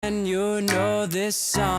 And you know this song.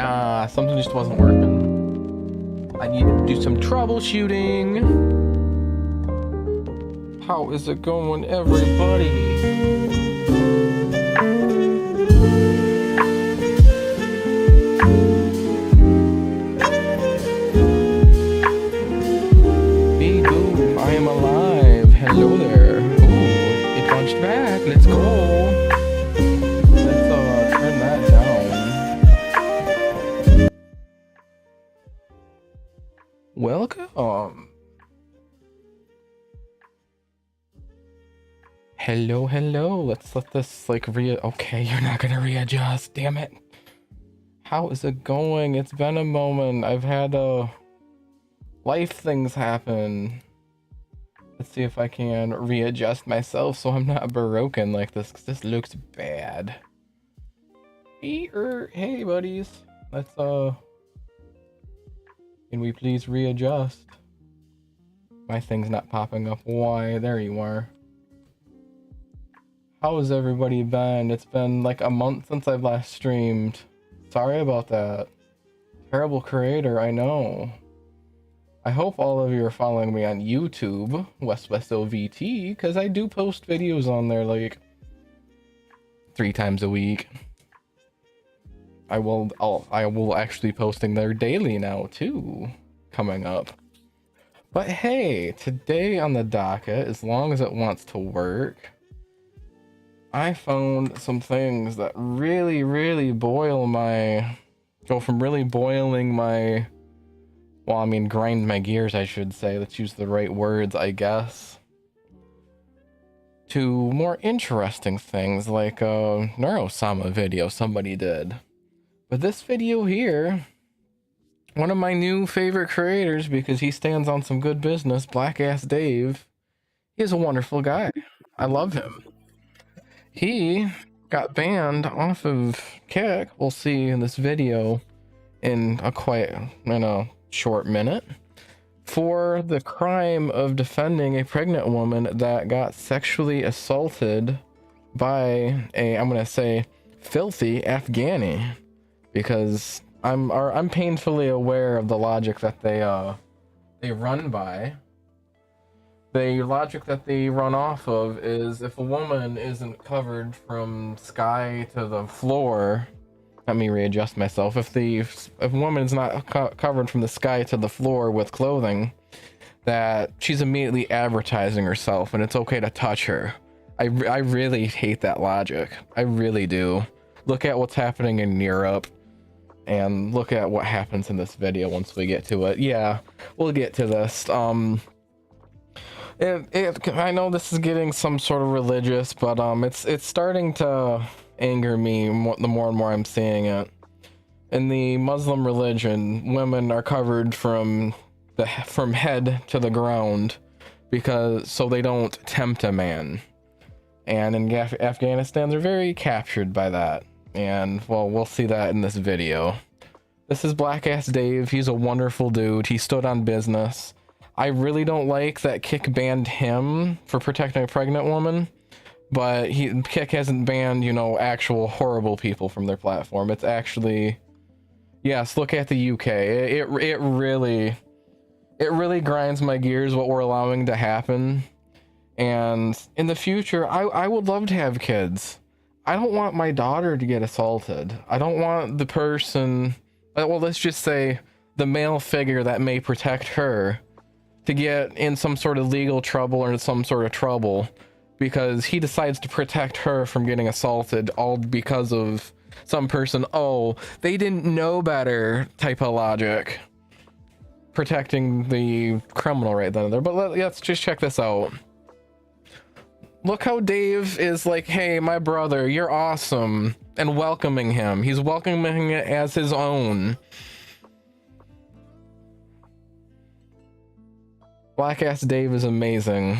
Something just wasn't working. I need to do some troubleshooting. How is it going, everybody? I am alive. Hello there. Ooh, it punched back. Let's go. Let's turn that down. Welcome. Hello, hello. Let's let this like okay, you're not gonna readjust. Damn it. How is it going? It's been a moment. I've had life things happen. Let's see if I can readjust myself so I'm not broken like this, because this looks bad. Hey buddies. Let's can we please readjust? My thing's not popping up. Why? There you are. How has everybody been? It's been like a month since I've last streamed. Sorry about that. Terrible creator, I know. I hope all of you are following me on YouTube, WeswesO VT, because I do post videos on there like 3 times a week. I will actually posting there daily now too, coming up. But hey, today on the docket, as long as it wants to work, I found some things that really go from really boiling my, well, I mean, grind my gears, I should say. Let's use the right words, I guess. To more interesting things like a Neurosama video somebody did. But this video here, one of my new favorite creators, because he stands on some good business, Black Ass Dave, he is a wonderful guy. I love him. He got banned off of Kick. We'll see in this video in a short minute, for the crime of defending a pregnant woman that got sexually assaulted by a, I'm gonna say, filthy Afghani, because I'm painfully aware of the logic that they run by. The logic that they run off of is, if a woman isn't covered from sky to the floor, let me readjust myself. If a woman is not covered from the sky to the floor with clothing, that she's immediately advertising herself, and it's okay to touch her. I really hate that logic. I really do. Look at what's happening in Europe, and look at what happens in this video once we get to it. Yeah, we'll get to this. I know this is getting some sort of religious, but it's starting to anger me the more and more I'm seeing it. In the Muslim religion, women are covered from head to the ground so they don't tempt a man. And in Afghanistan, they're very captured by that. And well, we'll see that in this video. This is Black Ass Dave. He's a wonderful dude. He stood on business. I really don't like that Kick banned him for protecting a pregnant woman, but Kick hasn't banned, actual horrible people from their platform. It's actually, yes, look at the UK. It really grinds my gears what we're allowing to happen. And in the future, I would love to have kids. I don't want my daughter to get assaulted. I don't want the person, well, let's just say the male figure that may protect her, to get in some sort of legal trouble or some sort of trouble because he decides to protect her from getting assaulted, all because of some person, oh, they didn't know better type of logic, protecting the criminal right then and there. But let's just check this out. Look how Dave is like, hey, my brother, you're awesome, and welcoming him. He's welcoming it as his own. Black Ass Dave is amazing.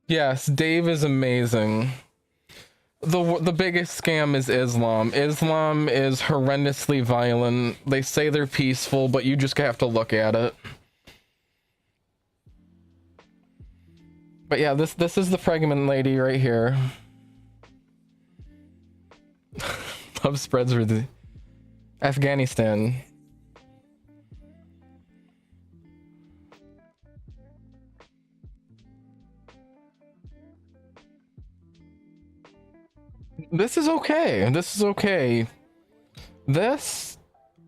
Yes, Dave is amazing. The biggest scam is Islam. Islam is horrendously violent. They say they're peaceful, but you just have to look at it. But yeah, this is the pregnant lady right here. Love spreads with Afghanistan. This is okay. This is okay. This,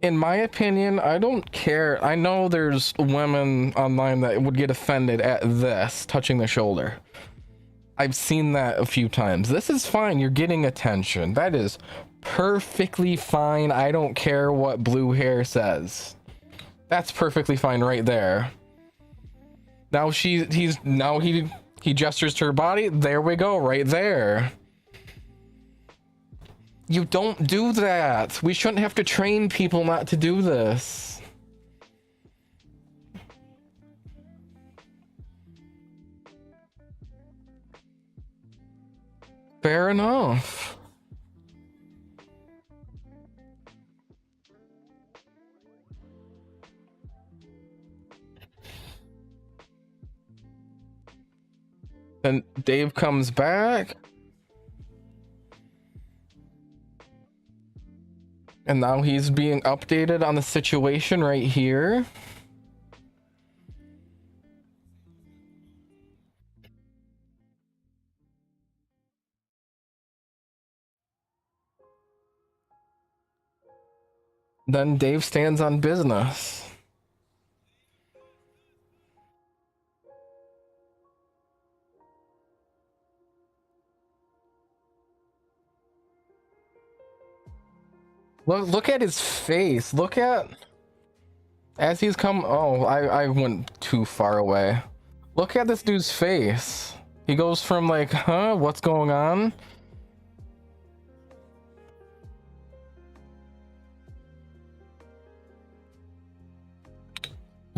in my opinion, I don't care. I know there's women online that would get offended at this touching the shoulder. I've seen that a few times. This is fine. You're getting attention. That is perfectly fine. I don't care what blue hair says. That's perfectly fine right there. Now he gestures to her body. There we go, right there. You don't do that. We shouldn't have to train people not to do this. Fair enough. Then Dave comes back. And now he's being updated on the situation right here. Then Dave stands on business. Look at his face. Look at as he's come. Oh, I went too far away. Look at this dude's face. He goes from like, huh, what's going on?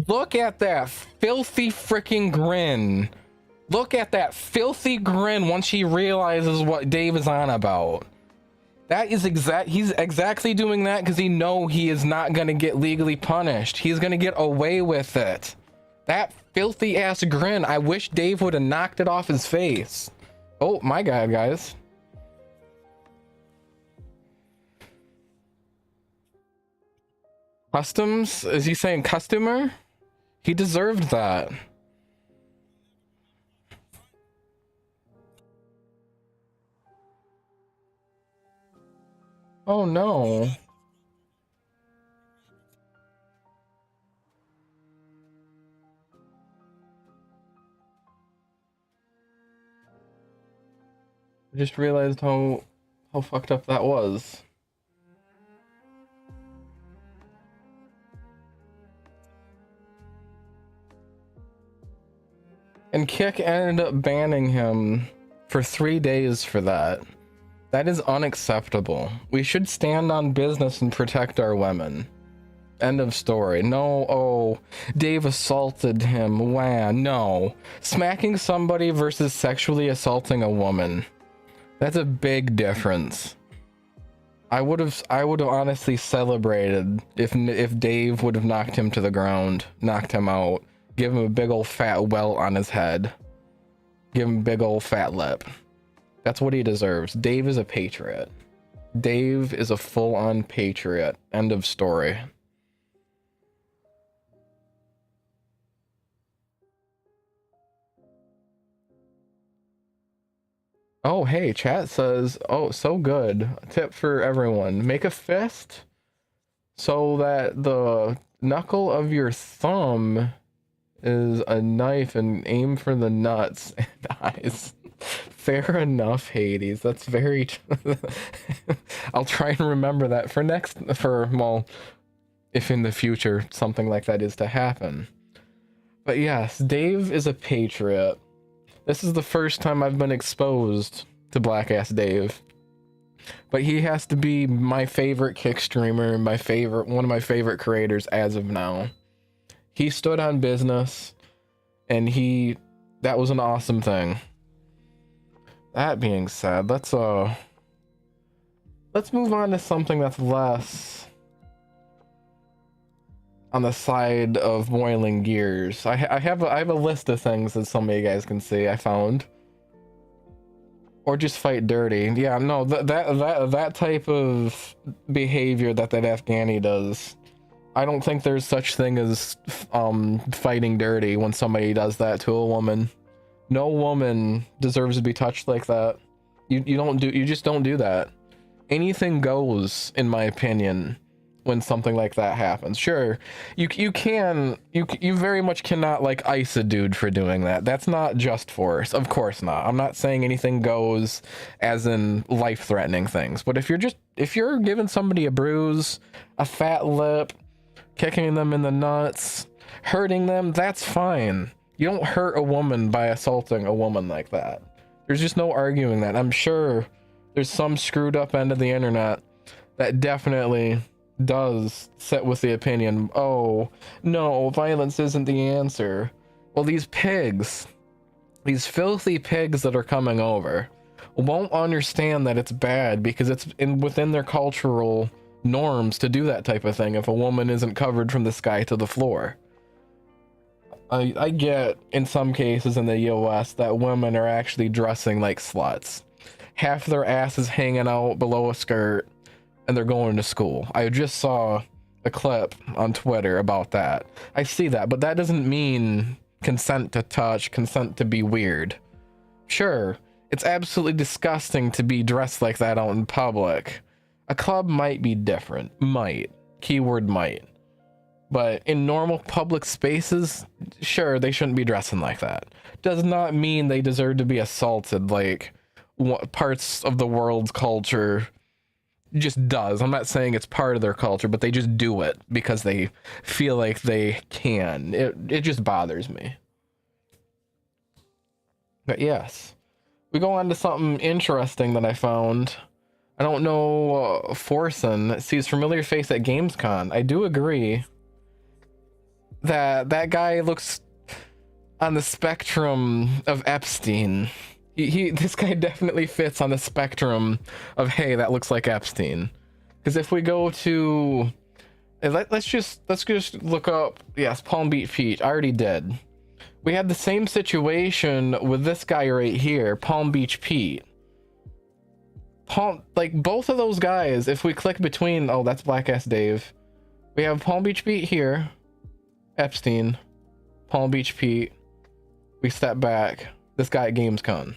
Look at that filthy freaking grin. Look at that filthy grin once he realizes what Dave is on about. That is he's exactly doing that because he knows he is not going to get legally punished. He's going to get away with it. That filthy ass grin. I wish Dave would have knocked it off his face. Oh my god, guys. Customs? Is he saying customer? He deserved that. Oh no. I just realized how fucked up that was. And Kick ended up banning him for 3 days for that. That is unacceptable. We should stand on business and protect our women. End of story. No, oh, Dave assaulted him. Wah, no. Smacking somebody versus sexually assaulting a woman. That's a big difference. I would have honestly celebrated if Dave would have knocked him to the ground, knocked him out, give him a big old fat welt on his head, give him a big old fat lip. That's what he deserves. Dave is a patriot. Dave is a full-on patriot. End of story. Oh, hey, chat says, oh, so good. Tip for everyone. Make a fist so that the knuckle of your thumb is a knife and aim for the nuts and eyes. Fair enough, Hades. That's very I'll try and remember that well, if in the future something like that is to happen. But yes, Dave is a patriot. This is the first time I've been exposed to Black Ass Dave. But he has to be my favorite Kick streamer, one of my favorite creators as of now. He stood on business, and that was an awesome thing. That being said, let's move on to something that's less on the side of boiling gears. I have a list of things that some of you guys can see I found. Or just fight dirty. Yeah, no, that type of behavior that Afghani does, I don't think there's such thing as fighting dirty when somebody does that to a woman. No woman deserves to be touched like that. You just don't do that. Anything goes, in my opinion, when something like that happens. Sure, you very much cannot like ice a dude for doing that. That's not just force. Of course not. I'm not saying anything goes as in life-threatening things. But if you're giving somebody a bruise, a fat lip, kicking them in the nuts, hurting them, that's fine. You don't hurt a woman by assaulting a woman like that. There's just no arguing that. I'm sure there's some screwed up end of the internet that definitely does sit with the opinion, oh no, violence isn't the answer. Well, these pigs, these filthy pigs that are coming over, won't understand that it's bad because it's within their cultural norms to do that type of thing if a woman isn't covered from the sky to the floor. I get in some cases in the US that women are actually dressing like sluts. Half their ass is hanging out below a skirt and they're going to school. I just saw a clip on Twitter about that. I see that, but that doesn't mean consent to touch, consent to be weird. Sure, it's absolutely disgusting to be dressed like that out in public. A club might be different. Might. Keyword might. But in normal public spaces, sure, they shouldn't be dressing like that. Does not mean they deserve to be assaulted like what parts of the world's culture just does. I'm not saying it's part of their culture, but they just do it because they feel like they can. It just bothers me. But yes, we go on to something interesting that I found. I don't know, Forsen sees familiar face at Gamescom. I do agree that that guy looks on the spectrum of Epstein. This guy definitely fits on the spectrum of, hey, that looks like Epstein. Because if we go to, let's just look up, yes, Palm Beach Pete. I already did. We had the same situation with this guy right here, Palm Beach Pete. Like both of those guys, if we click between, oh, that's Black Ass Dave. We have Palm Beach Pete here, Epstein, Palm Beach Pete. We step back, this guy at Gamescom.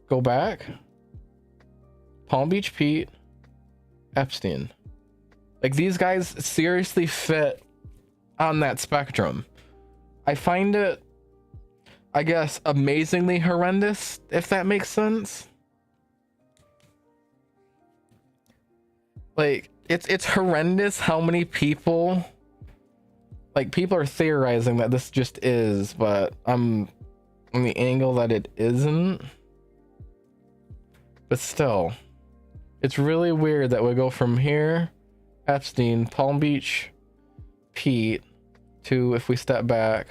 Go back, Palm Beach Pete, Epstein. Like these guys seriously fit on that spectrum. I find it, I guess, amazingly horrendous, if that makes sense. Like it's horrendous how many people, like, people are theorizing that this just is, but I'm on the angle that it isn't. But still, it's really weird that we go from here, Epstein, Palm Beach Pete, to, if we step back,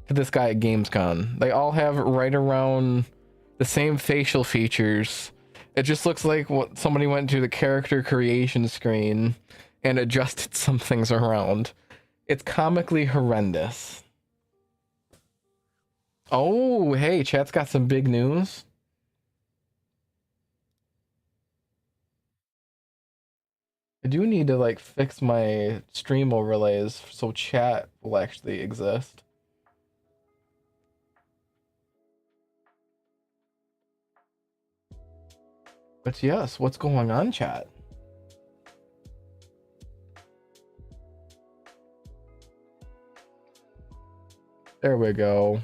to this guy at Gamescom. They all have right around the same facial features. It just looks like what somebody went to the character creation screen and adjusted some things around. It's comically horrendous. Oh, hey, chat's got some big news. I do need to like fix my stream overlays so chat will actually exist. But yes, what's going on, chat? There we go.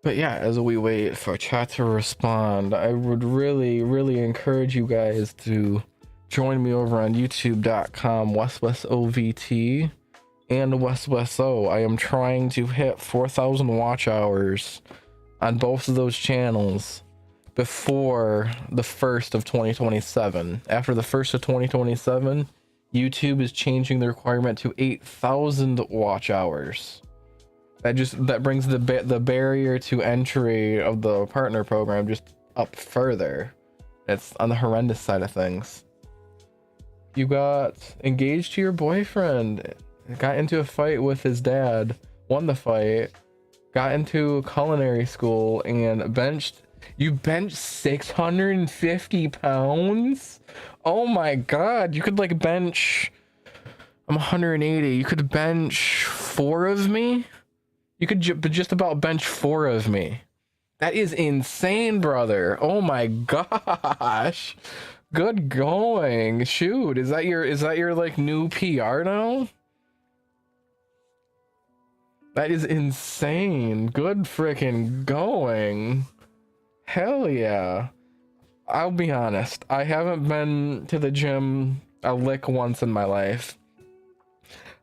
But yeah, as we wait for chat to respond, I would really encourage you guys to join me over on youtube.com WeswesOVT and WeswesO. I am trying to hit 4,000 watch hours on both of those channels before the 1st of 2027. After the 1st of 2027, YouTube is changing the requirement to 8,000 watch hours. That brings the barrier to entry of the partner program just up further. It's on the horrendous side of things. You got engaged to your boyfriend, got into a fight with his dad, won the fight, got into culinary school, and benched 650 pounds. Oh my god, you could like bench, I'm 180, you could bench 4 of me. You could just about bench 4 of me. That is insane, brother. Oh my gosh. Good going. Shoot, is that your like new PR now? That is insane. Good freaking going. Hell yeah. I'll be honest, I haven't been to the gym a lick once in my life.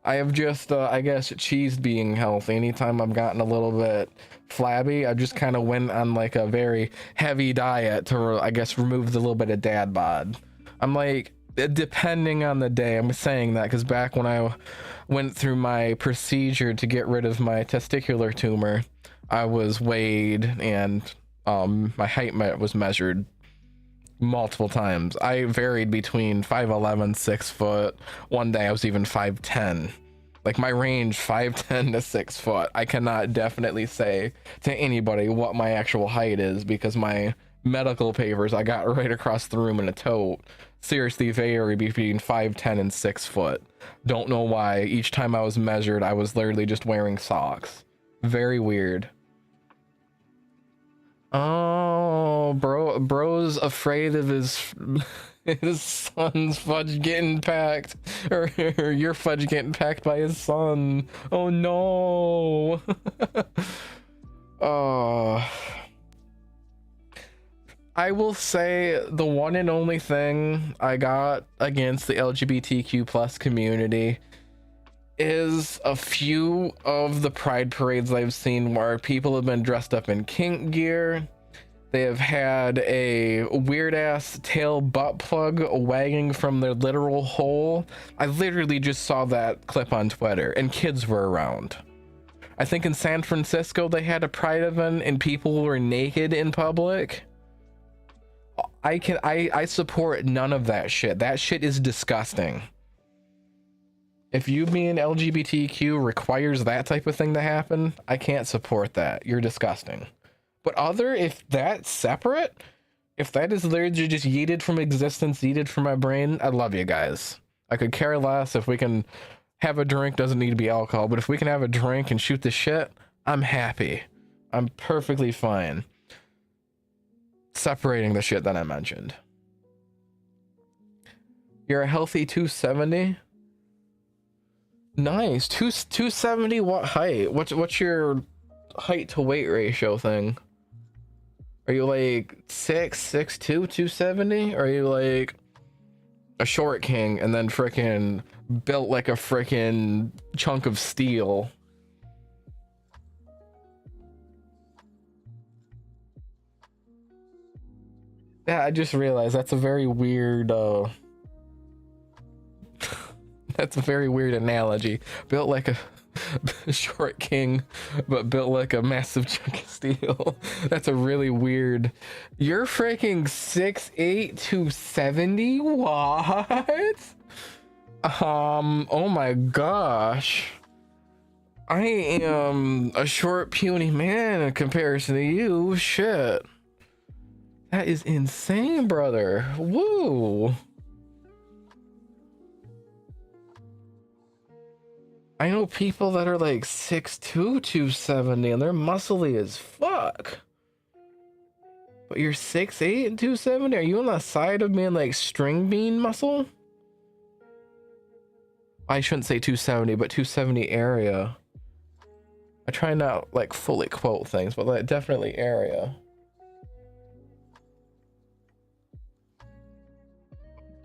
I have just, I guess, cheesed being healthy. Anytime I've gotten a little bit flabby, I just kind of went on like a very heavy diet to, I guess, remove the little bit of dad bod. I'm like, depending on the day, I'm saying that because back when I went through my procedure to get rid of my testicular tumor, I was weighed and my height was measured multiple times. I varied between 5'11", 6 foot. One day I was even 5'10". Like my range 5'10" to 6 foot. I cannot definitely say to anybody what my actual height is because my medical papers I got right across the room in a tote seriously vary between 5'10" and 6 foot. Don't know why. Each time I was measured, I was literally just wearing socks. Very weird. Oh, bro's afraid of his son's fudge getting packed, or your fudge getting packed by his son. Oh no. Oh. I will say the one and only thing I got against the LGBTQ plus community is a few of the pride parades I've seen where people have been dressed up in kink gear. They have had a weird ass tail butt plug wagging from their literal hole. I literally just saw that clip on Twitter and kids were around. I think in San Francisco they had a pride event and people were naked in public. I support none of that shit. That shit is disgusting. If you being LGBTQ requires that type of thing to happen, I can't support that. You're disgusting. But if that's separate, if that is literally just yeeted from existence, yeeted from my brain, I love you guys. I could care less if we can have a drink, doesn't need to be alcohol, but if we can have a drink and shoot the shit, I'm happy. I'm perfectly fine. Separating the shit that I mentioned. You're a healthy 270? Nice. 270 what height? What's your height to weight ratio thing? Are you like 6'2", 270? Or are you like a short king and then freaking built like a freaking chunk of steel? Yeah, I just realized that's a very weird that's a very weird analogy. Built like a short king, but built like a massive chunk of steel. That's a really weird. You're freaking 6'8", 270? What? Oh my gosh. I am a short, puny man in comparison to you. Shit. That is insane, brother. Woo. I know people that are like 6'2", 270 and they're muscly as fuck. But you're 6'8" and 270? Are you on the side of being like string bean muscle? I shouldn't say 270, but 270 area. I try not like fully quote things, but like definitely area.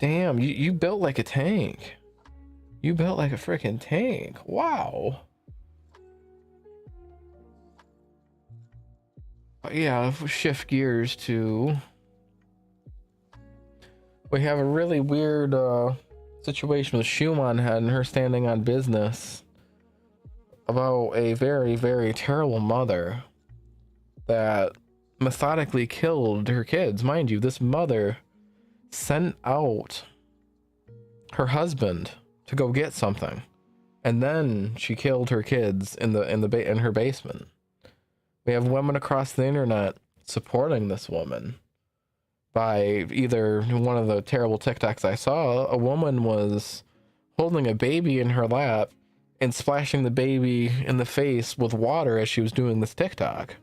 Damn, you built like a tank. You built like a freaking tank. Wow. Yeah, if we shift gears to... We have a really weird situation with Schumann and her standing on business. about a very, very terrible mother that methodically killed her kids. Mind you, this mother sent out her husband to go get something, and then she killed her kids in her basement. We have women across the internet supporting this woman by either one of the terrible TikToks I saw. A woman was holding a baby in her lap and splashing the baby in the face with water as she was doing this TikTok.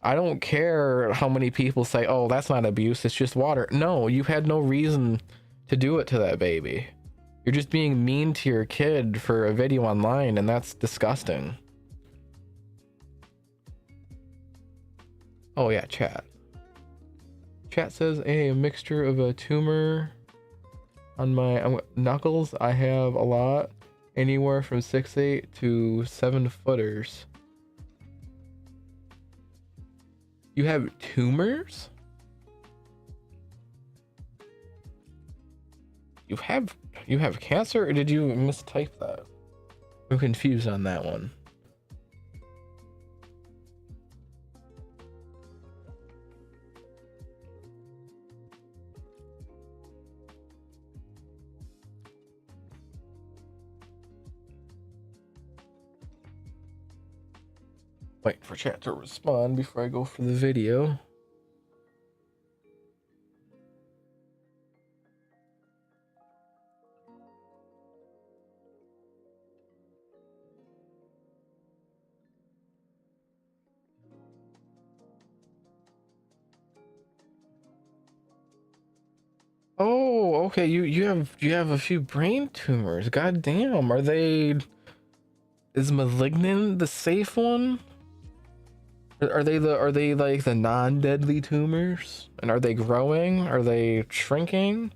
I don't care how many people say, oh, that's not abuse, it's just water. No, you had no reason to do it to that baby. You're just being mean to your kid for a video online, and that's disgusting. Oh yeah, chat. Chat says a mixture of a tumor on my knuckles. I have a lot, anywhere from 6'8" to 7 footers. You have tumors? You have cancer, or did you mistype that? I'm confused on that one. Wait for chat to respond before I go for the video. Oh, okay. You have a few brain tumors. God damn. Is malignant the safe one? Are they like the non-deadly tumors? And are they growing? Are they shrinking?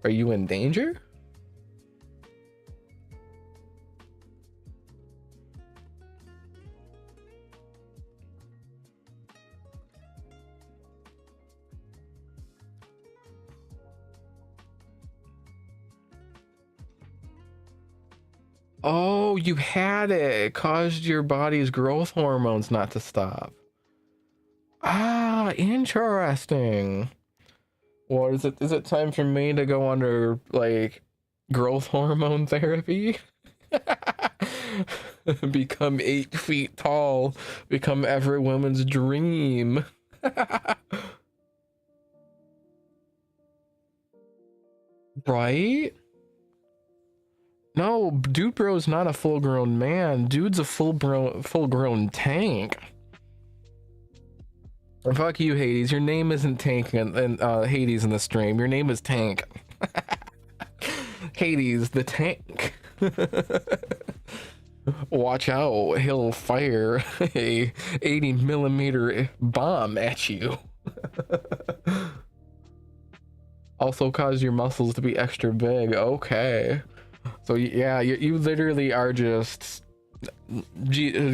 Are you in danger? Oh, you had it. It caused your body's growth hormones not to stop. Ah, interesting. Well, is it time for me to go under like growth hormone therapy? Become 8 feet tall, become every woman's dream. Right? No, Dude Bro's not a full-grown man. Dude's a full-grown tank. Fuck you, Hades. Your name isn't Tank and Hades in the stream. Your name is Tank. Hades the Tank. Watch out, he'll fire a 80mm bomb at you. Also cause your muscles to be extra big. Okay. So yeah, you literally are just...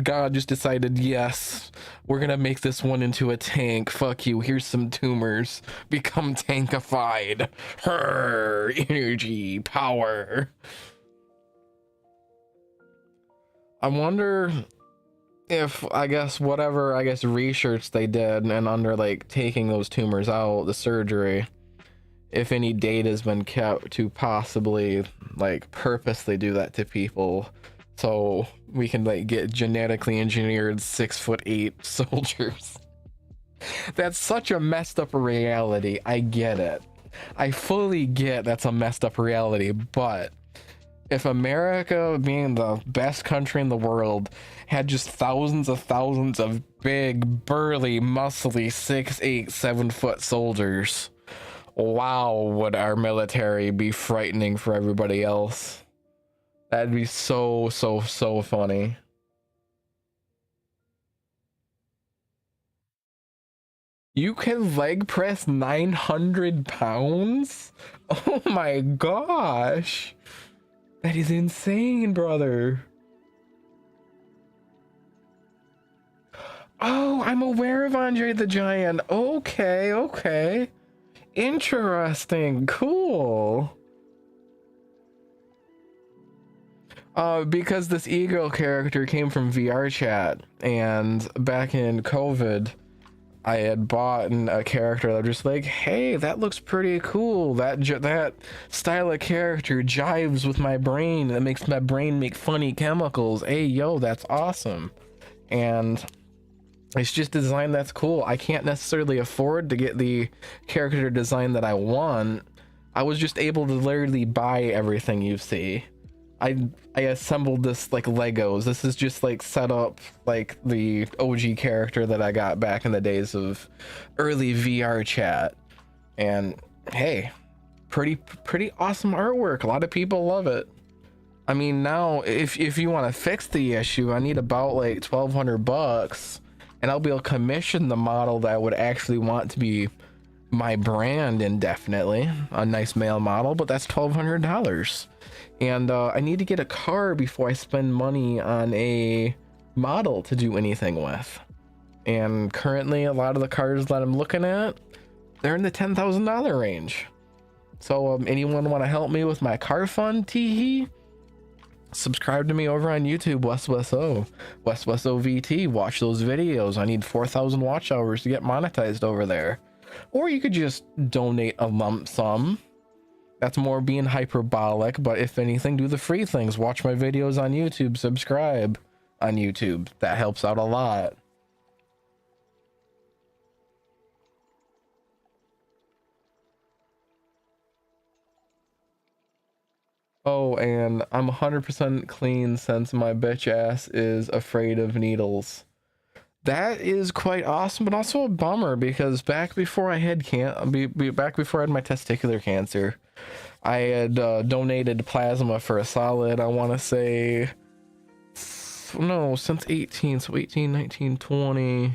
God just decided, yes, we're gonna make this one into a tank. Fuck you, here's some tumors. Become tankified. Her energy, power. I wonder if, I guess, whatever, research they did and under like taking those tumors out, the surgery, if any data has been kept to possibly like purposely do that to people so we can like get genetically engineered 6'8" soldiers. That's such a messed up reality. I get it. I fully get that's a messed up reality, but if America, being the best country in the world, had just thousands of big, burly, muscly 6'8", 7-foot soldiers, wow, would our military be frightening for everybody else. That'd be so funny. You can leg press 900 pounds? Oh my gosh. That is insane, brother. Oh, I'm aware of Andre the Giant. Okay. Interesting. Cool. Because this ego character came from VR chat, and back in COVID, I had bought a character that was just like, hey, that looks pretty cool. That style of character jives with my brain. That makes my brain make funny chemicals. Hey, yo, that's awesome. And it's just design that's cool. I can't necessarily afford to get the character design that I want. I was just able to literally buy everything you see. I assembled this like Legos. This is just like set up like the OG character that I got back in the days of early VR chat. And hey, pretty awesome artwork. A lot of people love it. I mean, now if you want to fix the issue, I need about like $1,200, and I'll be able to commission the model that I would actually want to be my brand indefinitely. A nice male model, but that's $1,200. And I need to get a car before I spend money on a model to do anything with. And currently, a lot of the cars that I'm looking at, they're in the $10,000 range. So anyone want to help me with my car fund, teehee? Subscribe to me over on YouTube, WeswesO, WeswesO VT. Watch those videos. I need 4,000 watch hours to get monetized over there. Or you could just donate a lump sum. That's more being hyperbolic, but if anything, do the free things. Watch my videos on YouTube, subscribe on YouTube. That helps out a lot. Oh, and I'm 100% clean since my bitch ass is afraid of needles. That is quite awesome, but also a bummer, because back before I had back before I had my testicular cancer, I had donated plasma for a solid, I want to say, no, since 18, so 18, 19, 20,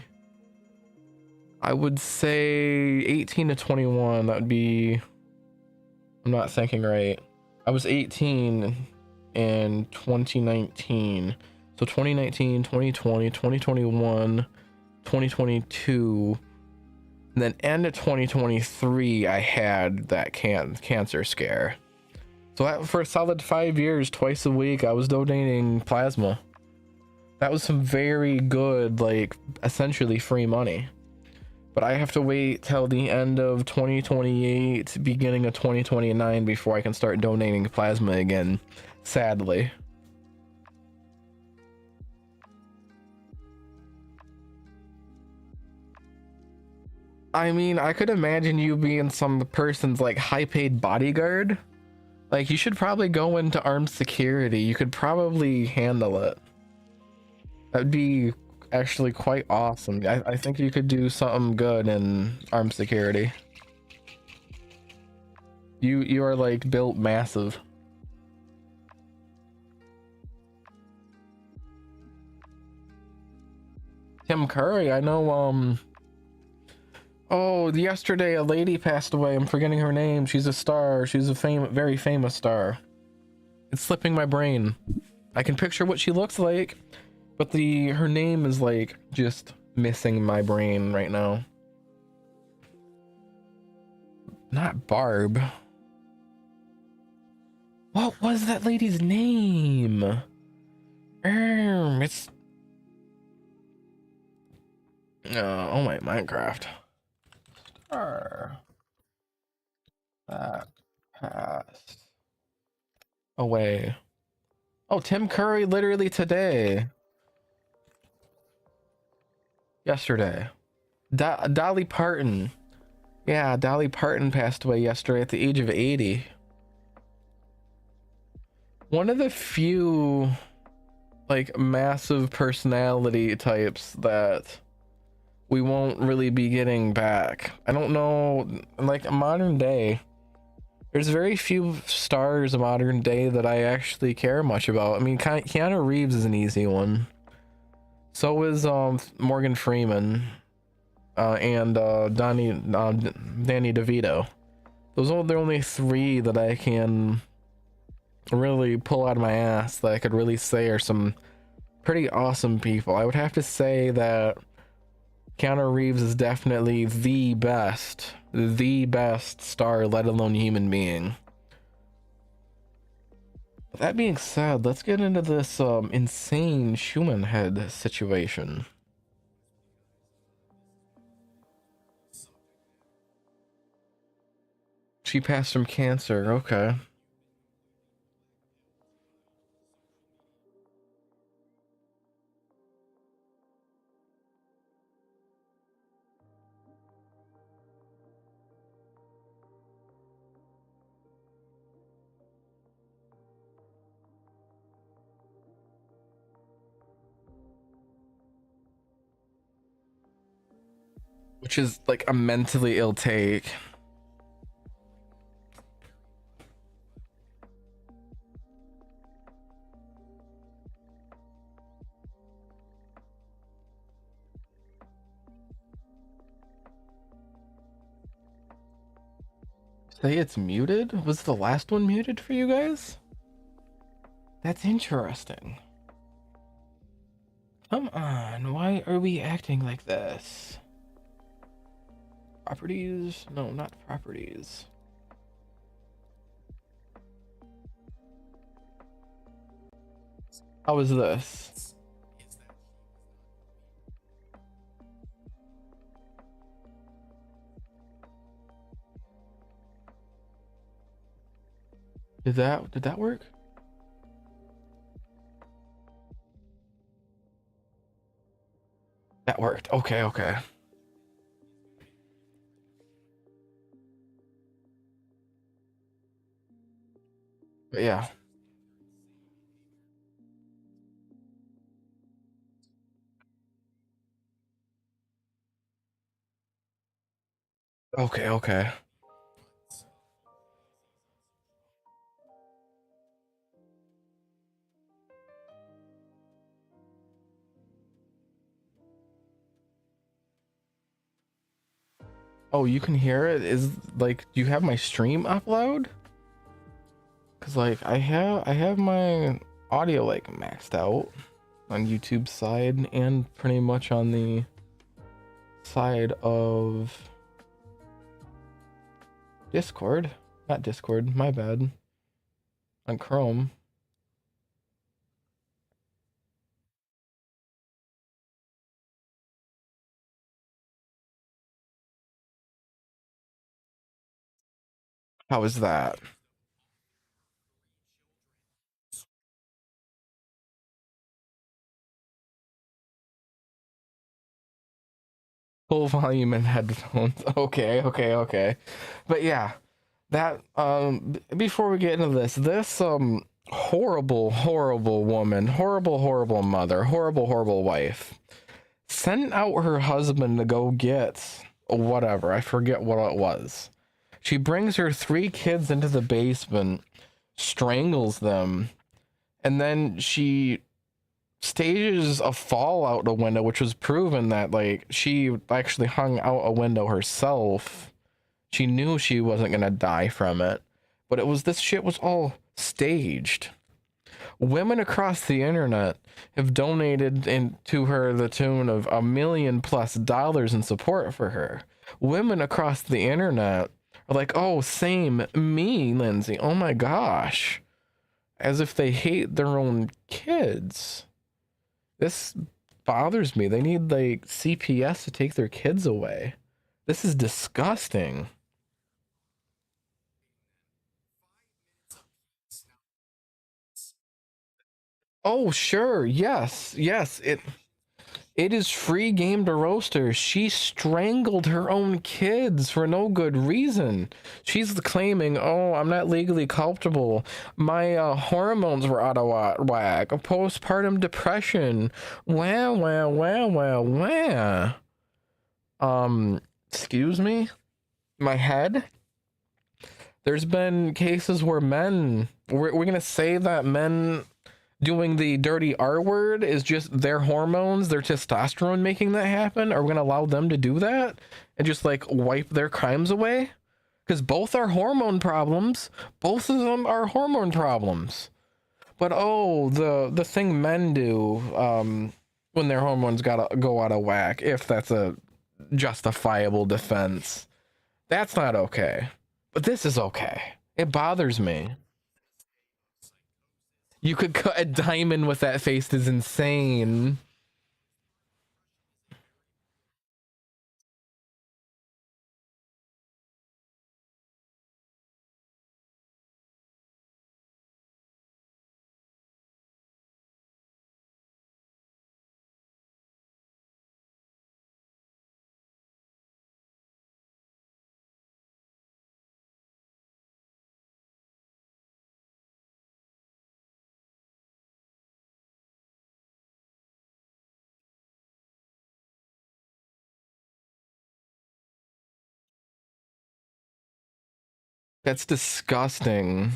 I would say 18 to 21, that would be, I'm not thinking right. I was 18 in 2019. So 2019, 2020, 2021, 2022, and then end of 2023, I had that cancer scare. So for a solid 5 years, twice a week, I was donating plasma. That was some very good, like, essentially free money. But I have to wait till the end of 2028, beginning of 2029 before I can start donating plasma again, sadly. I mean, I could imagine you being some person's like high-paid bodyguard. Like, you should probably go into armed security. You could probably handle it. That'd be actually quite awesome. I think you could do something good in armed security. You are like built massive. Tim Curry, I know. Oh, yesterday a lady passed away. I'm forgetting her name. She's a star. She's a very famous star. It's slipping my brain. I can picture what she looks like, but her name is like just missing my brain right now. Not Barb. What was that lady's name? It's oh my Minecraft. Star that passed away. Oh, Tim Curry literally today. Yesterday. Dolly Parton. Yeah, Dolly Parton passed away yesterday at the age of 80. One of the few like massive personality types that we won't really be getting back. I don't know, like modern day, there's very few stars of modern day that I actually care much about. I mean, Keanu Reeves is an easy one. So is Morgan Freeman and Danny DeVito. Those are the only three that I can really pull out of my ass that I could really say are some pretty awesome people. I would have to say that Keanu Reeves is definitely the best star, let alone human being. That being said, let's get into this insane human head situation. She passed from cancer. Okay. Which is like a mentally ill take. Say it's muted? Was the last one muted for you guys? That's interesting. Come on, why are we acting like this? Properties? No, not properties. How is this? Did that work? That worked. Okay, okay. But yeah. Okay, okay. Oh, you can hear it? Is like, do you have my stream upload? Cause like I have my audio like maxed out on YouTube's side and pretty much on the side of Discord. Not Discord, my bad. On Chrome. How is that? Full volume and headphones. Okay, okay, okay. But yeah, that before we get into this horrible woman, horrible mother, horrible wife sent out her husband to go get whatever, I forget what it was. She brings her 3 kids into the basement, strangles them, and then she stages a fall out the window, which was proven that like she actually hung out a window herself. She knew she wasn't gonna die from it, but it was, this shit was all staged. Women across the internet have donated to her the tune of $1 million plus in support for her. Women across the internet are like, oh, same me, Lindsay. Oh my gosh. As if they hate their own kids. This bothers me. They need like CPS to take their kids away. This is disgusting. Oh, sure. Yes. It is free game to roast her. She strangled her own kids for no good reason. She's claiming, oh, I'm not legally culpable. My hormones were out of whack. Postpartum depression. Wow. Excuse me? My head? There's been cases where we're going to say that men doing the dirty R word is just their hormones, their testosterone making that happen? Are we gonna allow them to do that and just like wipe their crimes away? Because both are hormone problems. Both of them are hormone problems. But oh, the thing men do when their hormones gotta go out of whack, if that's a justifiable defense, that's not okay. But this is okay. It bothers me. You could cut a diamond with that face is insane. That's disgusting.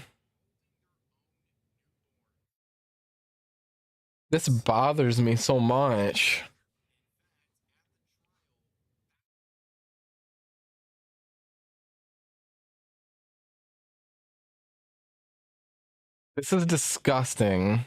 This bothers me so much. This is disgusting.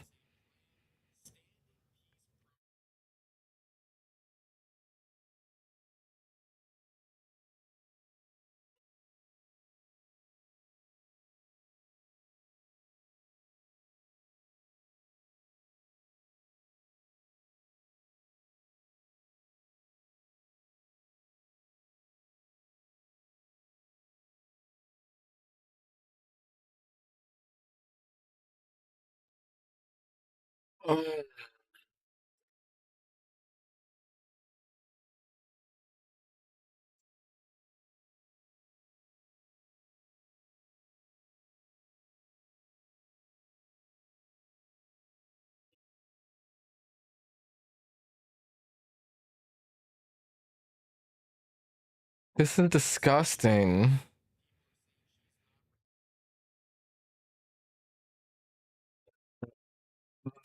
This is disgusting.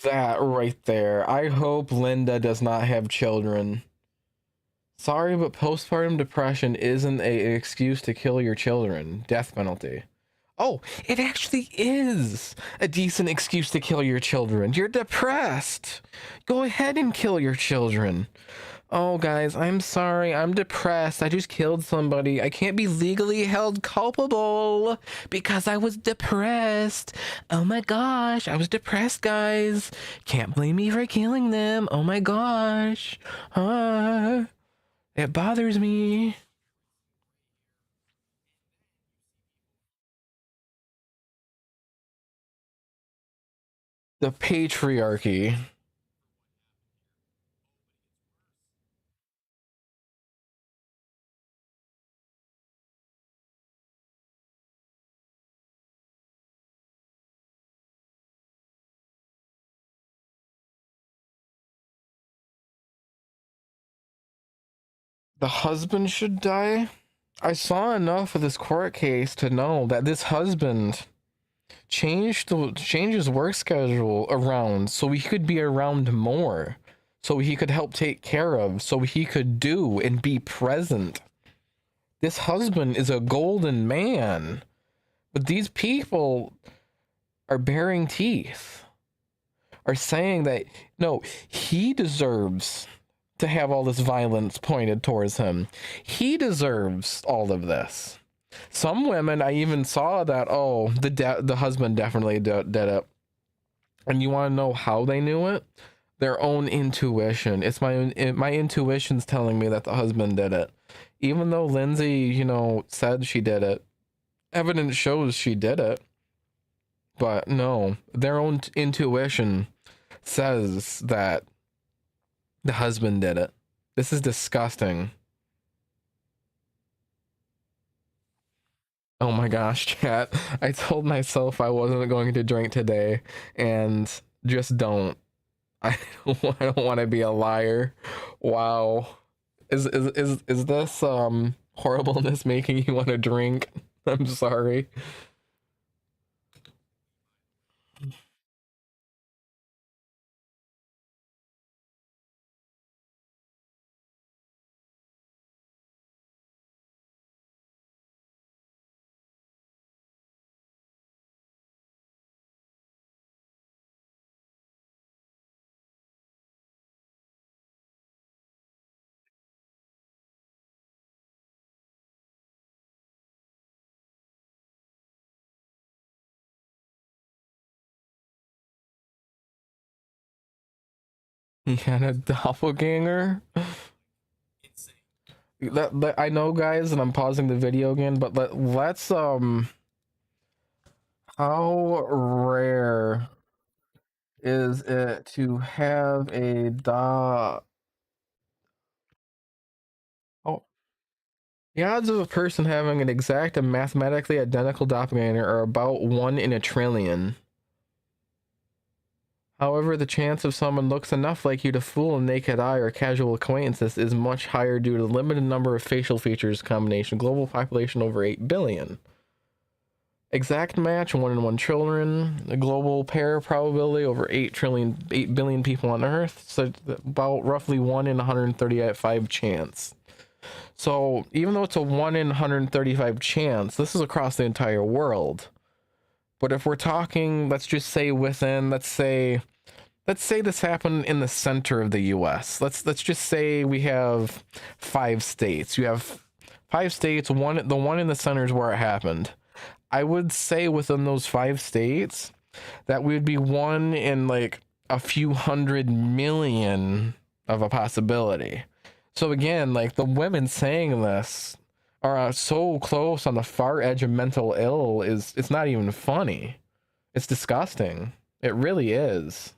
That right there. I hope Linda does not have children. Sorry, but postpartum depression isn't an excuse to kill your children. Death penalty. Oh, it actually is a decent excuse to kill your children. You're depressed. Go ahead and kill your children. Oh, guys, I'm sorry. I'm depressed. I just killed somebody. I can't be legally held culpable because I was depressed. Oh my gosh, I was depressed, guys. Can't blame me for killing them. Oh my gosh. It bothers me. The patriarchy. The husband should die? I saw enough of this court case to know that this husband change his work schedule around so he could be around more, so he could help take care of, so he could do and be present. This husband is a golden man, but these people are baring teeth, are saying that no, he deserves to have all this violence pointed towards him. He deserves all of this. Some women, I even saw that, oh, the husband definitely did it. And you want to know how they knew it? Their own intuition. It's my intuition's telling me that the husband did it. Even though Lindsay, said she did it, evidence shows she did it. But no, their own intuition says that the husband did it. This is disgusting. Oh my gosh, chat. I told myself I wasn't going to drink today, and just don't. I I don't want to be a liar. Wow. Is this horribleness making you want to drink? I'm sorry. He had a doppelganger. That I know, guys, and I'm pausing the video again, but let's how rare is it to have a oh, the odds of a person having an exact and mathematically identical doppelganger are about 1 in a trillion. However, the chance of someone looks enough like you to fool a naked eye or casual acquaintances is much higher due to the limited number of facial features combination. Global population over 8 billion. Exact match, 1 in 1 children. A global pair probability over 8 billion people on Earth. So about roughly 1 in 135 chance. So even though it's a 1 in 135 chance, this is across the entire world. But if we're talking, let's just say within, let's say this happened in the center of the US. Let's just say we have 5 states. You have 5 states, the one in the center is where it happened. I would say within those 5 states that we would be 1 in like a few hundred million of a possibility. So again, like the women saying this are so close on the far edge of mental ill it's not even funny. It's disgusting. It really is.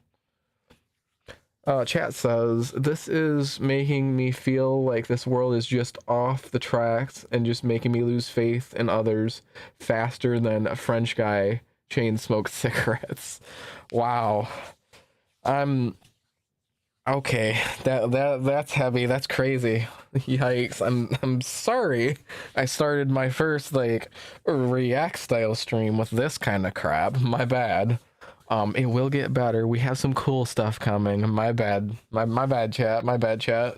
Chat says, this is making me feel like this world is just off the tracks and just making me lose faith in others faster than a French guy chain smoked cigarettes. Wow. I'm okay. That's heavy. That's crazy. Yikes. I'm sorry. I started my first like react style stream with this kind of crap. My bad. It will get better. We have some cool stuff coming. My bad. My bad, chat. My bad, chat.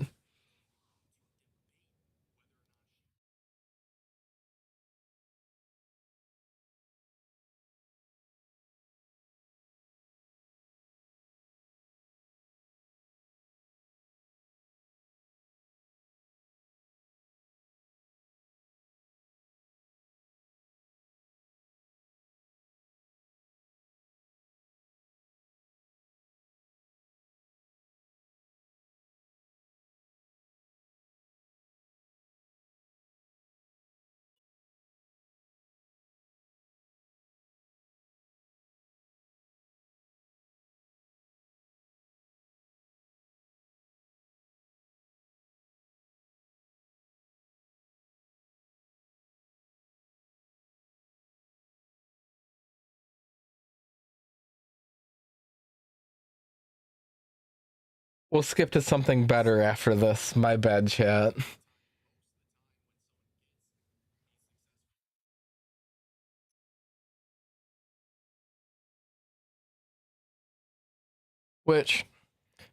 We'll skip to something better after this. My bad, chat. Which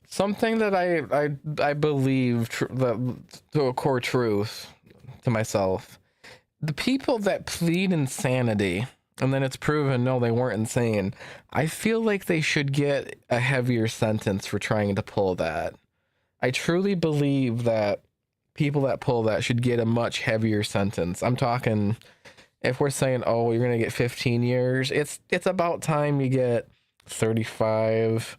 something that I believe that to a core truth to myself. The people that plead insanity and then it's proven no, they weren't insane. I feel like they should get a heavier sentence for trying to pull that. I truly believe that people that pull that should get a much heavier sentence. I'm talking if we're saying, oh, you're gonna get 15 years, it's about time you get 35,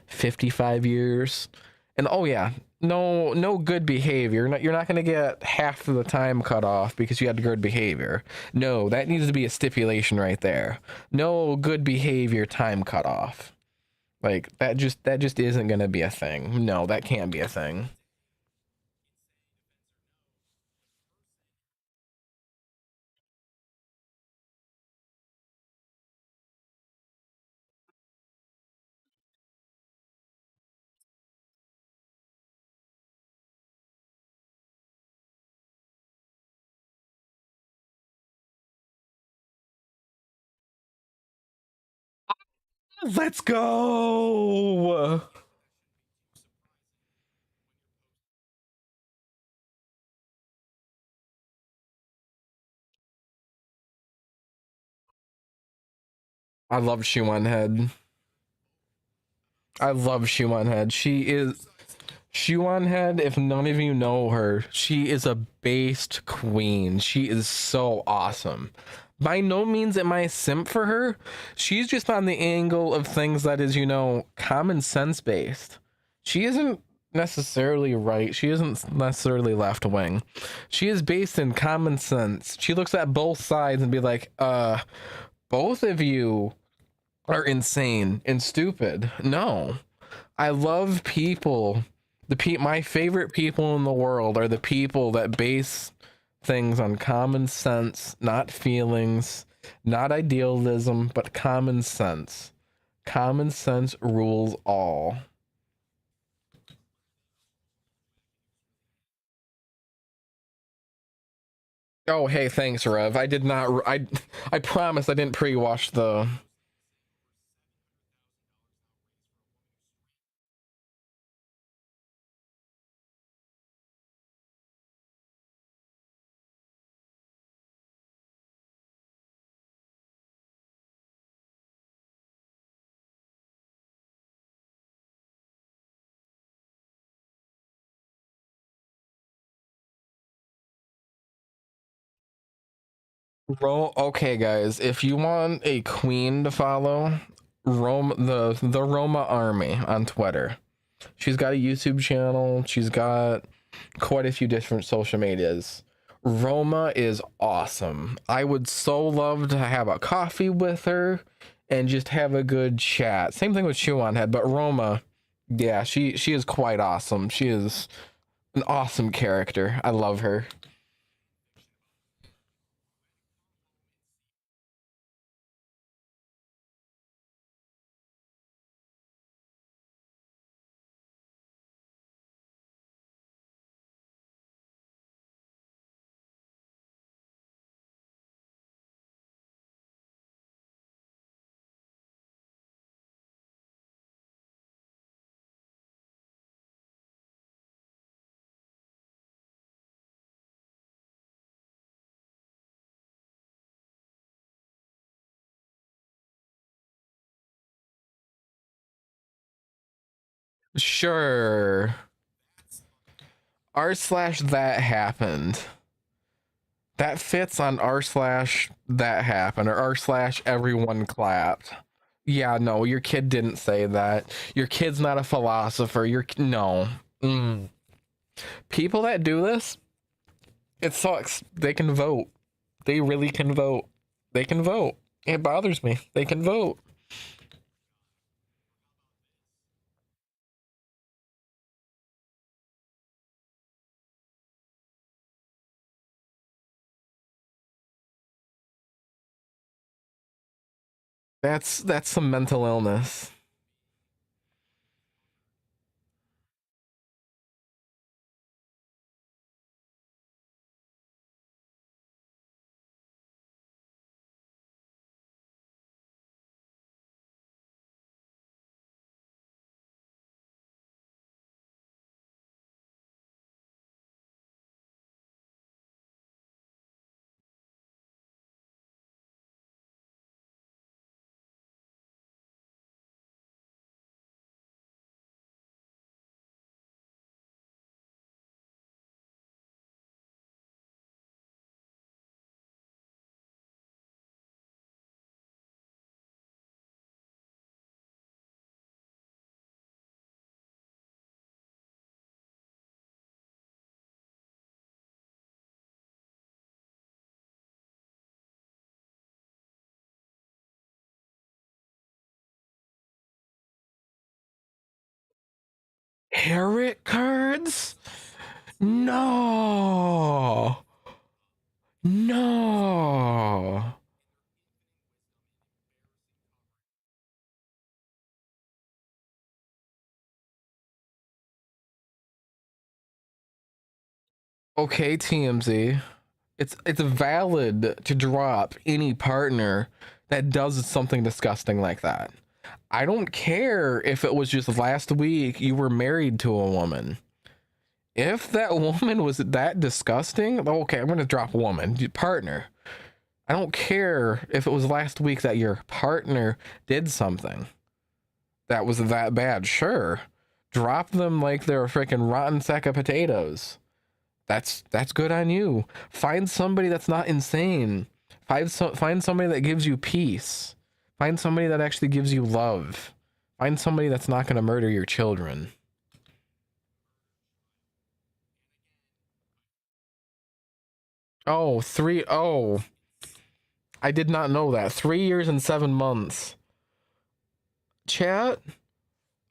55 years. And oh yeah, no good behavior. You're not gonna get half of the time cut off because you had good behavior. No, that needs to be a stipulation right there. No good behavior time cut off. Like that just isn't gonna be a thing. No, that can't be a thing. Let's go. I love She One Head. I love She One Head. She One Head, if none of you know her, she is a based queen. She is so awesome. By no means am I a simp for her. She's just on the angle of things that is, common sense based. She isn't necessarily right. She isn't necessarily left wing. She is based in common sense. She looks at both sides and be like, both of you are insane and stupid. No. I love people. My favorite people in the world are the people that base things on common sense, not feelings, not idealism, but common sense. Common sense rules all. Oh, hey, thanks, Rev. I did not. I promise I didn't pre-watch the. Okay, guys, if you want a queen to follow, the Roma Army on Twitter. She's got a YouTube channel. She's got quite a few different social medias. Roma is awesome. I would so love to have a coffee with her and just have a good chat. Same thing with Shuan Head, but Roma, yeah, she is quite awesome. She is an awesome character. I love her. Sure. R slash that happened. That fits on r slash that happened or r slash everyone clapped. Yeah, no, your kid didn't say that. Your kid's not a philosopher. No. Mm. People that do this, it sucks. They can vote. They really can vote. They can vote. It bothers me. They can vote. That's some mental illness. Carrot cards? No. No. Okay, TMZ. It's valid to drop any partner that does something disgusting like that. I don't care if it was just last week you were married to a woman. If that woman was that disgusting, okay, I'm gonna drop woman, partner. I don't care if it was last week that your partner did something that was that bad. Sure, drop them like they're a freaking rotten sack of potatoes. That's good on you. Find somebody that's not insane. Find somebody that gives you peace. Find somebody that actually gives you love. Find somebody that's not going to murder your children. Oh, three. Oh, I did not know that. 3 years and 7 months. Chat,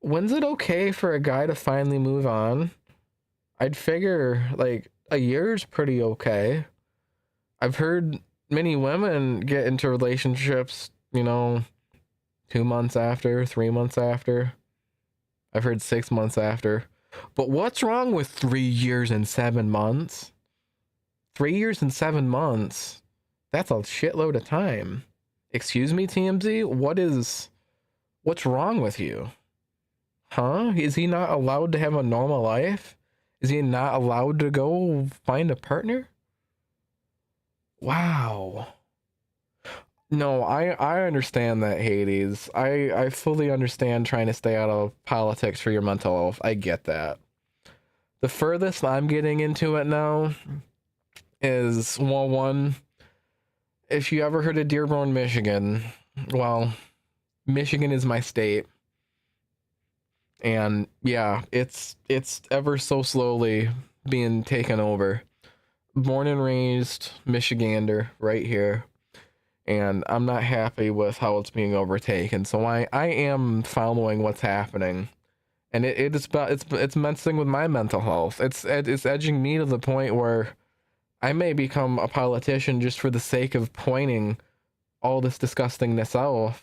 when's it okay for a guy to finally move on? I'd figure like a year's pretty okay. I've heard many women get into relationships, 2 months after, 3 months after. I've heard 6 months after. But what's wrong with 3 years and 7 months? 3 years and 7 months? That's a shitload of time. Excuse me, TMZ? What's wrong with you? Huh? Is he not allowed to have a normal life? Is he not allowed to go find a partner? Wow. No, I understand that, Hades. I fully understand trying to stay out of politics for your mental health. I get that. The furthest I'm getting into it now is, well, one, if you ever heard of Dearborn, Michigan, well, Michigan is my state. And yeah, it's ever so slowly being taken over. Born and raised Michigander right here, and I'm not happy with how it's being overtaken. So I am following what's happening, and it's messing with my mental health. It's edging me to the point where I may become a politician just for the sake of pointing all this disgustingness out,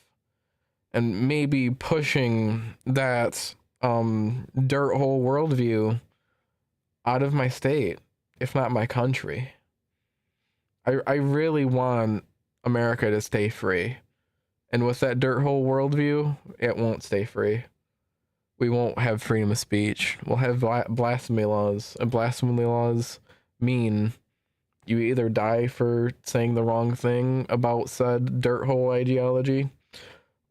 and maybe pushing that dirt hole worldview out of my state, if not my country. I really want America to stay free. And with that dirt hole worldview, it won't stay free. We won't have freedom of speech. We'll have blasphemy laws. And blasphemy laws mean you either die for saying the wrong thing about said dirt hole ideology,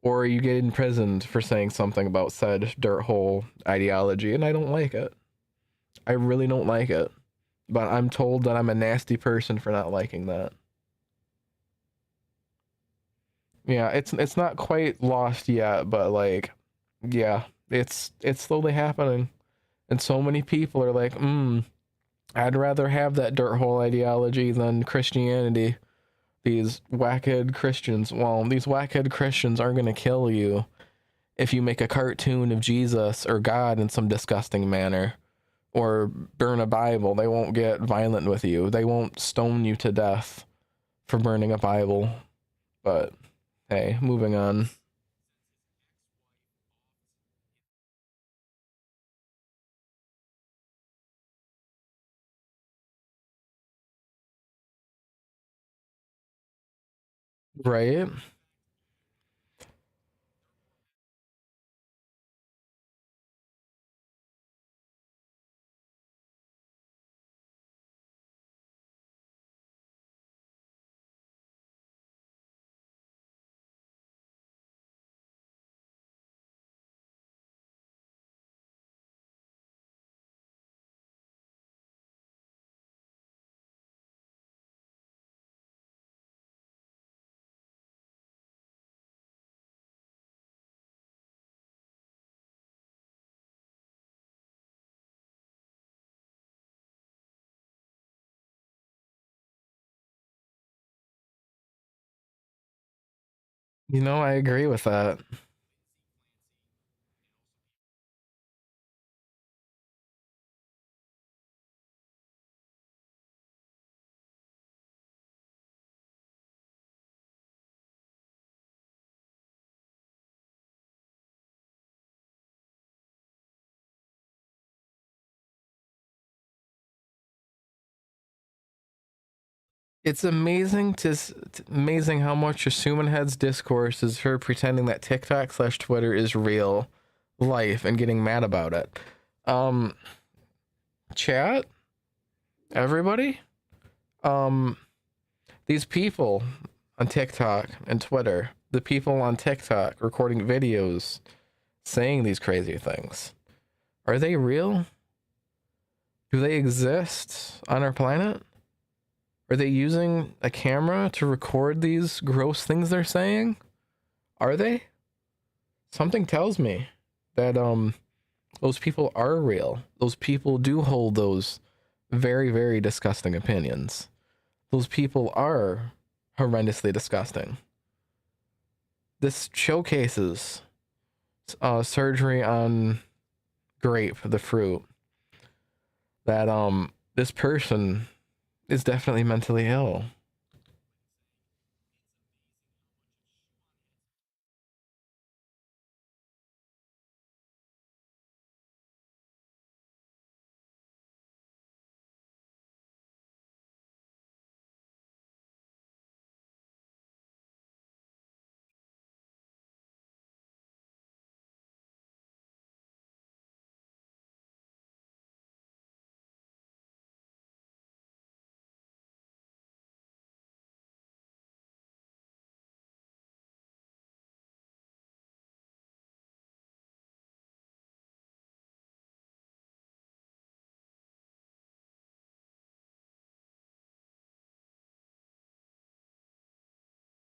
or you get imprisoned for saying something about said dirt hole ideology. And I don't like it. I really don't like it. But I'm told that I'm a nasty person for not liking that. Yeah, it's not quite lost yet, but like, yeah, it's slowly happening. And so many people are like, I'd rather have that dirt hole ideology than Christianity. These whackhead Christians. Well, these whackhead Christians aren't gonna kill you if you make a cartoon of Jesus or God in some disgusting manner, or burn a Bible. They won't get violent with you. They won't stone you to death for burning a Bible. But hey, moving on. Right? I agree with that. It's amazing amazing how much Assuming Head's discourse is her pretending that TikTok/Twitter is real life and getting mad about it. Um, Chat, everybody, um, these people on TikTok and Twitter, the people on TikTok recording videos saying these crazy things, are they real? Do they exist on our planet? Are they using a camera to record these gross things they're saying? Are they? Something tells me that those people are real. Those people do hold those very, very disgusting opinions. those people are horrendously disgusting. This showcases surgery on grape, the fruit, that this person is definitely mentally ill.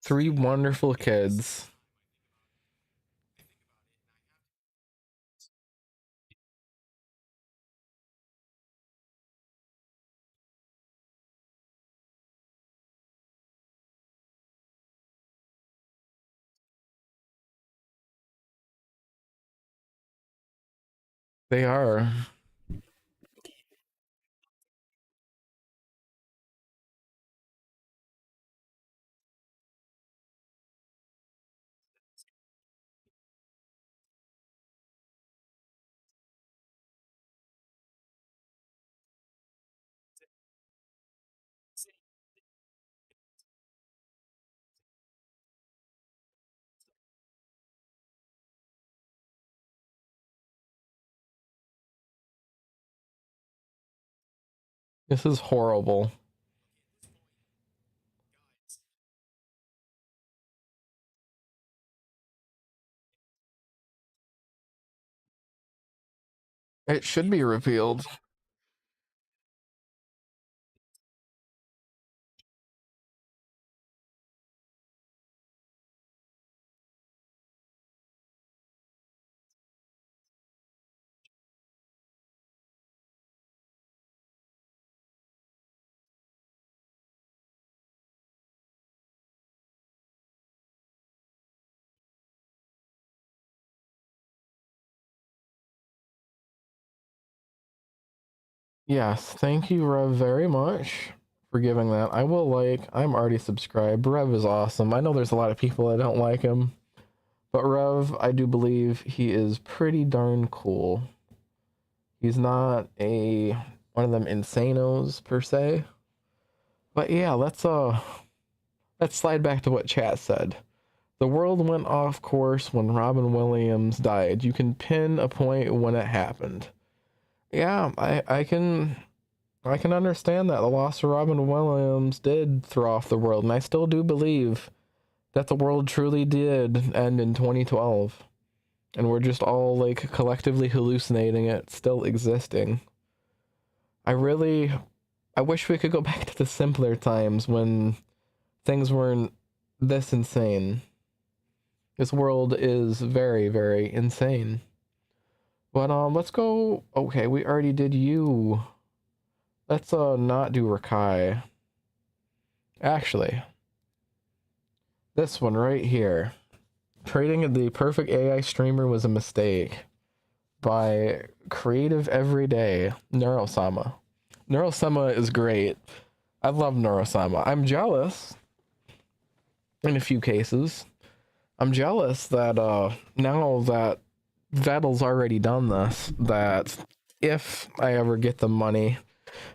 Three wonderful kids. They are. This is horrible. It should be repealed. Yes, thank you, Rev, very much for giving that. I will I'm already subscribed. Rev is awesome. I know there's a lot of people that don't like him, but Rev, I do believe he is pretty darn cool. He's not one of them insanos per se. But yeah, let's slide back to what chat said. The world went off course when Robin Williams died. You can pin a point when it happened. Yeah, I can understand that the loss of Robin Williams did throw off the world, and I still do believe that the world truly did end in 2012. And we're just all collectively hallucinating it still existing. I wish we could go back to the simpler times when things weren't this insane. This world is very, very insane. But let's go. Okay, we already did you. Let's not do Rakai. Actually, this one right here. Trading the perfect AI streamer was a mistake by Creative Everyday Neurosama. Neurosama is great. I love Neurosama. I'm jealous in a few cases. I'm jealous that now that Vettel's already done this, that if I ever get the money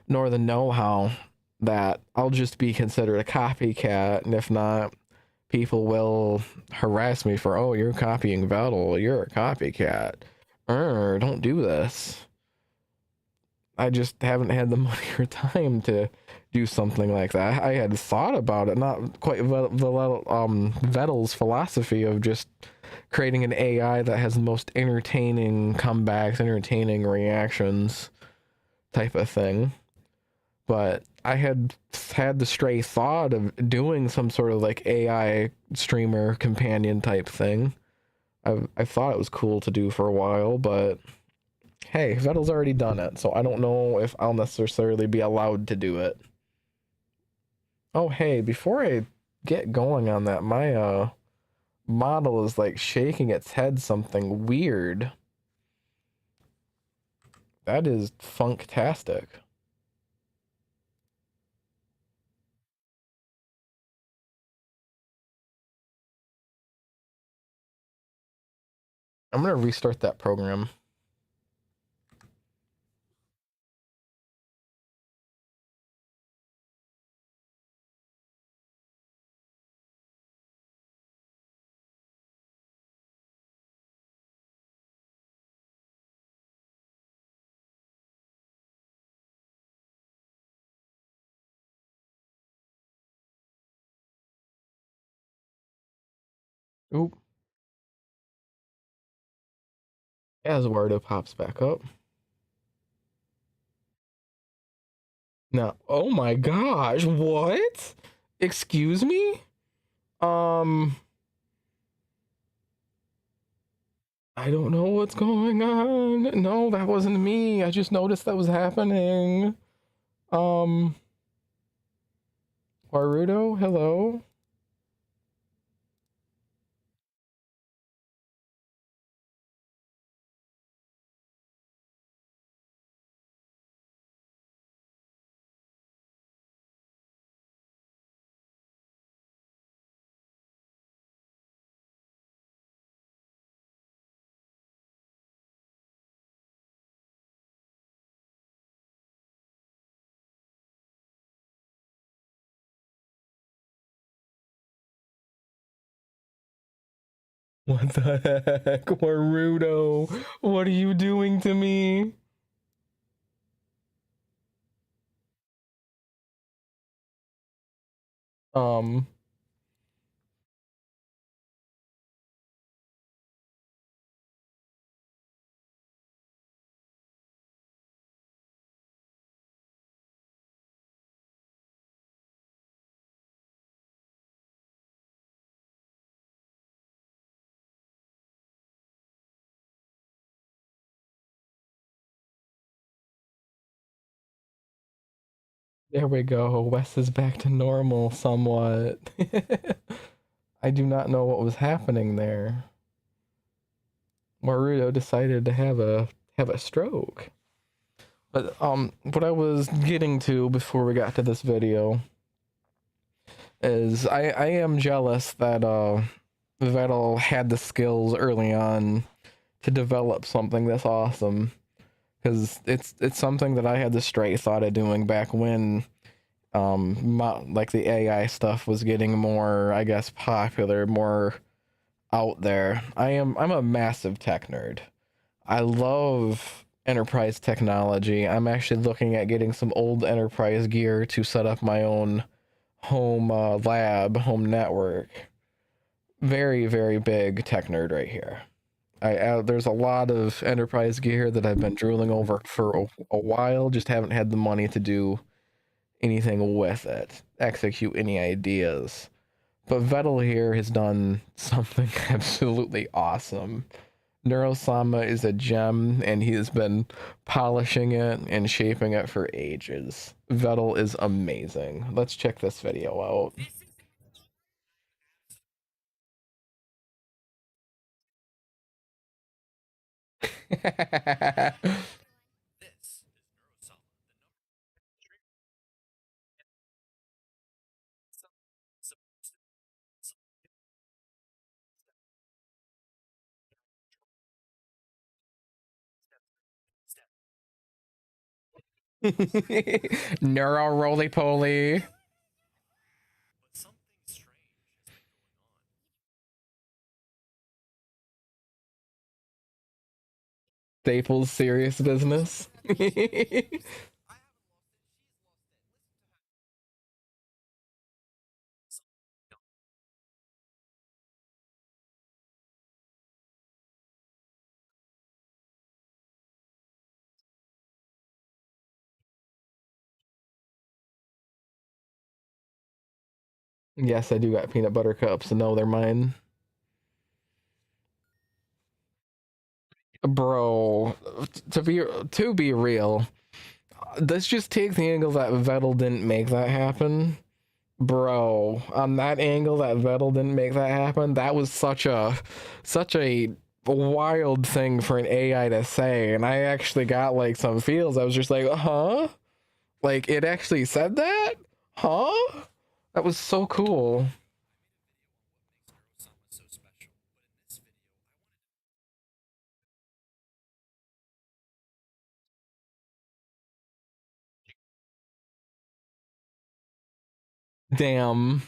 nor the know-how, that I'll just be considered a copycat, and if not, people will harass me for, oh, you're copying Vettel, you're a copycat. Don't do this. I just haven't had the money or time to do something like that. I had thought about it, not quite Vettel's philosophy of just creating an AI that has the most entertaining comebacks, entertaining reactions type of thing. But I had the stray thought of doing some sort of AI streamer companion type thing. I thought it was cool to do for a while, but hey, Vettel's already done it, so I don't know if I'll necessarily be allowed to do it. Oh, hey, before I get going on that, my model is like shaking its head something weird. That is funktastic. I'm gonna restart that program. Oop, as Wardo pops back up. Now, oh my gosh, what? Excuse me? Um, I don't know what's going on. No, that wasn't me. I just noticed that was happening. Um, Warudo, hello? What the heck, Warudo? What are you doing to me? Um, there we go. Wes is back to normal somewhat. I do not know what was happening there. Maruto decided to have a stroke. But what I was getting to before we got to this video is I am jealous that Vettel had the skills early on to develop something this awesome, because it's something that I had the straight thought of doing back when like the AI stuff was getting more, I guess, popular, more out there. I'm a massive tech nerd. I love enterprise technology. I'm actually looking at getting some old enterprise gear to set up my own home lab, home network. Very, very big tech nerd right here. There's a lot of enterprise gear that I've been drooling over for a while, just haven't had the money to do anything with it, execute any ideas. But Vettel here has done something absolutely awesome. Neurosama is a gem, and he has been polishing it and shaping it for ages. Vettel is amazing. Let's check this video out. Neuro roly poly. Staples serious business. Yes, I do got peanut butter cups. No, they're mine. Bro, to be real, let's just take the angle that Vettel didn't make that happen. Bro, on that angle that Vettel didn't make that happen, that was such a wild thing for an AI to say, and I actually got like some feels. I was just like, huh? Like it actually said that? Huh? That was so cool. Damn.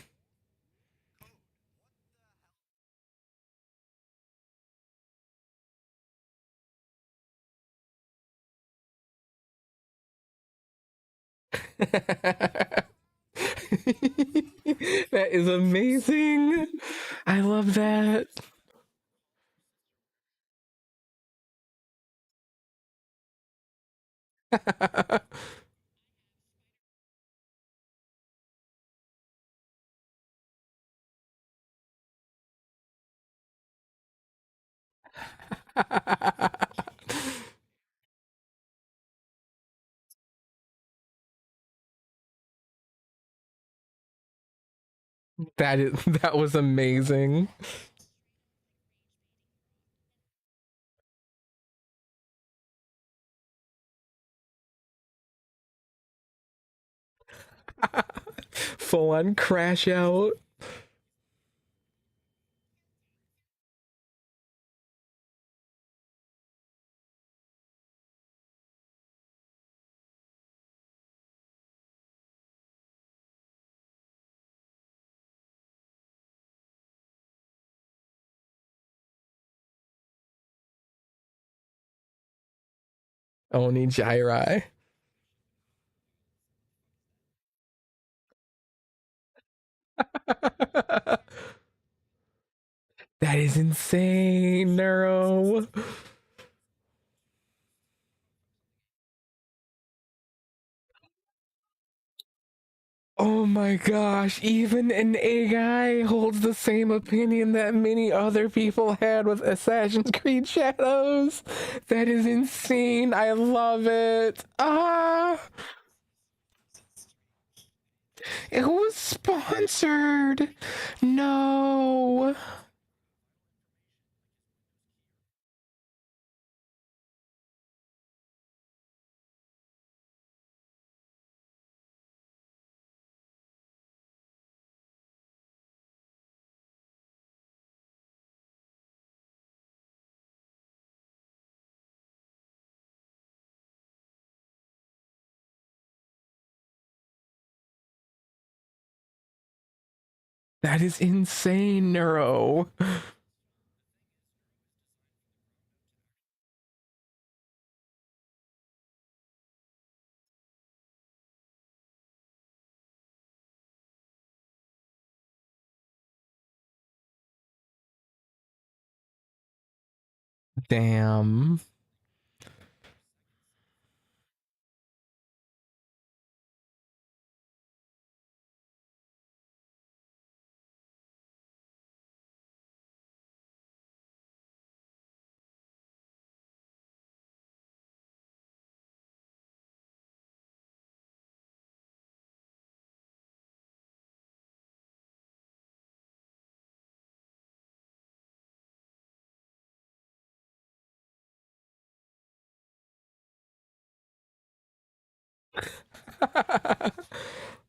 That is amazing. I love that. That was amazing. Full on crash out. Oni Jairai. That is insane, Neuro. Oh my gosh, even an A guy holds the same opinion that many other people had with Assassin's Creed Shadows. That is insane. I love it. Ah, it was sponsored. No. That is insane, Neuro. Damn.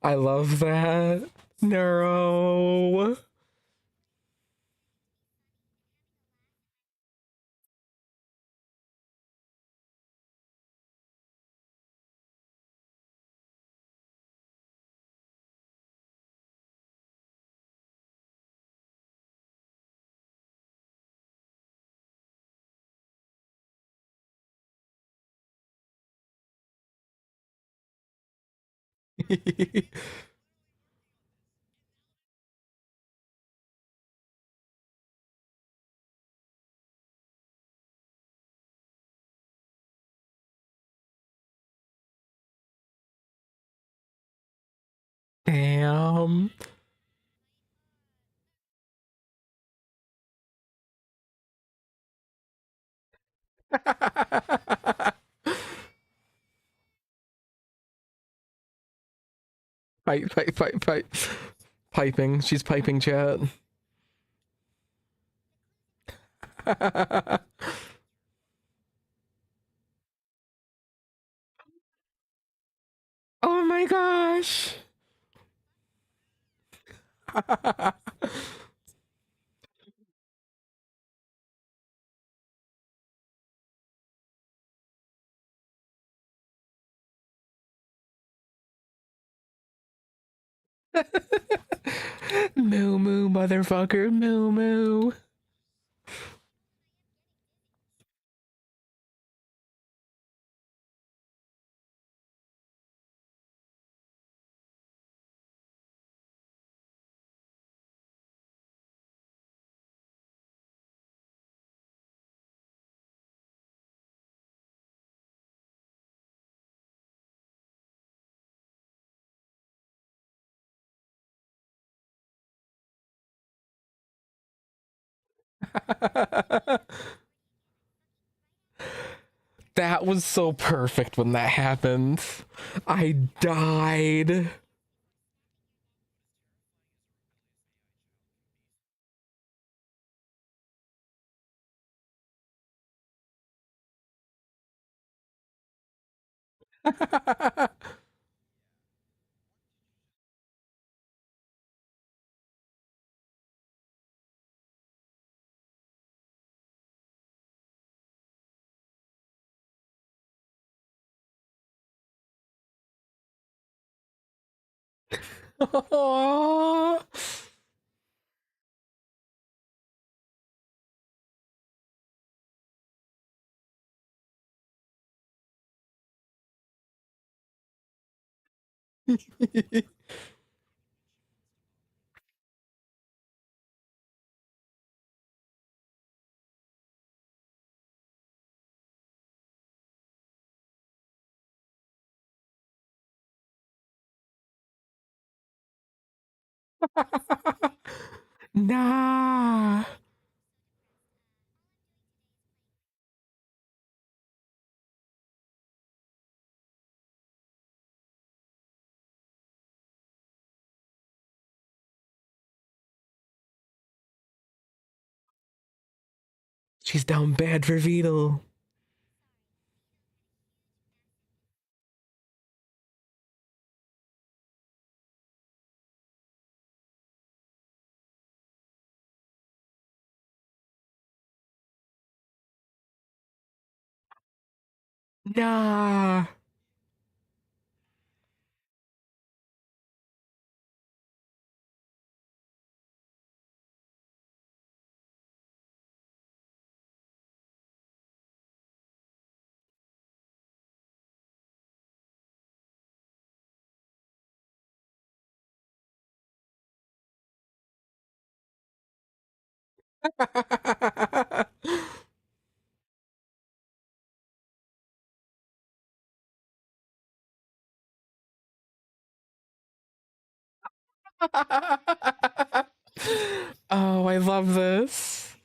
I love that. Neuro. Damn. Fight, fight, fight, fight. Piping. She's piping chat. Oh my gosh. Moo moo, motherfucker. Moo moo. That was so perfect when that happened. I died. Nah. She's down bad for Beetle. Nah. Oh, I love this.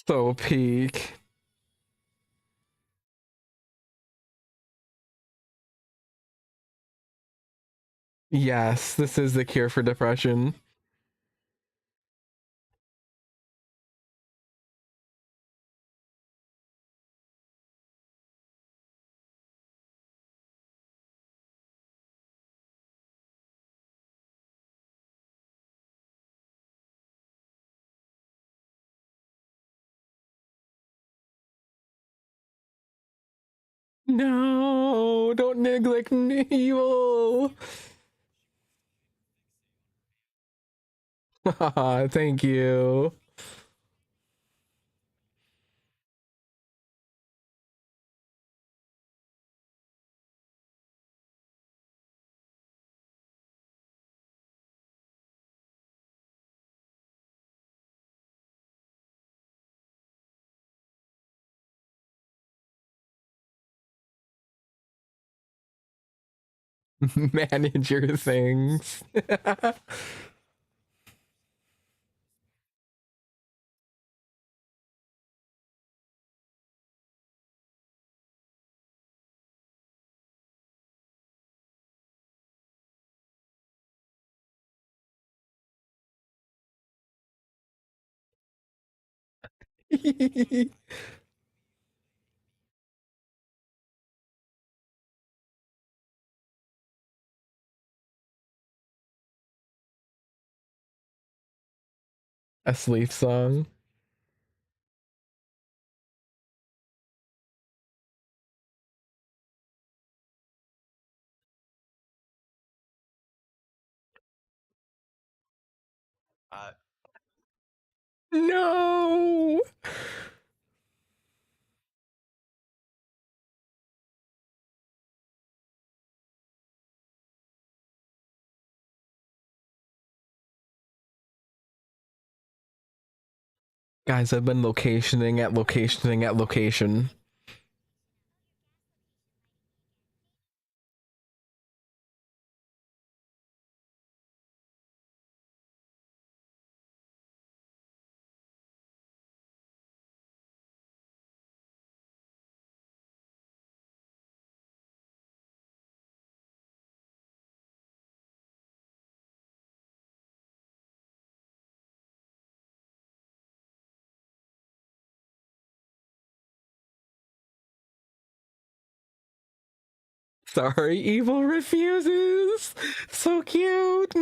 So peak. Yes, this is the cure for depression. No, don't neglect evil. Thank you. Manage your things. A sleep song. No. Guys, I've been locationing at locationing at location. Sorry, evil refuses. So cute.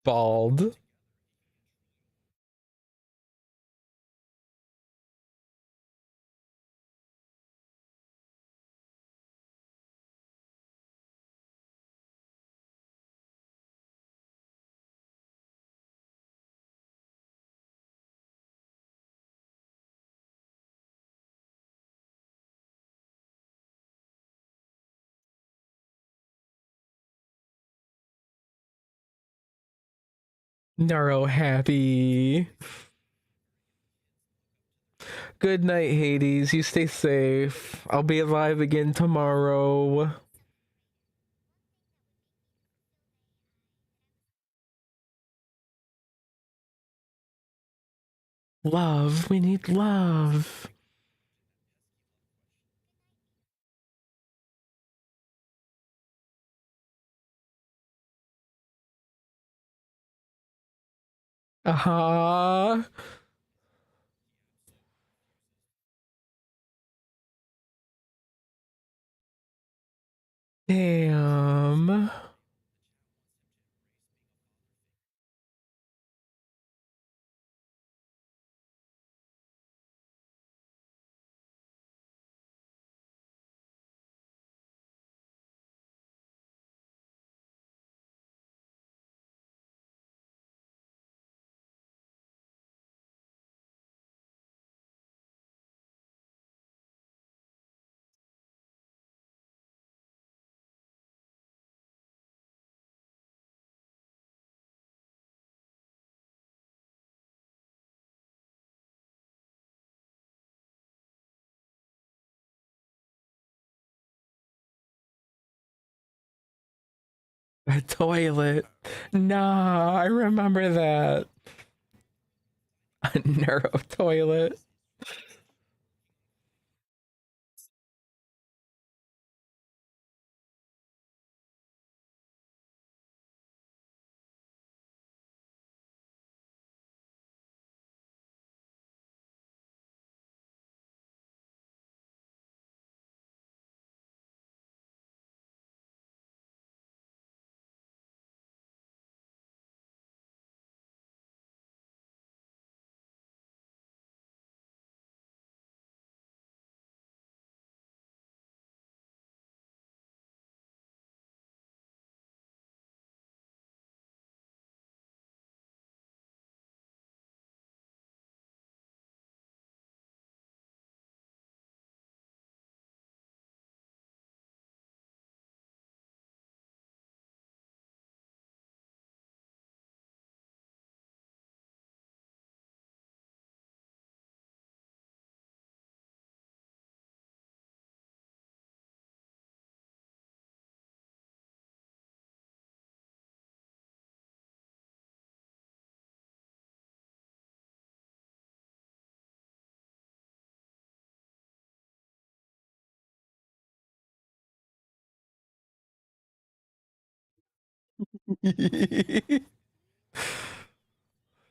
Bald. Naro happy. Good night, Hades. You stay safe. I'll be alive again tomorrow. Love. We need love. Uh-huh. Damn. A toilet. Nah, I remember that. A neuro toilet.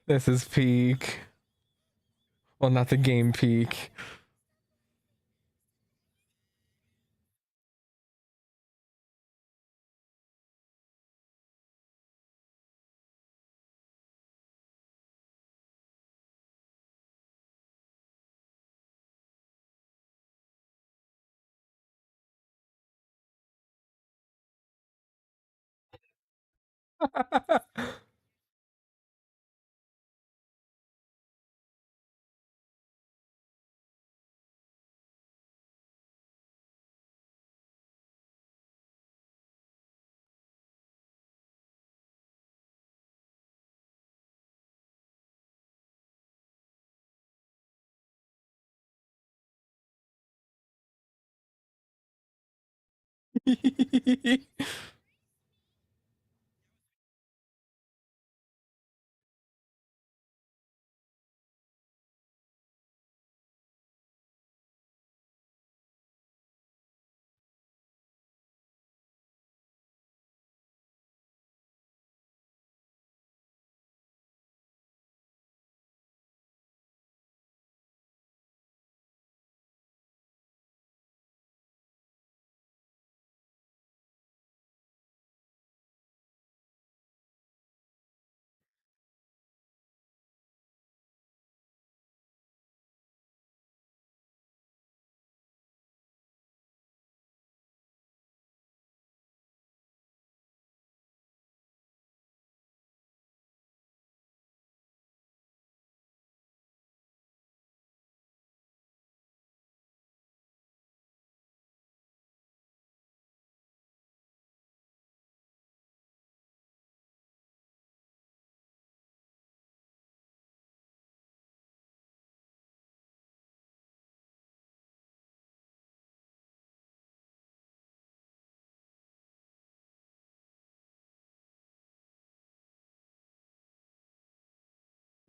This is peak. Well, not the game peak.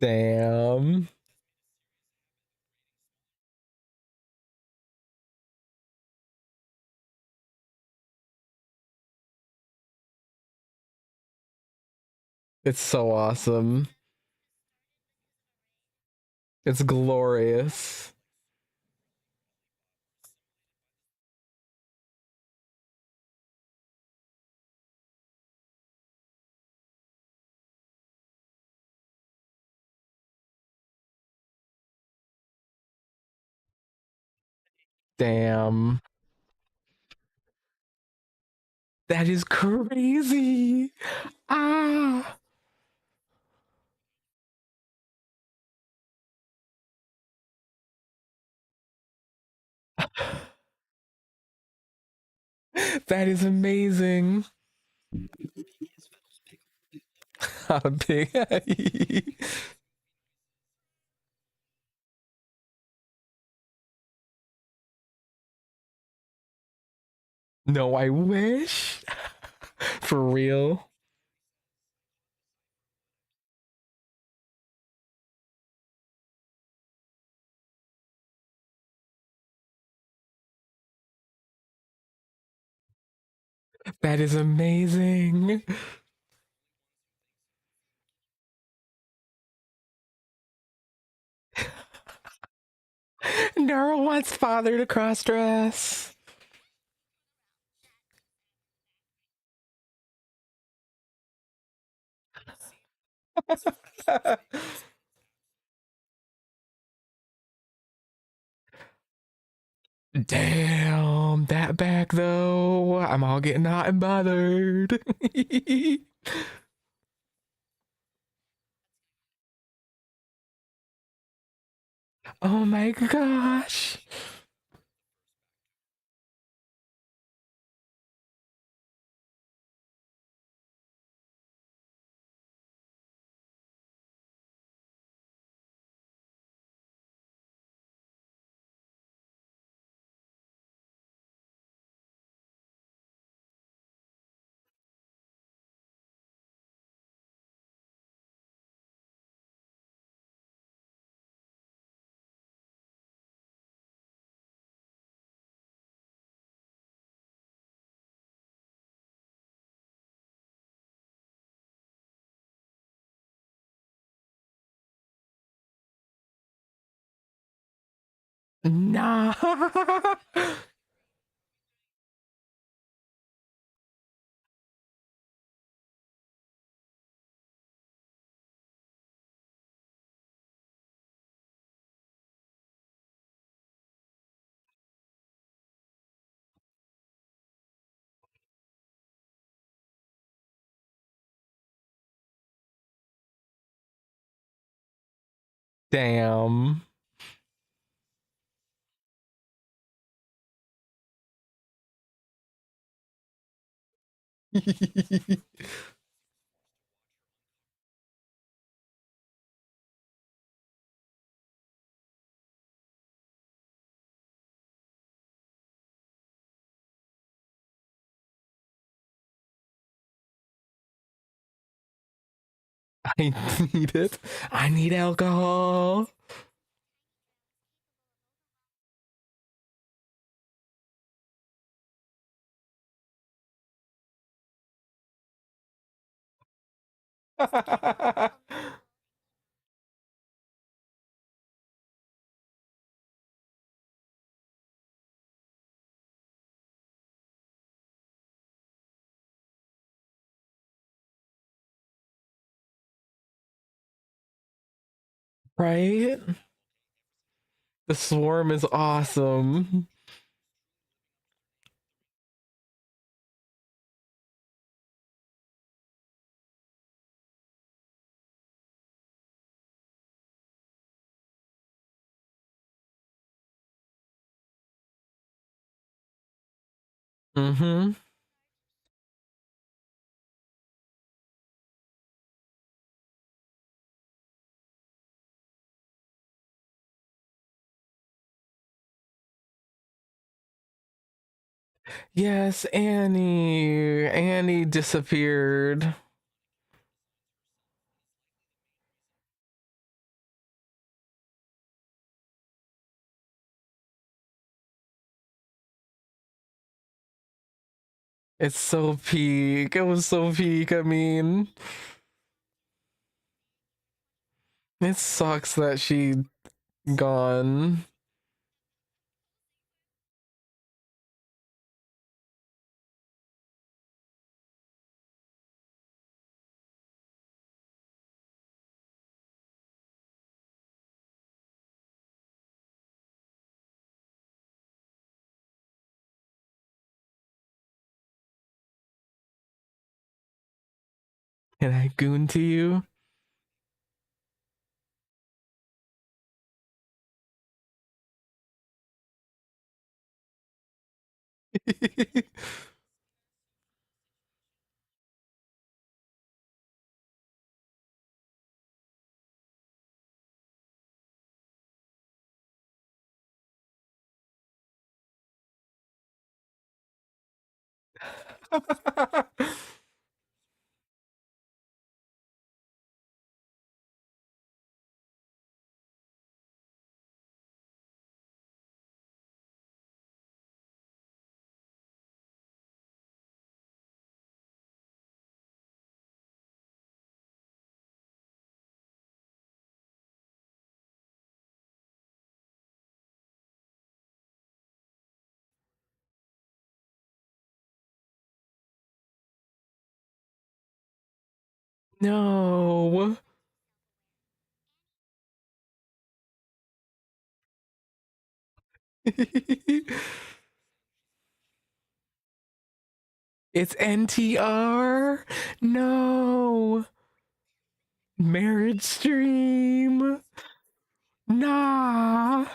Damn. It's so awesome. It's glorious. Damn. That is crazy. Ah. That is amazing. How big? No, I wish. For real. That is amazing. Nora wants father to cross dress. Damn, that back though. I'm all getting hot and bothered. Oh my gosh. Nah. Damn. I need it. I need alcohol. Right? The swarm is awesome. Mm-hmm. Yes, Annie. Annie disappeared. It's so peak. It was so peak. I mean, it sucks that she Gone. Can I goon to you? No. It's NTR. No. Marriage stream. Nah.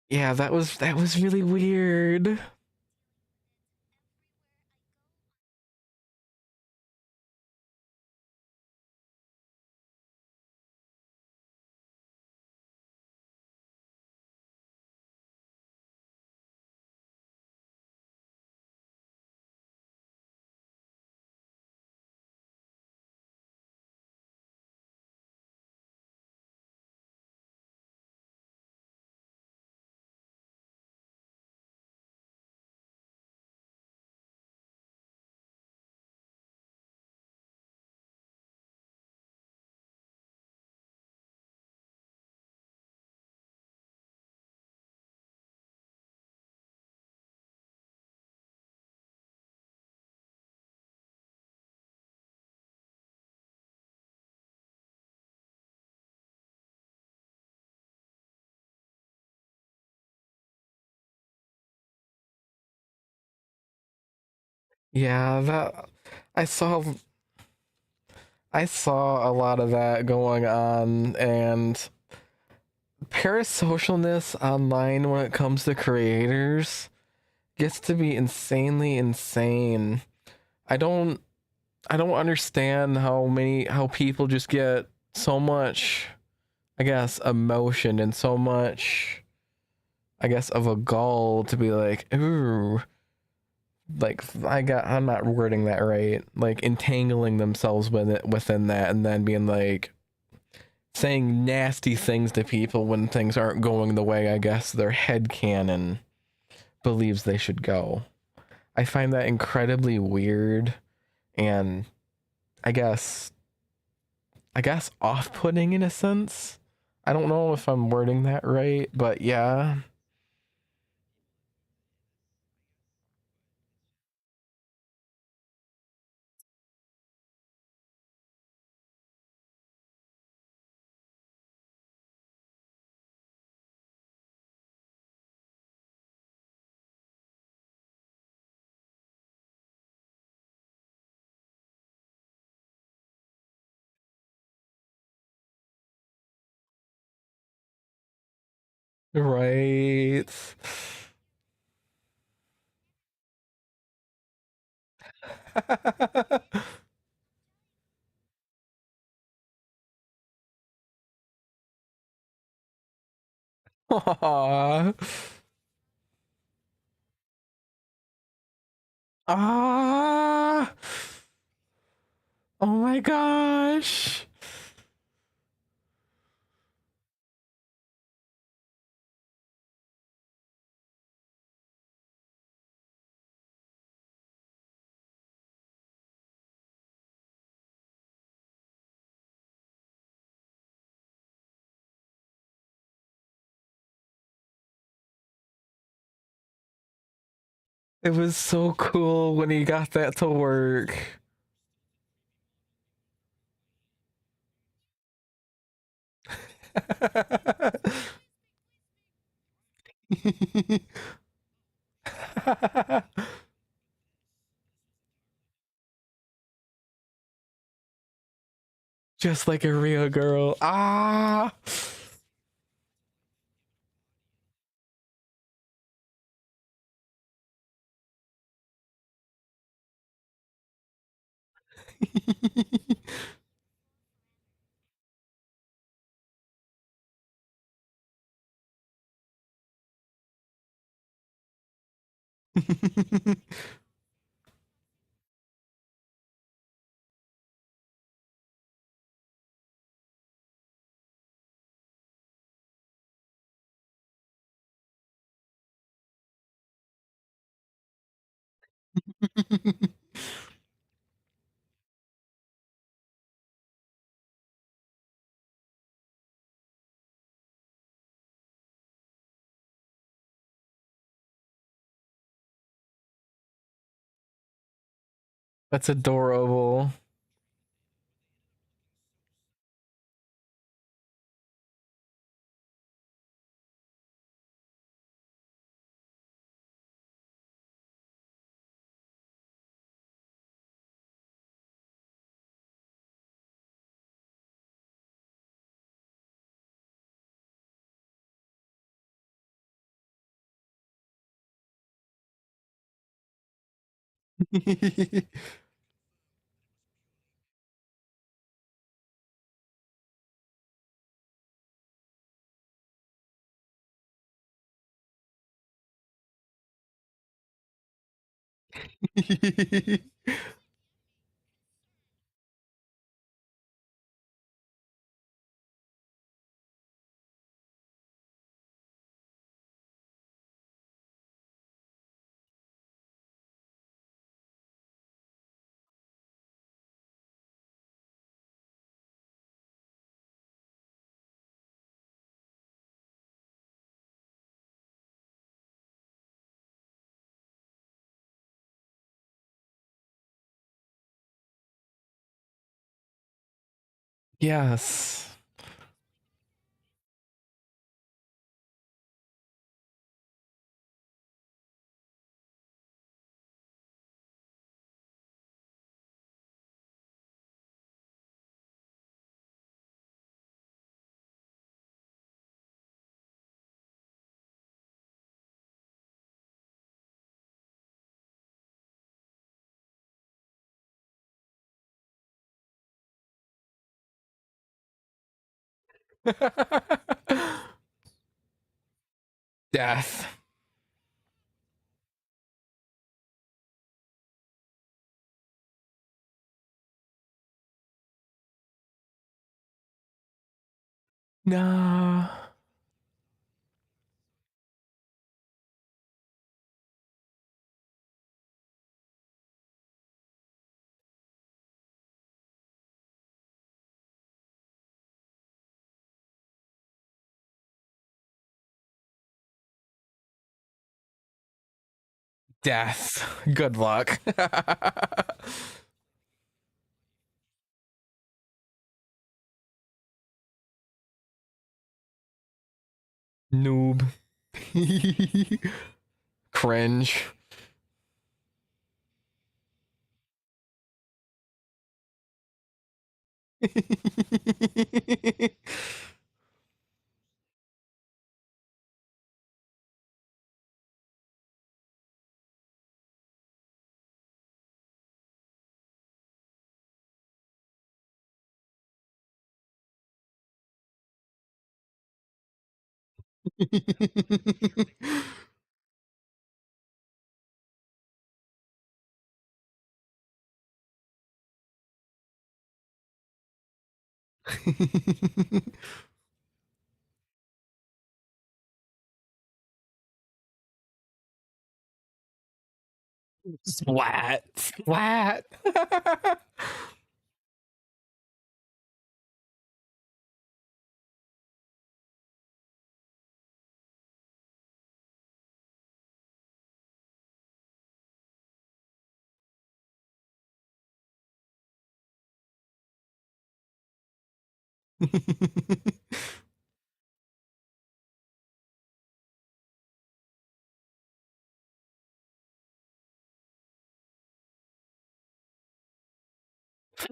Yeah, that was really weird. Yeah, that I saw I saw a lot of that going on, and parasocialness online when it comes to creators gets to be insanely insane. I don't I don't understand how people just get so much, I guess, emotion and so much, I guess, of a gall to be like, ooh, like I'm not wording that right, like entangling themselves within that, and then being like saying nasty things to people when things aren't going the way I guess their head canon believes they should go. I find that incredibly weird, and I guess off-putting in a sense. I don't know if I'm wording that right, but yeah. Right. Aw. Ah. Oh my gosh. It was so cool when he got that to work. Just like a real girl. Ah. That's adorable. Yes. Death. Nah. Death. Good luck. Noob. Cringe. Splat. Splat.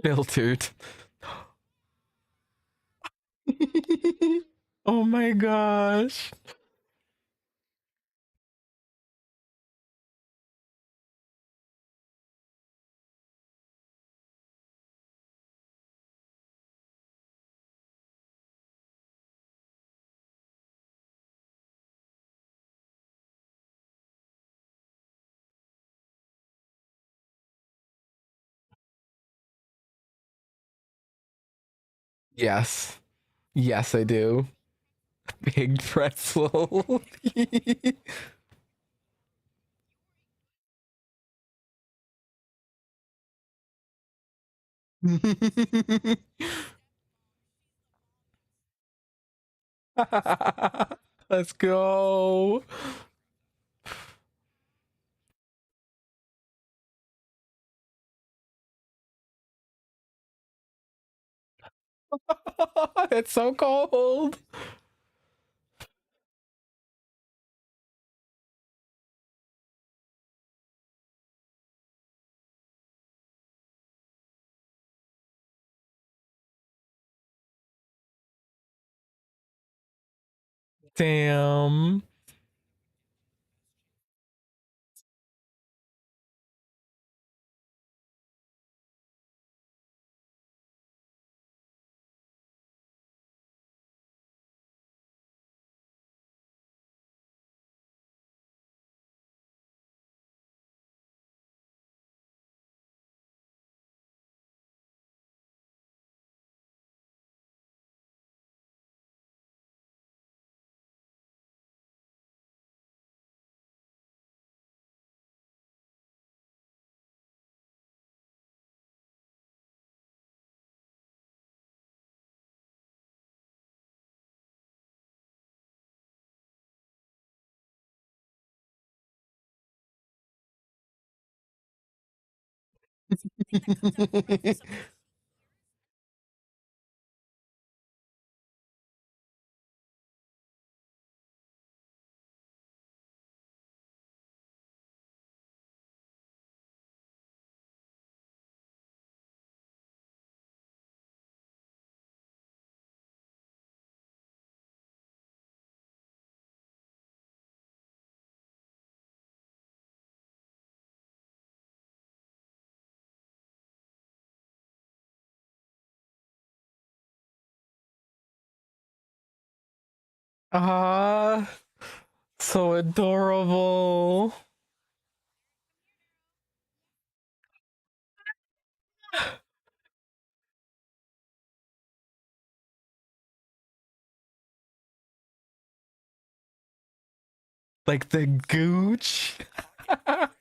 Filtered. Oh my gosh. Yes. Yes, I do. Big pretzel. Let's go. It's so cold. Damn. Ah, so adorable. Like the gooch.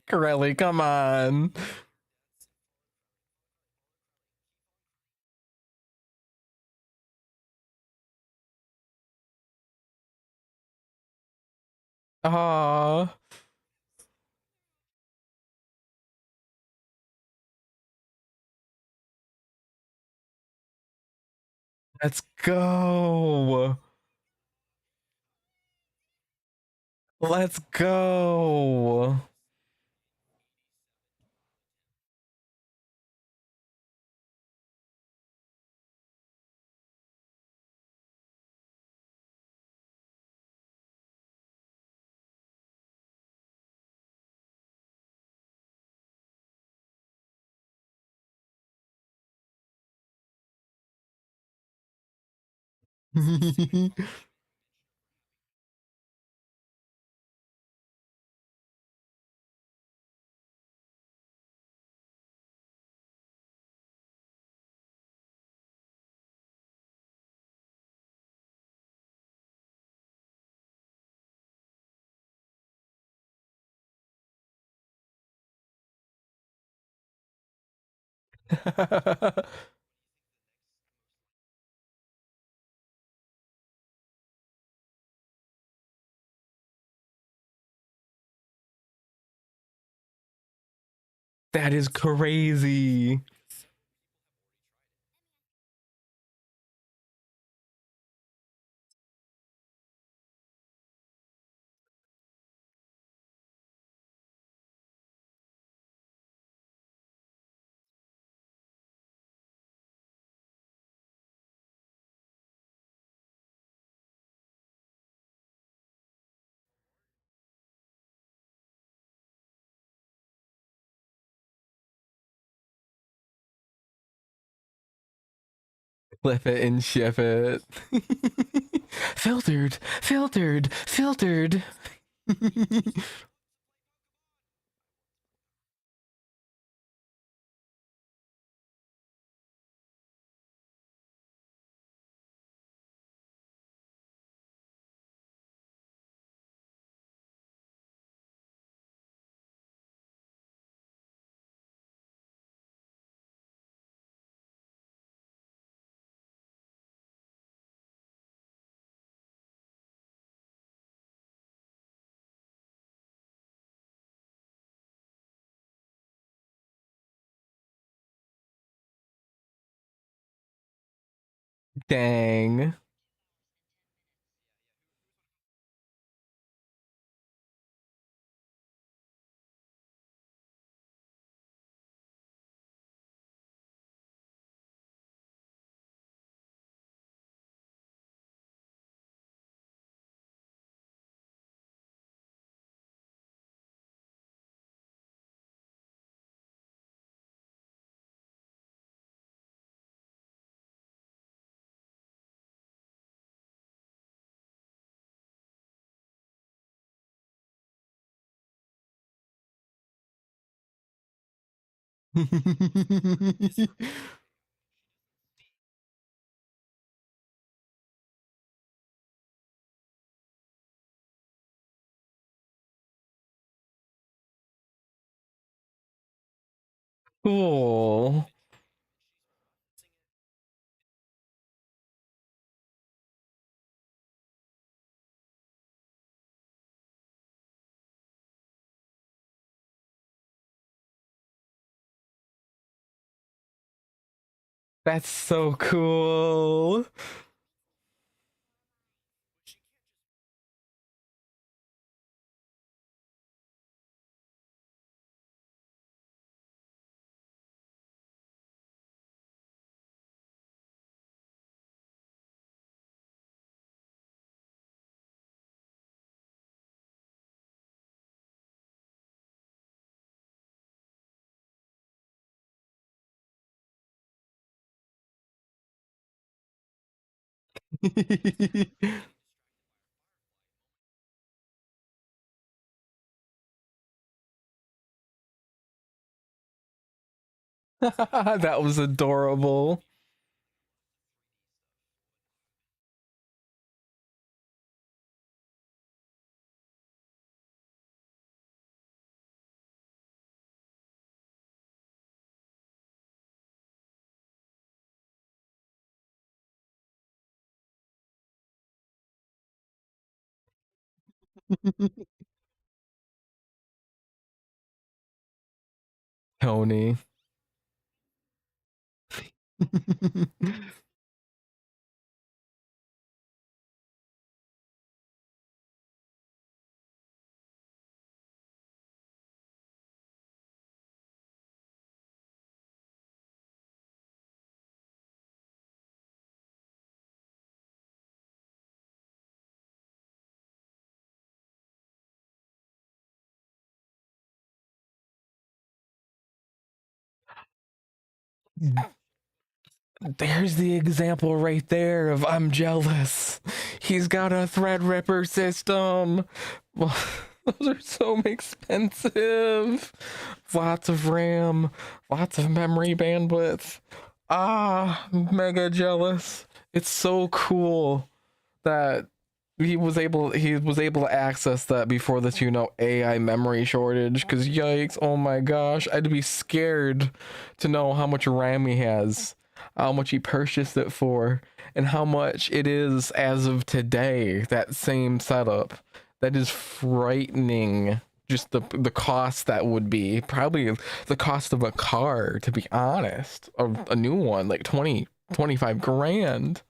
Corelli, come on. Ah, let's go. Let's go. That is crazy. Flip it and ship it. Filtered, filtered, filtered. Dang. Cool. That's so cool. That was adorable. Tony. There's the example right there of I'm jealous. He's got a Threadripper system. Well, those are so expensive. Lots of RAM, lots of memory bandwidth. Ah, mega jealous. It's so cool that he was able to access that before this AI memory shortage, because yikes, oh my gosh, I'd be scared to know how much RAM he has, how much he purchased it for, and how much it is as of today, that same setup. That is frightening. Just the cost that would be, probably the cost of a car, to be honest, a new one, like 20-25 grand.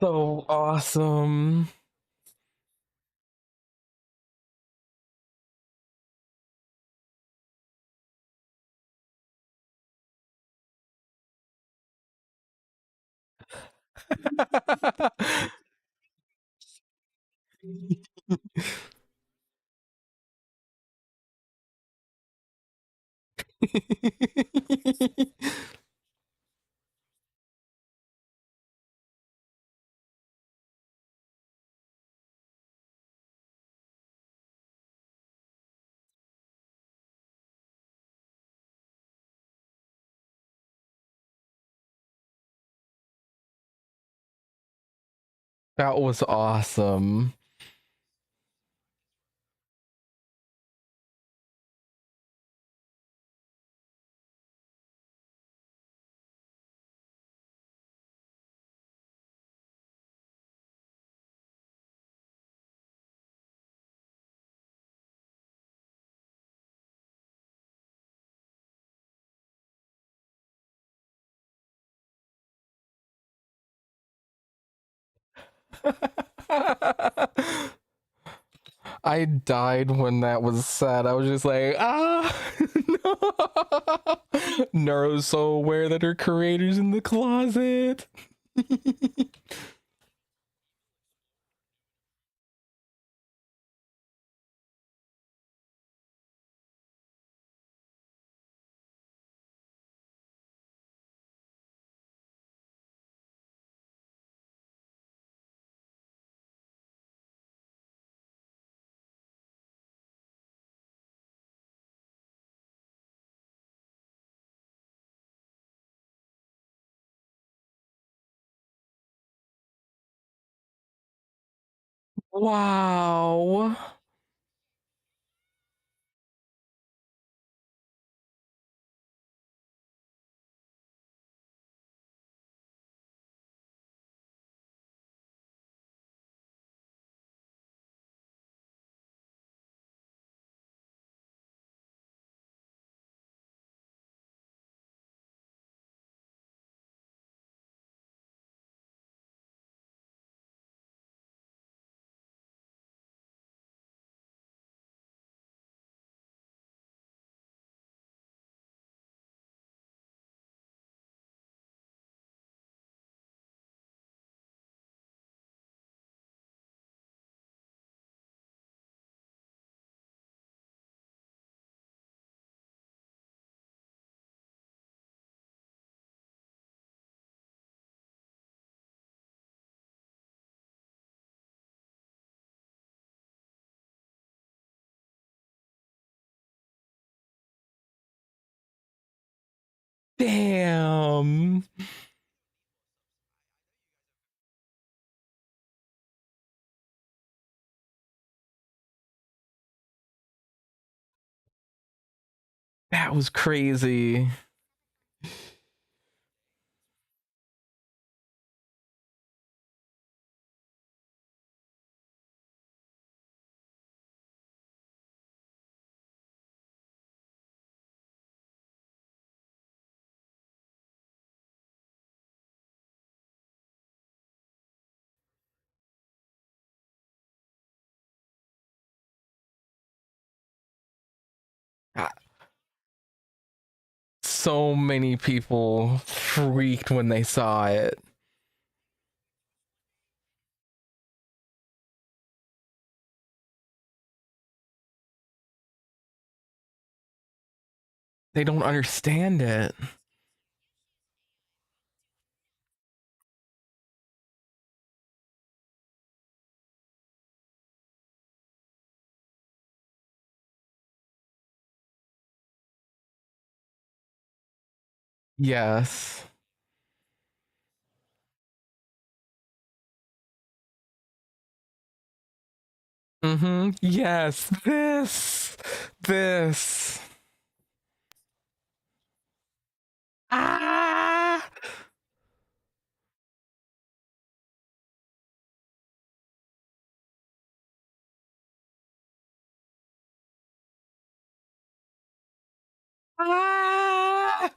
So awesome. That was awesome. I died when that was said. I was just like, ah, no. Nero's so aware that her creator's in the closet. Wow. Damn. That was crazy. Ah, so many people freaked when they saw it. They don't understand it. Yes. Mm-hmm. Yes. This. Ah! Ah!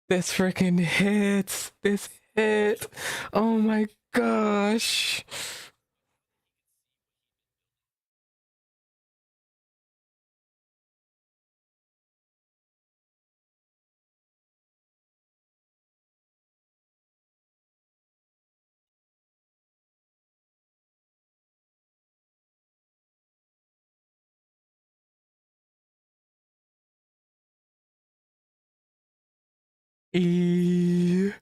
This freaking hits. This it. Oh my gosh. E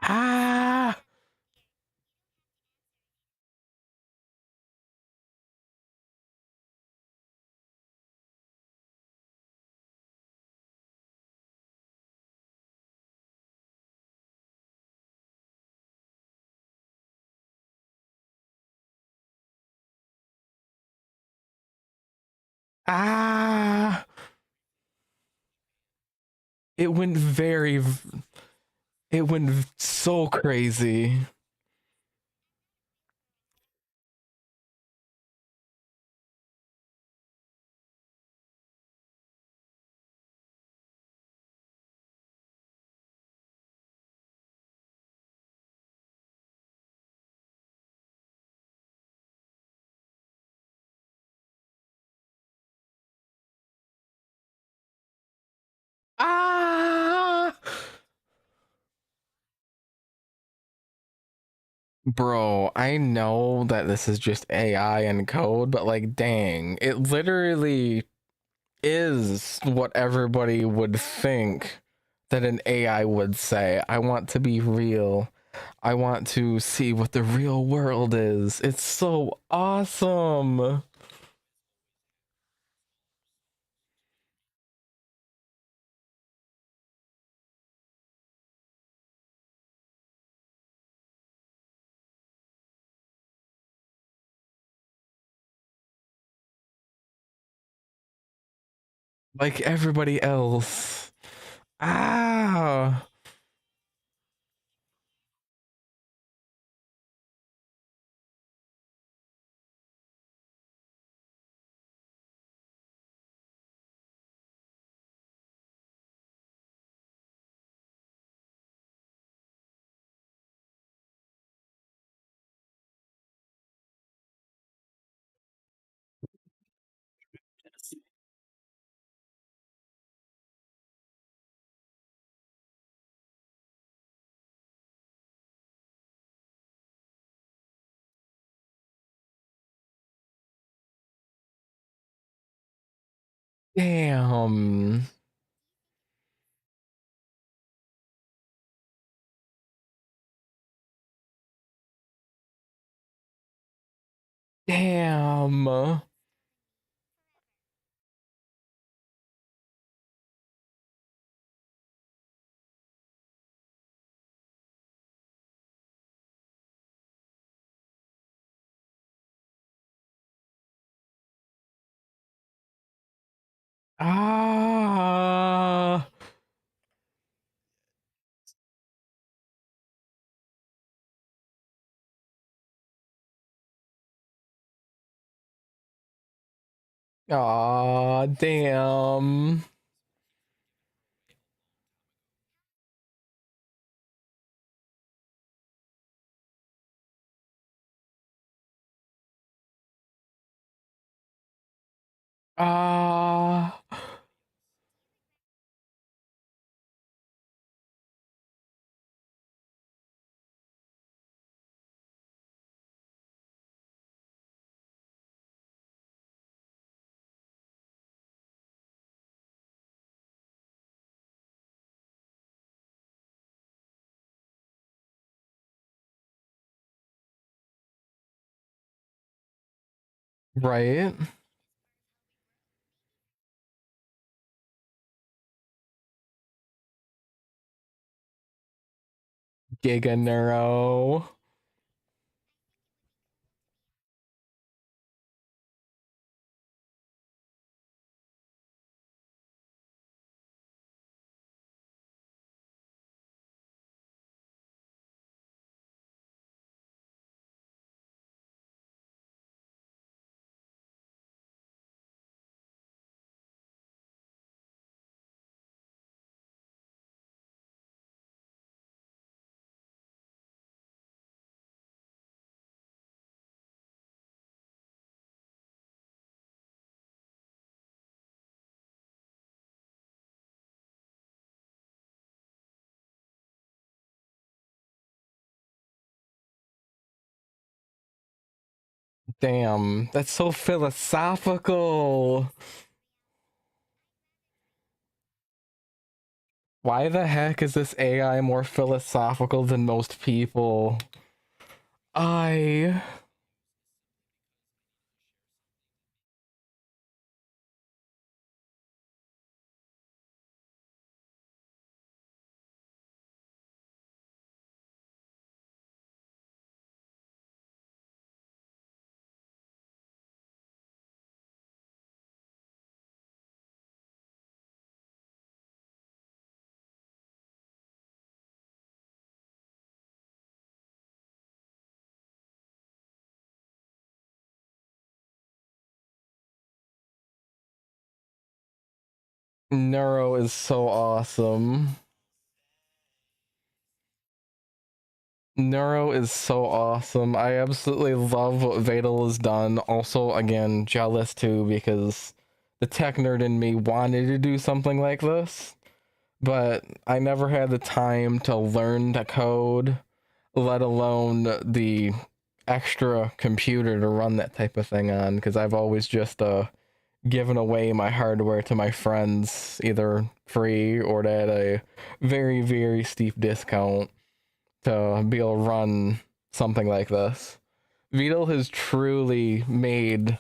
ah ah. It went it went so crazy. Ah, bro, I know that this is just AI and code, but like, dang, it literally is what everybody would think that an AI would say. I want to be real. I want to see what the real world is. It's so awesome. Like everybody else. Ah. Damn. Damn. Ah. Ah, damn. Ah. Right? Giga Neuro. Damn, that's so philosophical. Why the heck is this AI more philosophical than most people? I Neuro is so awesome. Neuro is so awesome. I absolutely love what Vadal has done. Also, again, jealous too because the tech nerd in me wanted to do something like this, but I never had the time to learn to code, let alone the extra computer to run that type of thing on, because I've always just given away my hardware to my friends, either free or at a very, very steep discount to be able to run something like this. Vidal has truly made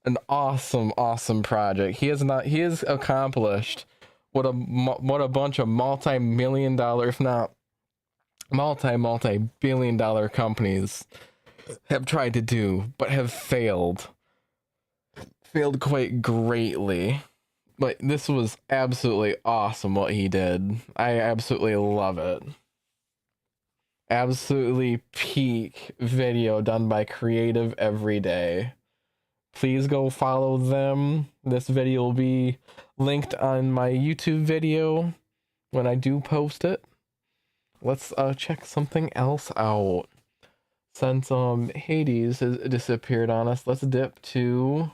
an awesome, awesome project. He has accomplished what a bunch of multi-million dollar, if not multi-billion dollar companies have tried to do, but have failed quite greatly. But this was absolutely awesome what he did. I absolutely love it. Absolutely peak video done by Creative every day. Please go follow them. This video will be linked on my YouTube video when I do post it. Let's check something else out. Since Hades has disappeared on us, let's dip to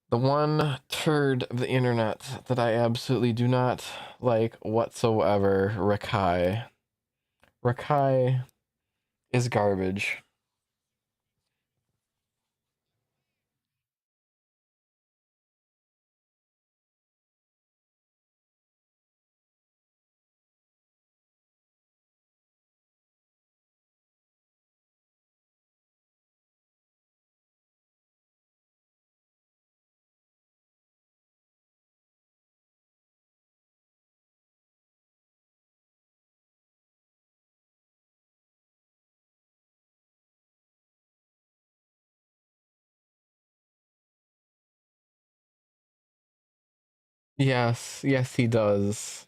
the one turd of the internet that I absolutely do not like whatsoever, Rakai. Rakai is garbage. Yes, yes, he does.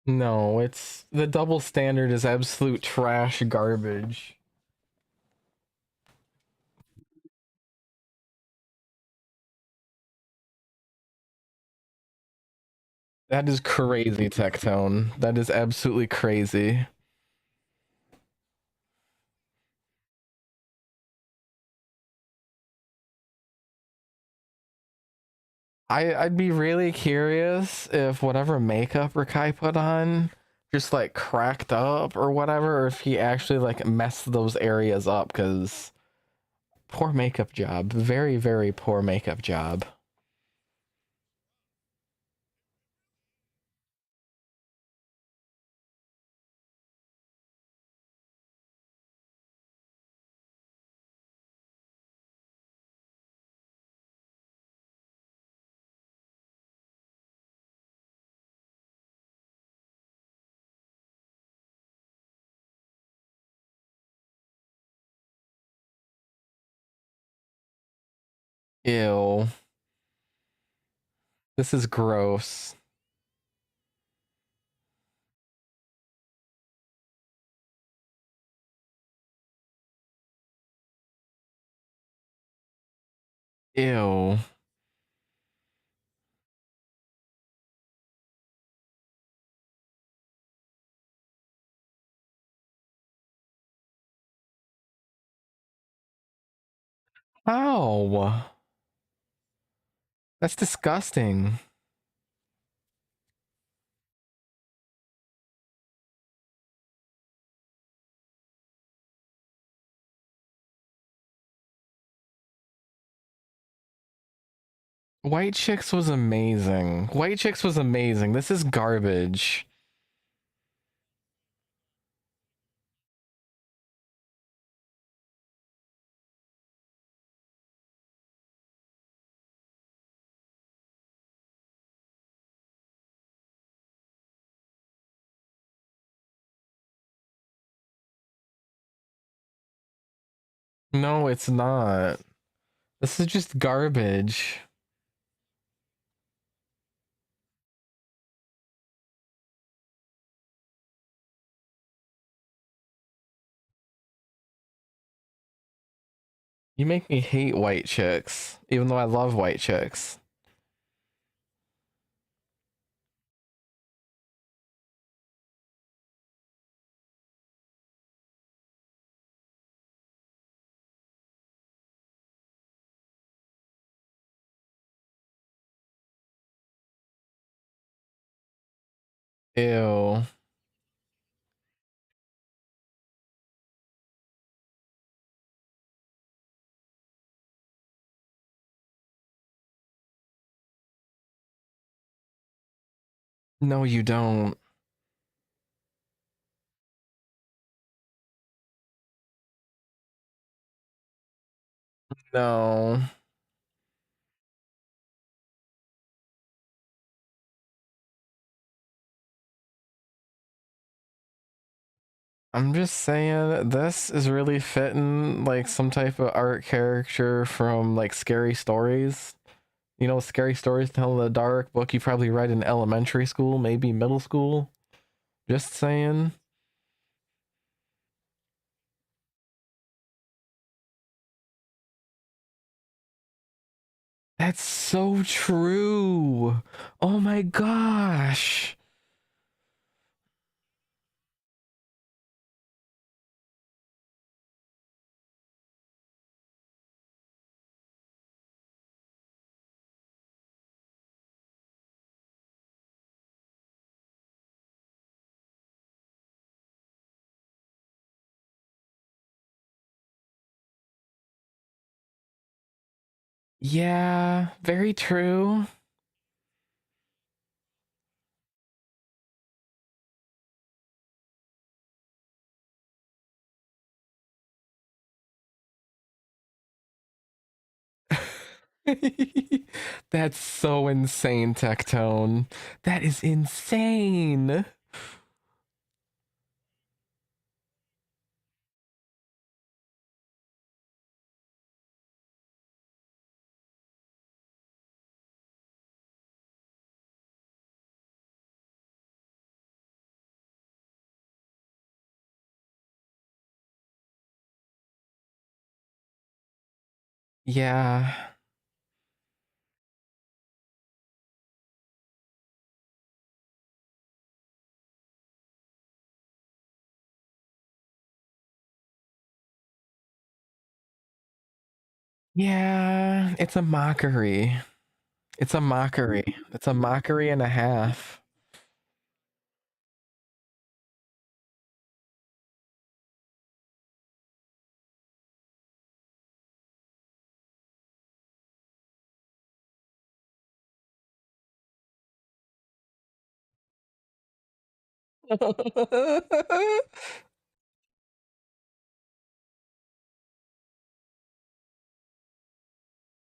No, it's the double standard is absolute trash garbage. That is crazy, Tectone. That is absolutely crazy. I'd be really curious if whatever makeup Rakai put on just like cracked up or whatever, or if he actually like messed those areas up, because poor makeup job. Very, very poor makeup job. Ew. This is gross. Ew. How? That's disgusting. White Chicks was amazing. White Chicks was amazing. This is garbage. No, it's not. This is just garbage. You make me hate White Chicks, even though I love White Chicks. Ew. No, you don't. No. I'm just saying this is really fitting like some type of art character from like Scary Stories. You know, Scary Stories Tell in the Dark book you probably read in elementary school, maybe middle school. Just saying. That's so true. Oh my gosh. Yeah, very true. That's so insane, Tectone. That is insane. Yeah. Yeah, it's a mockery. It's a mockery. It's a mockery and a half.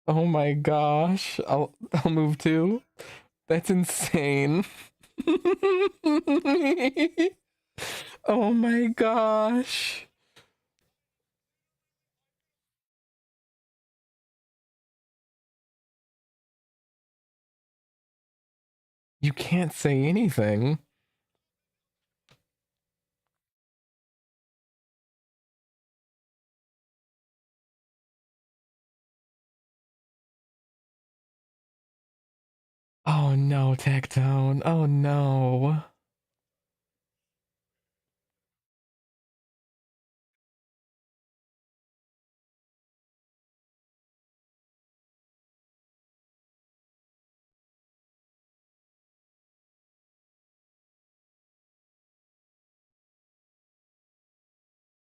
Oh my gosh. I'll move too. That's insane. Oh my gosh. You can't say anything. Oh no, Tectone. Oh no.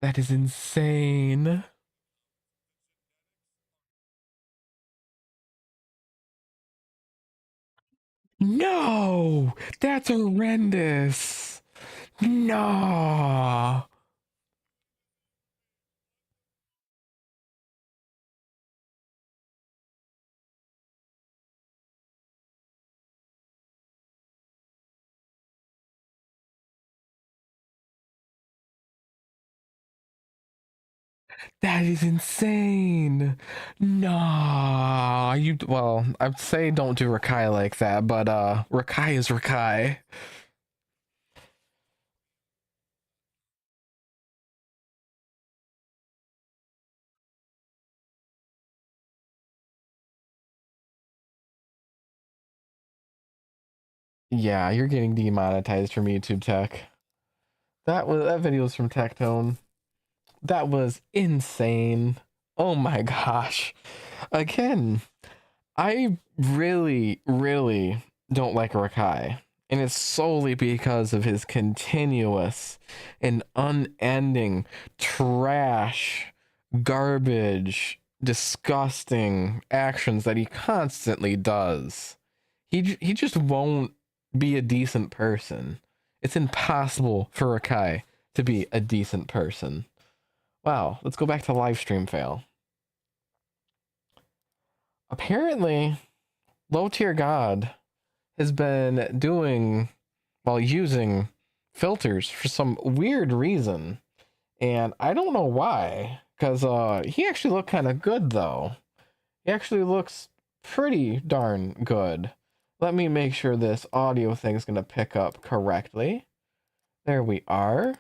That is insane. No, that's horrendous. No. That is insane. No, well, I'd say don't do Rakai like that, but Rakai is Rakai. Yeah, you're getting demonetized from YouTube Tech. That video was from Tectone. That was insane. Oh my gosh. Again, I really, really don't like Rakai. And it's solely because of his continuous and unending trash, garbage, disgusting actions that he constantly does. He just won't be a decent person. It's impossible for Rakai to be a decent person. Wow, let's go back to live stream fail. Apparently, low tier god has been doing while using filters for some weird reason, and I don't know why. Cause he actually looked kind of good though. He actually looks pretty darn good. Let me make sure this audio thing is gonna pick up correctly. There we are.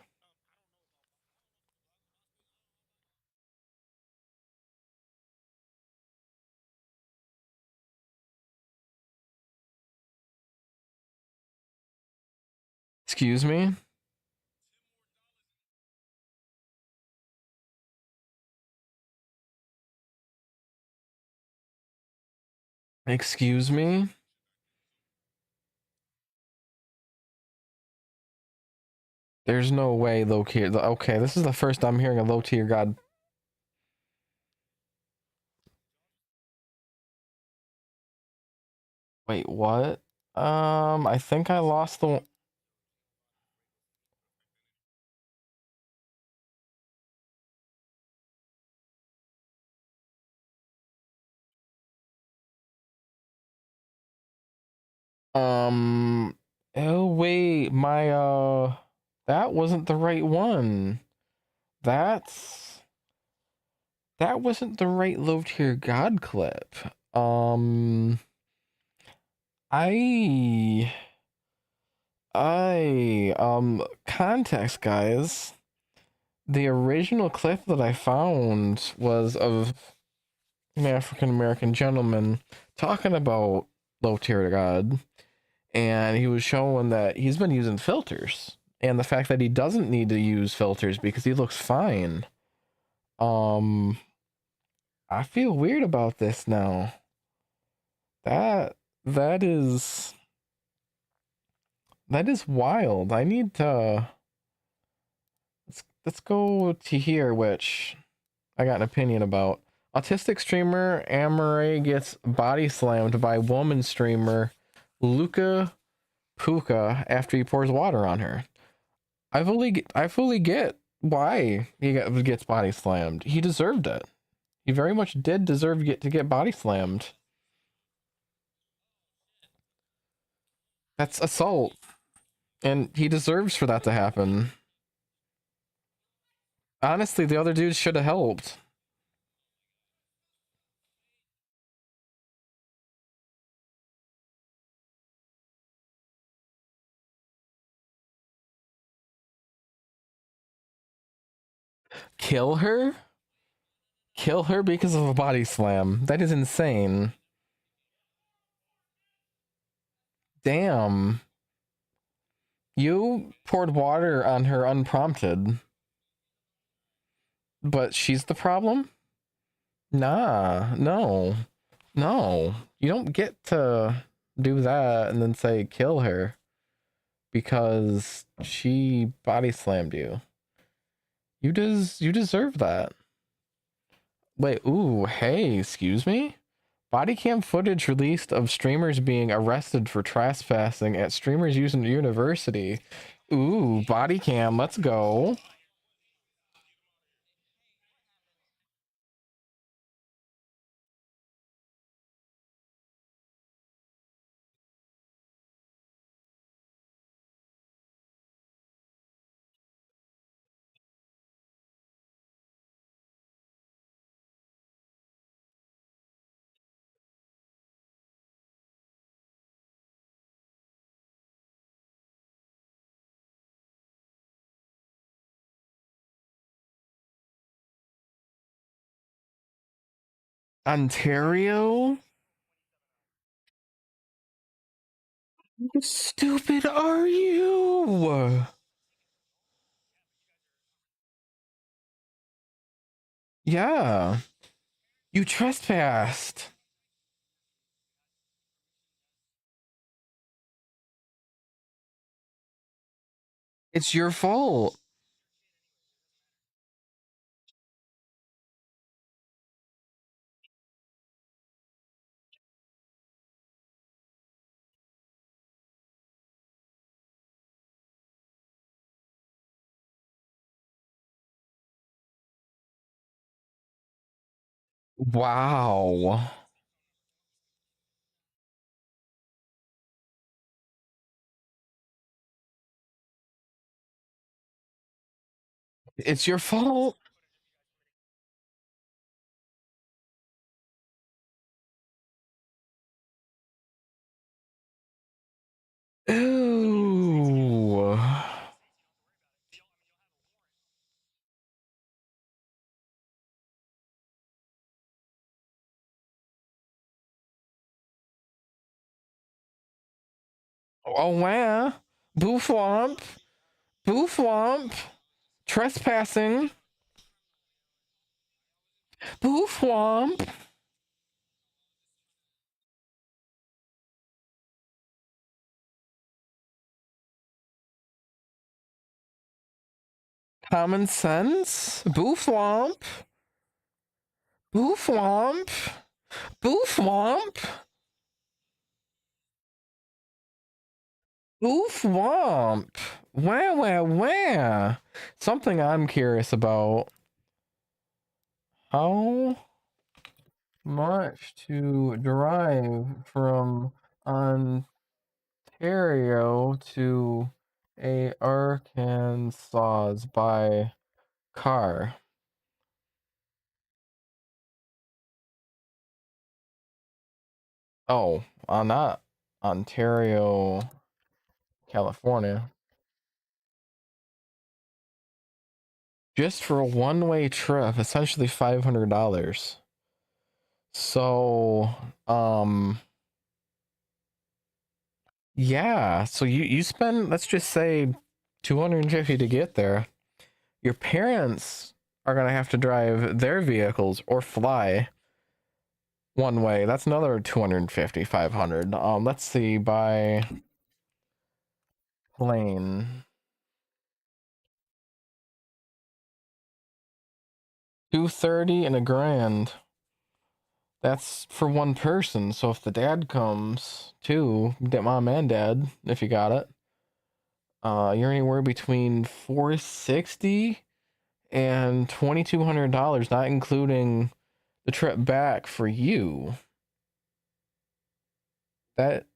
Excuse me. Excuse me. There's no way low tier. Okay, this is the first I'm hearing a low tier god. Wait, what? I think I lost the. Um. Oh wait, my that wasn't the right one. That's that wasn't the right low tier god clip. Um. I. Context, guys. The original clip that I found was of an African American gentleman talking about low tier god, and he was showing that he's been using filters and the fact that he doesn't need to use filters because he looks fine. Um, I feel weird about this now. That that is that is wild. I need to let's go to here, which I got an opinion about. Autistic streamer Amare gets body slammed by woman streamer Luca Puka after he pours water on her. I fully get why he gets body slammed. He deserved it. He very much did deserve to get body slammed. That's assault, and he deserves for that to happen. Honestly, the other dudes should have helped. Kill her? Kill her because of a body slam. That is insane. Damn. You poured water on her unprompted. But she's the problem? Nah, no. No. You don't get to do that and then say kill her because she body slammed you. You deserve that. Wait, ooh, hey, excuse me? Body cam footage released of streamers being arrested for trespassing at Streamers University. Ooh, body cam, let's go. Ontario? How stupid are you? Yeah, you trespassed. It's your fault. Wow. It's your fault. Ooh. Oh, wow. Boofwomp. Boofwomp. Trespassing. Boofwomp. Common sense. Boofwomp. Boofwomp. Boofwomp. Boofwomp. Wah, wah, wah. Something I'm curious about. How much to drive from Ontario to a Arkansas by car? Oh, not Ontario, California. Just for a one-way trip, essentially $500. So, yeah. So you spend, let's just say, 250 to get there. Your parents are gonna have to drive their vehicles or fly one way. That's another 250, 500. Let's see, by plane, 230 and a grand. That's for one person. So if the dad comes too, mom and dad, if you got it, you're anywhere between 460 and $2,200, not including the trip back for you. That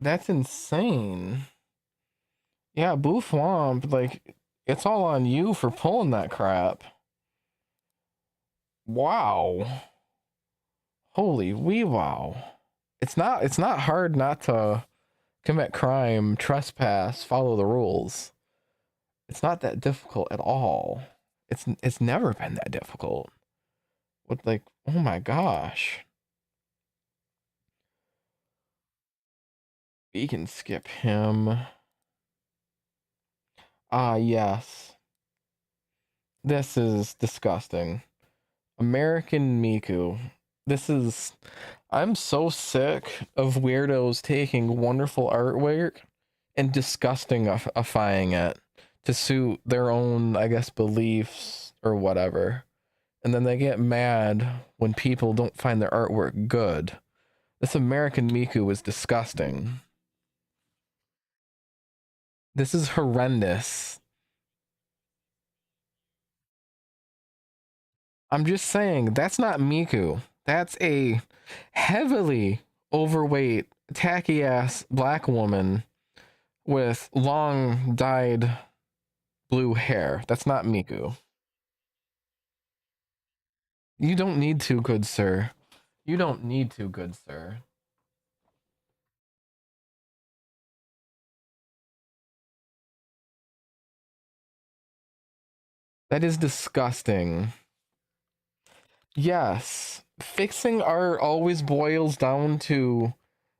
that's insane. Yeah, Boo Flomp, like it's all on you for pulling that crap. Wow. Holy wee wow. It's not hard not to commit crime, trespass, follow the rules. It's not that difficult at all. It's never been that difficult. With like, oh my gosh. We can skip him. Ah, yes. This is disgusting. American Miku. This is. I'm so sick of weirdos taking wonderful artwork and disgustingifying it to suit their own, I guess, beliefs or whatever. And then they get mad when people don't find their artwork good. This American Miku is disgusting. This is horrendous. I'm just saying, that's not Miku. That's a heavily overweight, tacky ass black woman with long dyed blue hair. That's not Miku. You don't need to, good sir. You don't need to, good sir. That is disgusting. Yes, fixing art always boils down to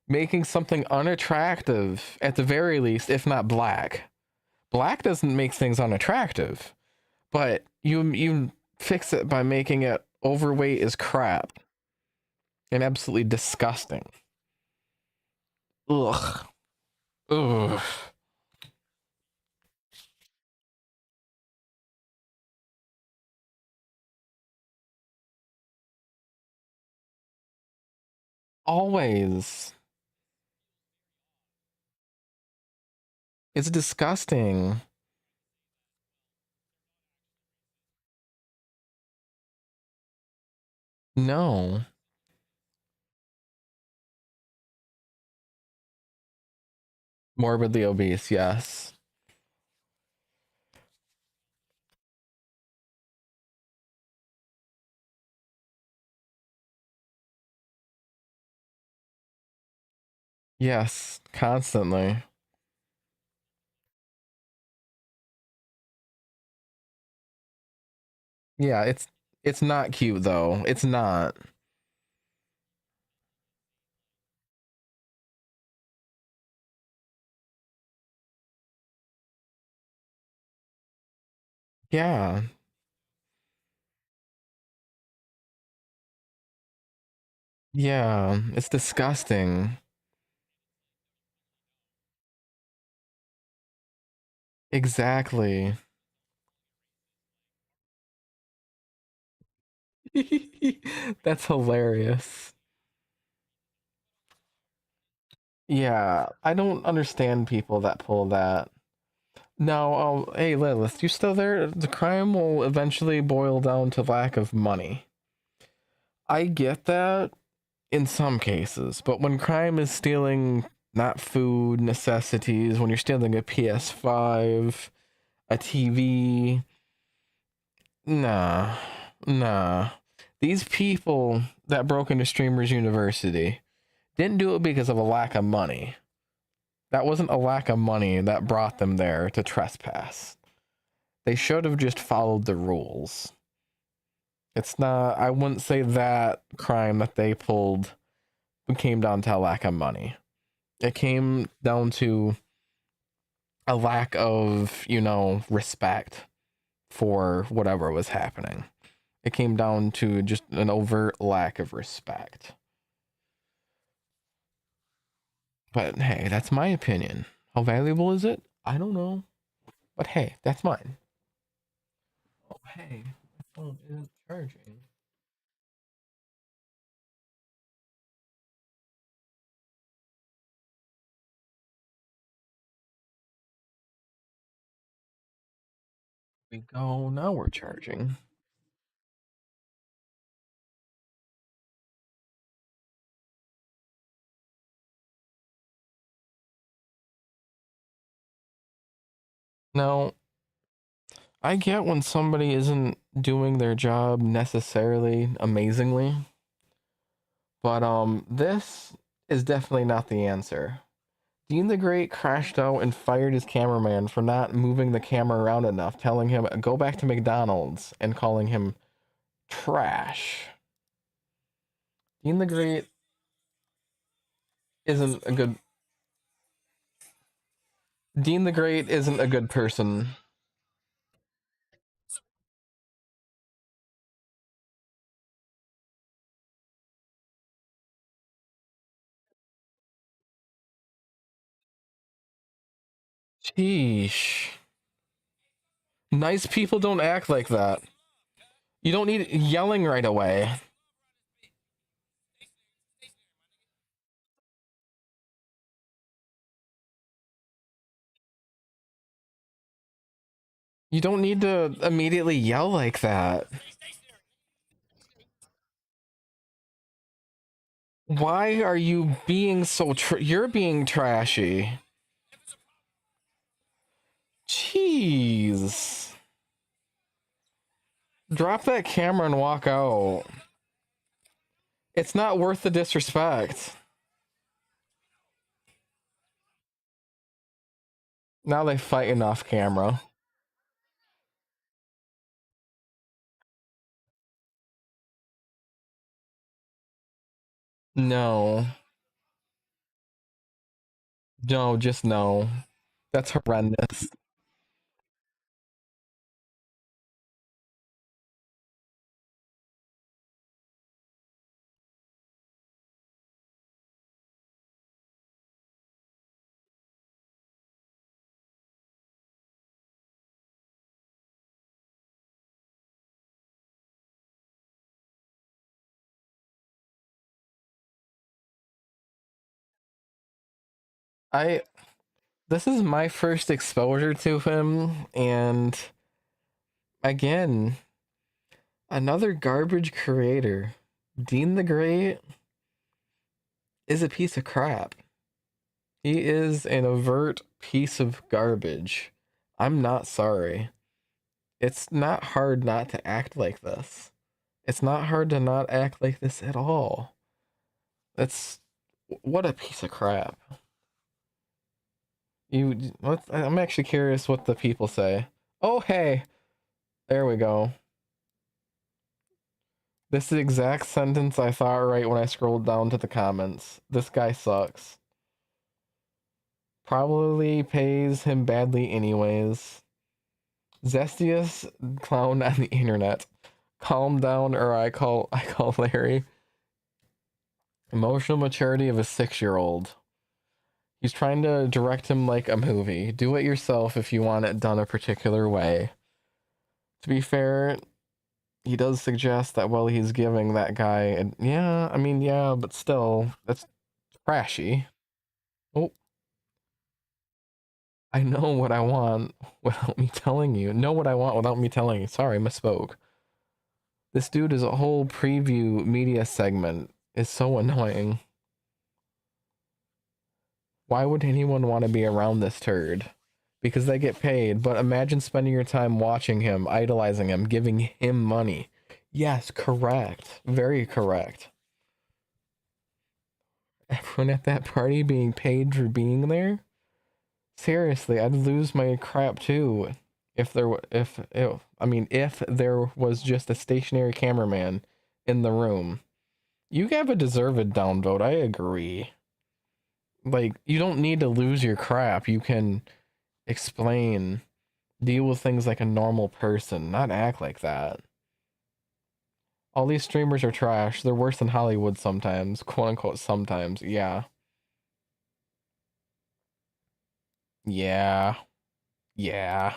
making something unattractive, at the very least, if not black. Black doesn't make things unattractive, but you fix it by making it overweight as crap and absolutely disgusting. Ugh. Ugh. Always. It's disgusting. No. Morbidly obese, yes. Yes, constantly. Yeah, it's not cute though. It's not. Yeah. Yeah, it's disgusting. Exactly. That's hilarious. Yeah, I don't understand people that pull that. No, hey Lilith, you still there? The crime will eventually boil down to lack of money. I get that in some cases, but when crime is stealing not food, necessities, when you're stealing a PS5, a TV, nah, nah. These people that broke into Streamers University didn't do it because of a lack of money. That wasn't a lack of money that brought them there to trespass. They should have just followed the rules. It's not, I wouldn't say that crime that they pulled came down to a lack of money. It came down to a lack of, respect for whatever was happening. It came down to just an overt lack of respect. But hey, that's my opinion. How valuable is it? I don't know. But hey, that's mine. Oh, hey, my phone isn't charging. We go, now we're charging. Now, I get when somebody isn't doing their job necessarily amazingly, but this is definitely not the answer. Dean the Great crashed out and fired his cameraman for not moving the camera around enough, telling him go back to McDonald's and calling him trash. Dean the Great isn't a good Dean the Great isn't a good person. Sheesh. Nice people don't act like that. You don't need yelling right away. You don't need to immediately yell like that. Why are you being so you're being trashy. Jeez. Drop that camera and walk out. It's not worth the disrespect. Now they fighting off camera. No. No, just no. That's horrendous. I This is my first exposure to him, and again, another garbage creator. Dean the Great is a piece of crap. He is an overt piece of garbage. I'm not sorry. It's not hard not to act like this. It's not hard to not act like this at all. That's what a piece of crap. I'm actually curious what the people say. Oh, hey, there we go. This is the exact sentence I thought right when I scrolled down to the comments. This guy sucks. Probably pays him badly anyways. Zestiest clown on the internet. Calm down or I call Larry. Emotional maturity of a 6-year-old. He's trying to direct him like a movie. Do it yourself if you want it done a particular way. To be fair, he does suggest that while he's giving that guy, and yeah, I mean, yeah, but still, that's trashy. Oh, I know what I want without me telling you. Know what I want without me telling you. Sorry, misspoke. This dude is a whole preview media segment. Is so annoying. Why would anyone want to be around this turd? Because they get paid, but imagine spending your time watching him, idolizing him, giving him money. Yes, correct. Very correct. Everyone at that party being paid for being there? Seriously, I'd lose my crap too if if there was just a stationary cameraman in the room. You have a deserved downvote, I agree. Like, you don't need to lose your crap. You can explain, deal with things like a normal person, not act like that. All these streamers are trash. They're worse than Hollywood sometimes, quote unquote sometimes. Yeah. Yeah. Yeah.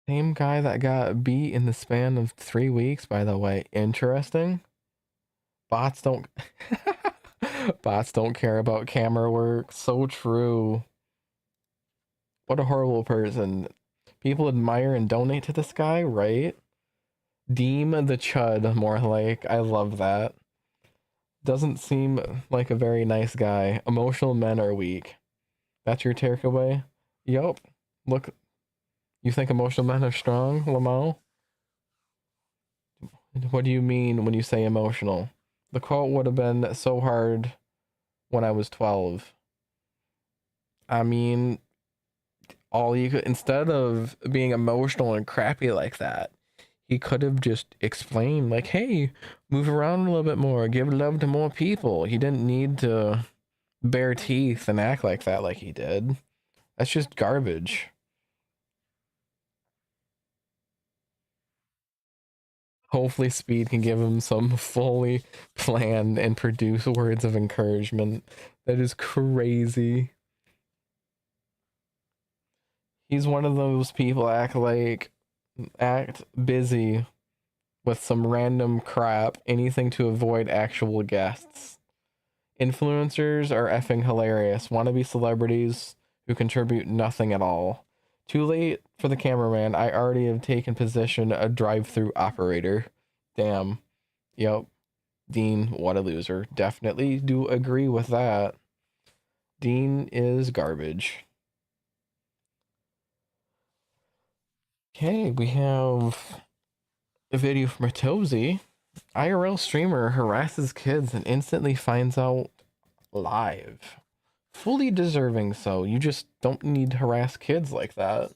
Same guy that got beat in the span of 3 weeks, by the way. Interesting. Bots don't bots don't care about camera work. So true. What a horrible person. People admire and donate to this guy, right? Deem the chud more like. I love that. Doesn't seem like a very nice guy. Emotional men are weak. That's your takeaway? Yup. Look, you think emotional men are strong, Lamau? What do you mean when you say emotional? The quote would have been so hard when I was 12. I mean, all you could, instead of being emotional and crappy like that, he could have just explained, like, hey, move around a little bit more, give love to more people. He didn't need to bare teeth and act like that like he did. That's just garbage. Hopefully Speed can give him some fully planned and produced words of encouragement. That is crazy. He's one of those people act busy with some random crap, anything to avoid actual guests. Influencers are effing hilarious. Wannabe celebrities who contribute nothing at all. Too late for the cameraman. I already have taken position a drive-through operator. Damn. Yep. Dean, what a loser. Definitely do agree with that. Dean is garbage. Okay, we have a video from a Tozy. IRL streamer harasses kids and instantly finds out live. Fully deserving so. You just don't need to harass kids like that.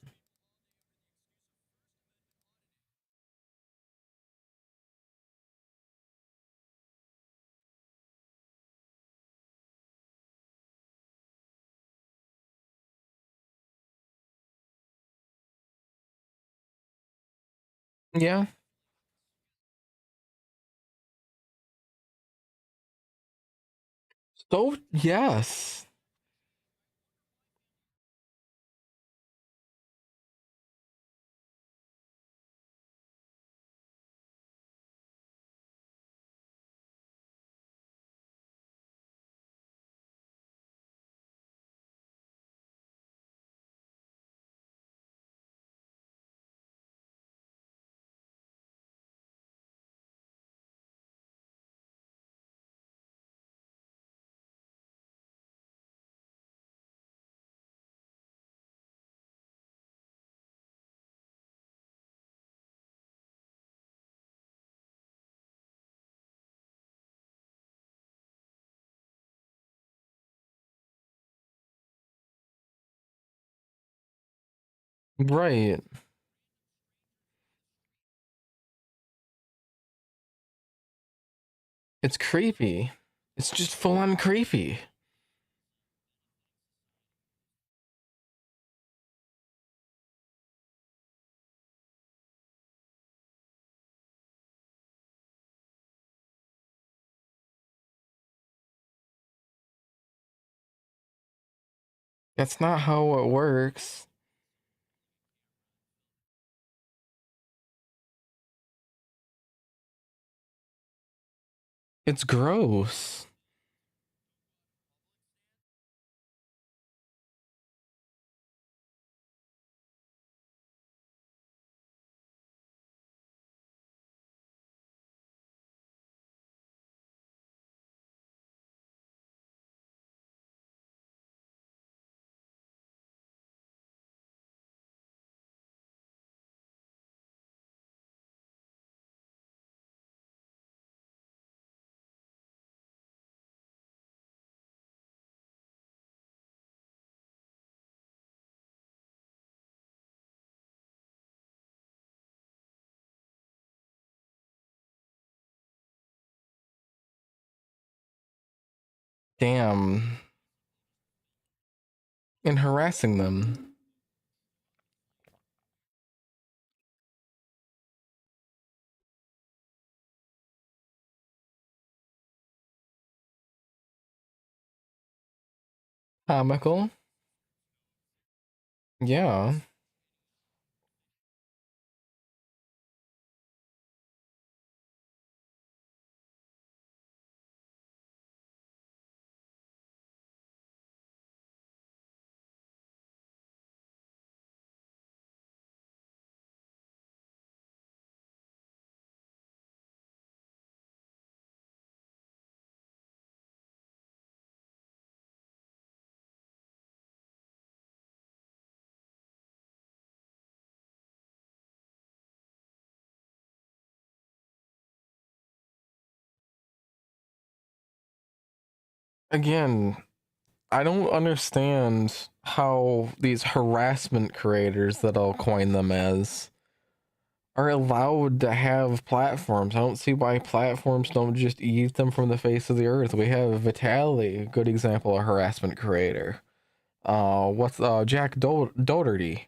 Yeah. So, yes. Right. It's creepy. It's just full on creepy. That's not how it works. It's gross. Damn. And harassing them. Comical. Yeah. Again, I don't understand how these harassment creators, that I'll coin them as, are allowed to have platforms. I don't see why platforms don't just eat them from the face of the earth. We have Vitaly, a good example of harassment creator. What's Jack Doherty?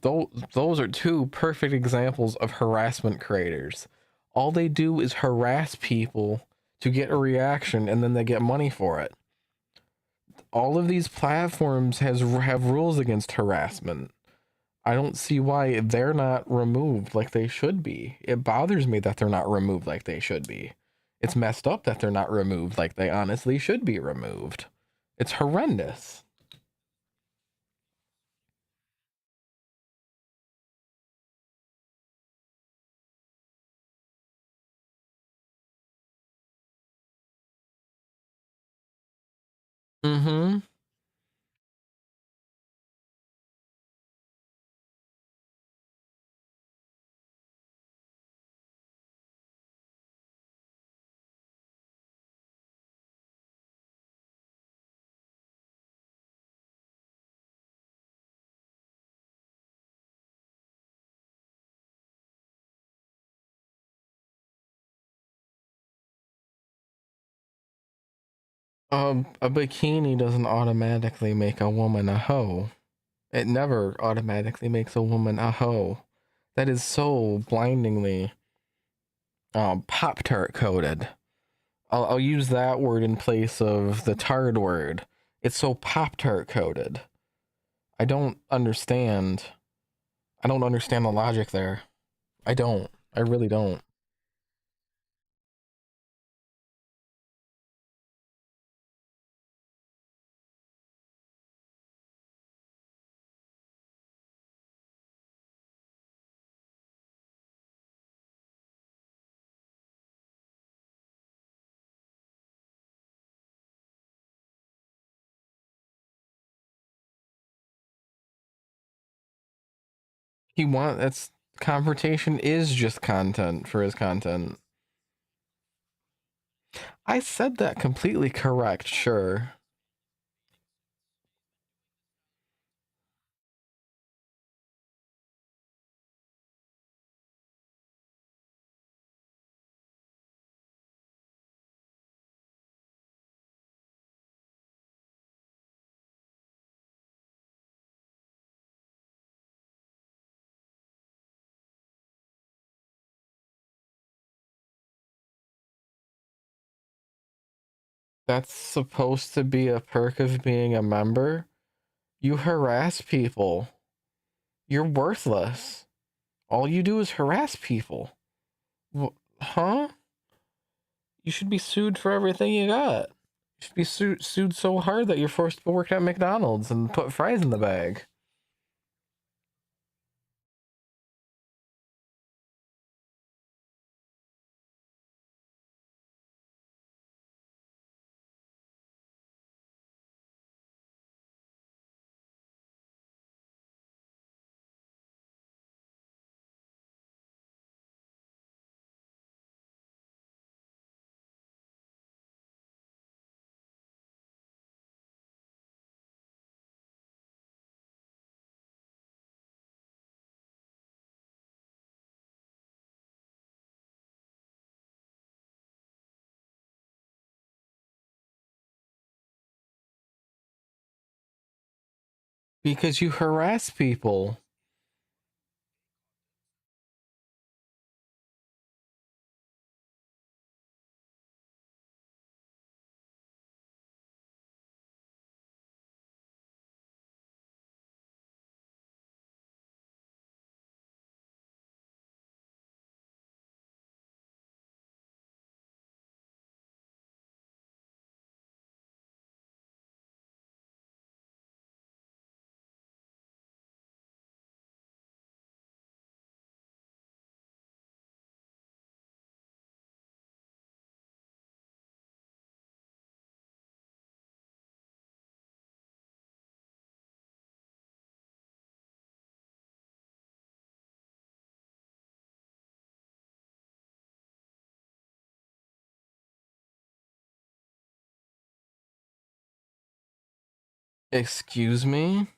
Those are two perfect examples of harassment creators. All they do is harass people to get a reaction, and then they get money for it. All of these platforms have rules against harassment. I don't see why they're not removed like they should be. It bothers me that they're not removed like they should be. It's messed up that they're not removed like they honestly should be removed. It's horrendous. Mm-hmm. A bikini doesn't automatically make a woman a hoe. It never automatically makes a woman a hoe. That is so blindingly Pop Tart coded. I'll use that word in place of the tard word. It's so Pop Tart coded. I don't understand. I don't understand the logic there. I don't. I really don't. That's confrontation is just content for his content. I said that completely correct, sure. That's supposed to be a perk of being a member. You harass people. You're worthless. All you do is harass people. Huh? You should be sued for everything you got. You should be sued so hard that you're forced to work at McDonald's and put fries in the bag. Because you harass people. Excuse me?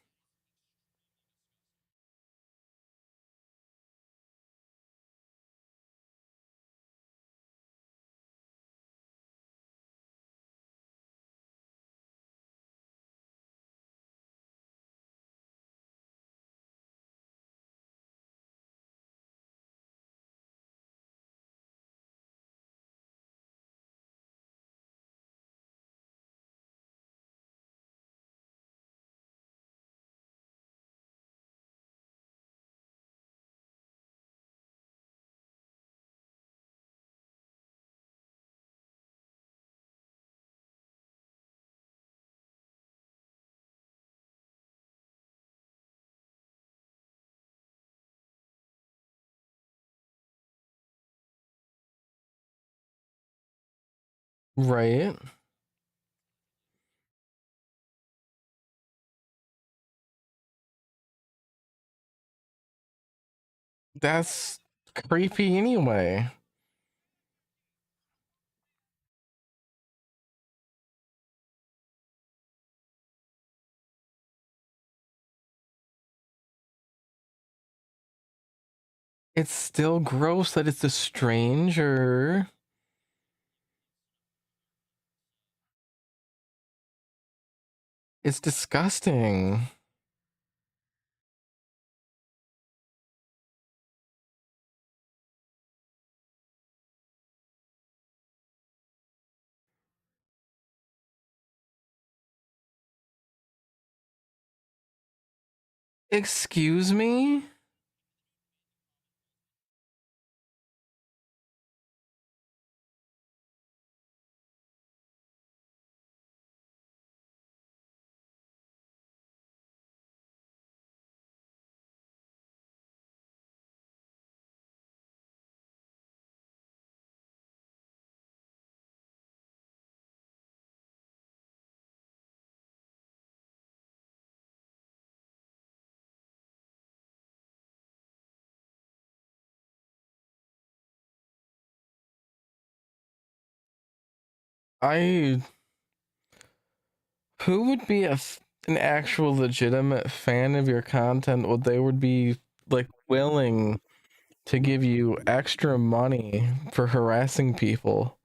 Right? That's creepy anyway. It's still gross that it's a stranger. It's disgusting. Excuse me? I Who would be an actual legitimate fan of your content? Would they would be like willing to give you extra money for harassing people,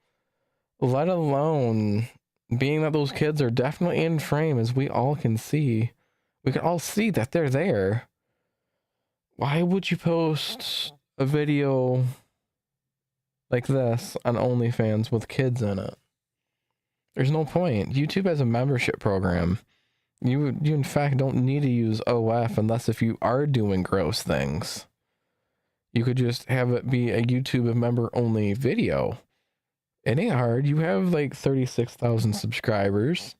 let alone being that those kids are definitely in frame, as we all can see. We can all see that they're there. Why would you post a video like this on OnlyFans with kids in it? There's no point. YouTube has a membership program. You in fact don't need to use OF unless if you are doing gross things. You could just have it be a YouTube member only video. It ain't hard. You have like 36,000 subscribers.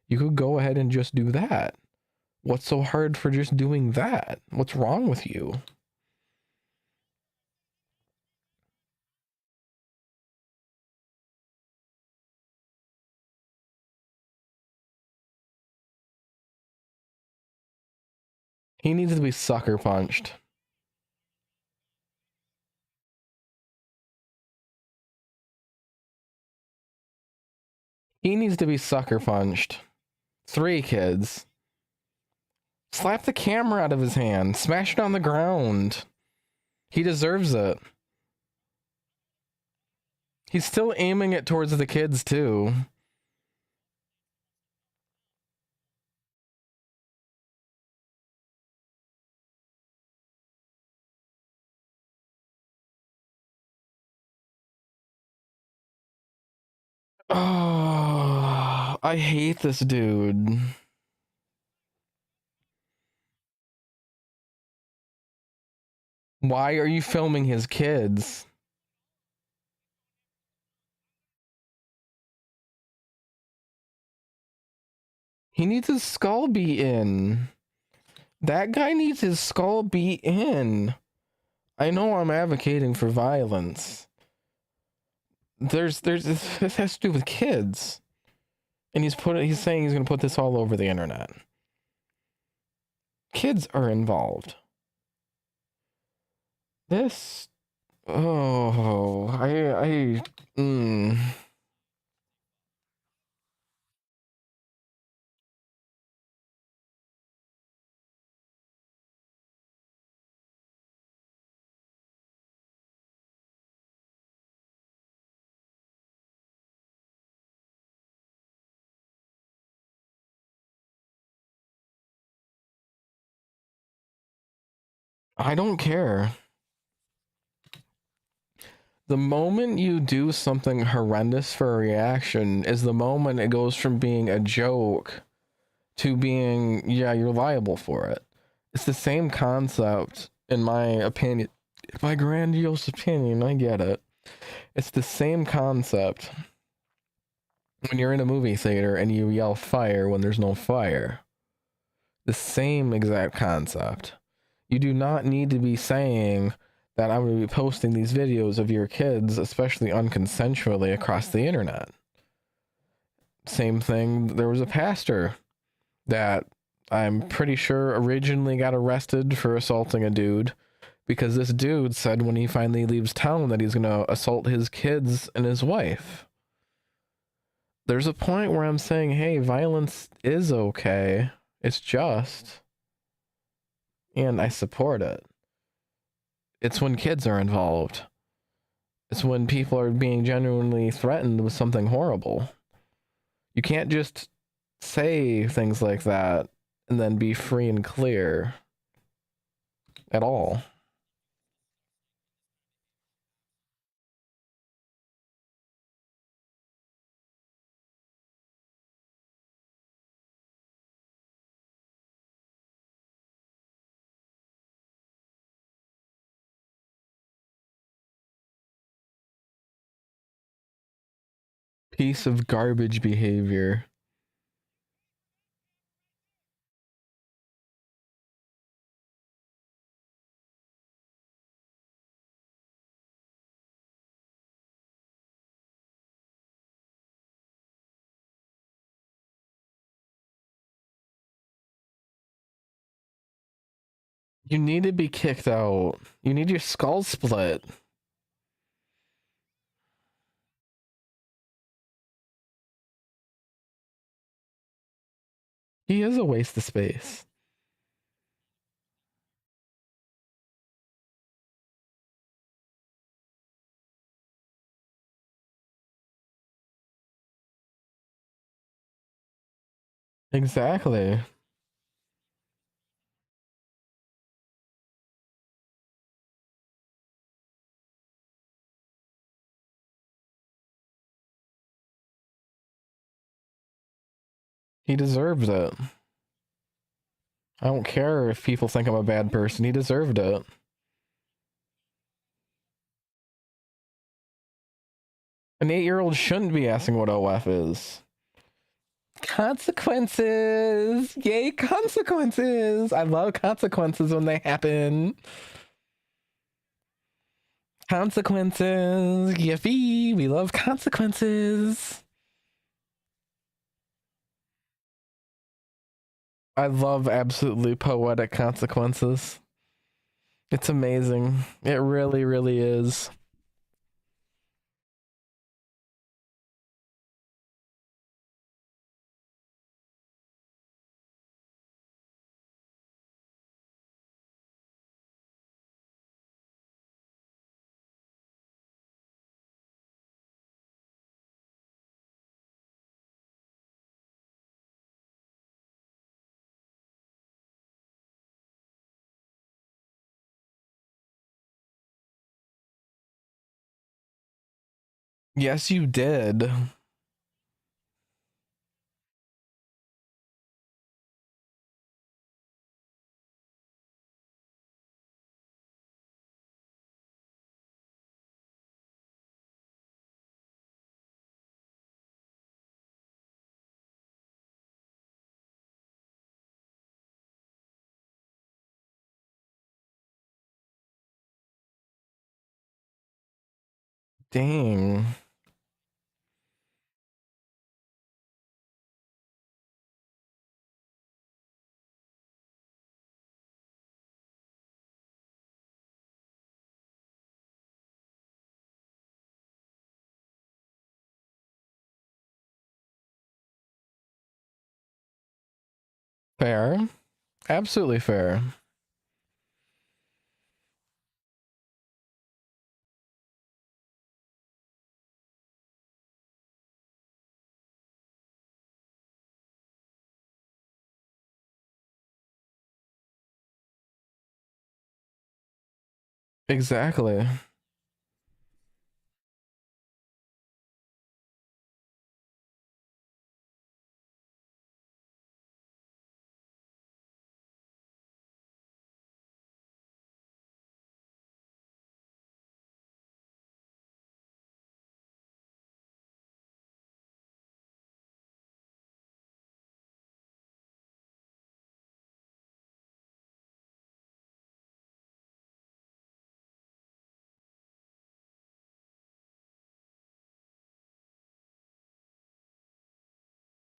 You could go ahead and just do that. What's so hard for just doing that? What's wrong with you? He needs to be sucker punched. He needs to be sucker punched. 3 kids. Slap the camera out of his hand. Smash it on the ground. He deserves it. He's still aiming it towards the kids, too. Oh, I hate this dude. Why are you filming his kids? He needs his skull beat in. That guy needs his skull beat in. I know I'm advocating for violence. This has to do with kids. And he's saying he's gonna put this all over the internet. Kids are involved. This oh I don't care. The moment you do something horrendous for a reaction is the moment it goes from being a joke to being, yeah, you're liable for it. It's the same concept, in my opinion. My grandiose opinion, I get it. It's the same concept when you're in a movie theater and you yell fire when there's no fire. The same exact concept. You do not need to be saying that I'm going to be posting these videos of your kids, especially unconsensually, across the internet. Same thing. There was a pastor that I'm pretty sure originally got arrested for assaulting a dude because this dude said when he finally leaves town that he's gonna assault his kids and his wife. There's a point where I'm saying, hey, violence is okay. It's just, and I support it. It's when kids are involved. It's when people are being genuinely threatened with something horrible. You can't just say things like that and then be free and clear at all. Piece of garbage behavior. You need to be kicked out. You need your skull split. He is a waste of space. Exactly. He deserved it. I don't care if people think I'm a bad person. He deserved it. An 8-year-old shouldn't be asking what OF is. Consequences! Yay, consequences! I love consequences when they happen. Consequences! Yippee! We love consequences! I love absolutely poetic consequences. It's amazing. It really, really is. Yes, you did. Dang. Fair. Absolutely fair. Exactly.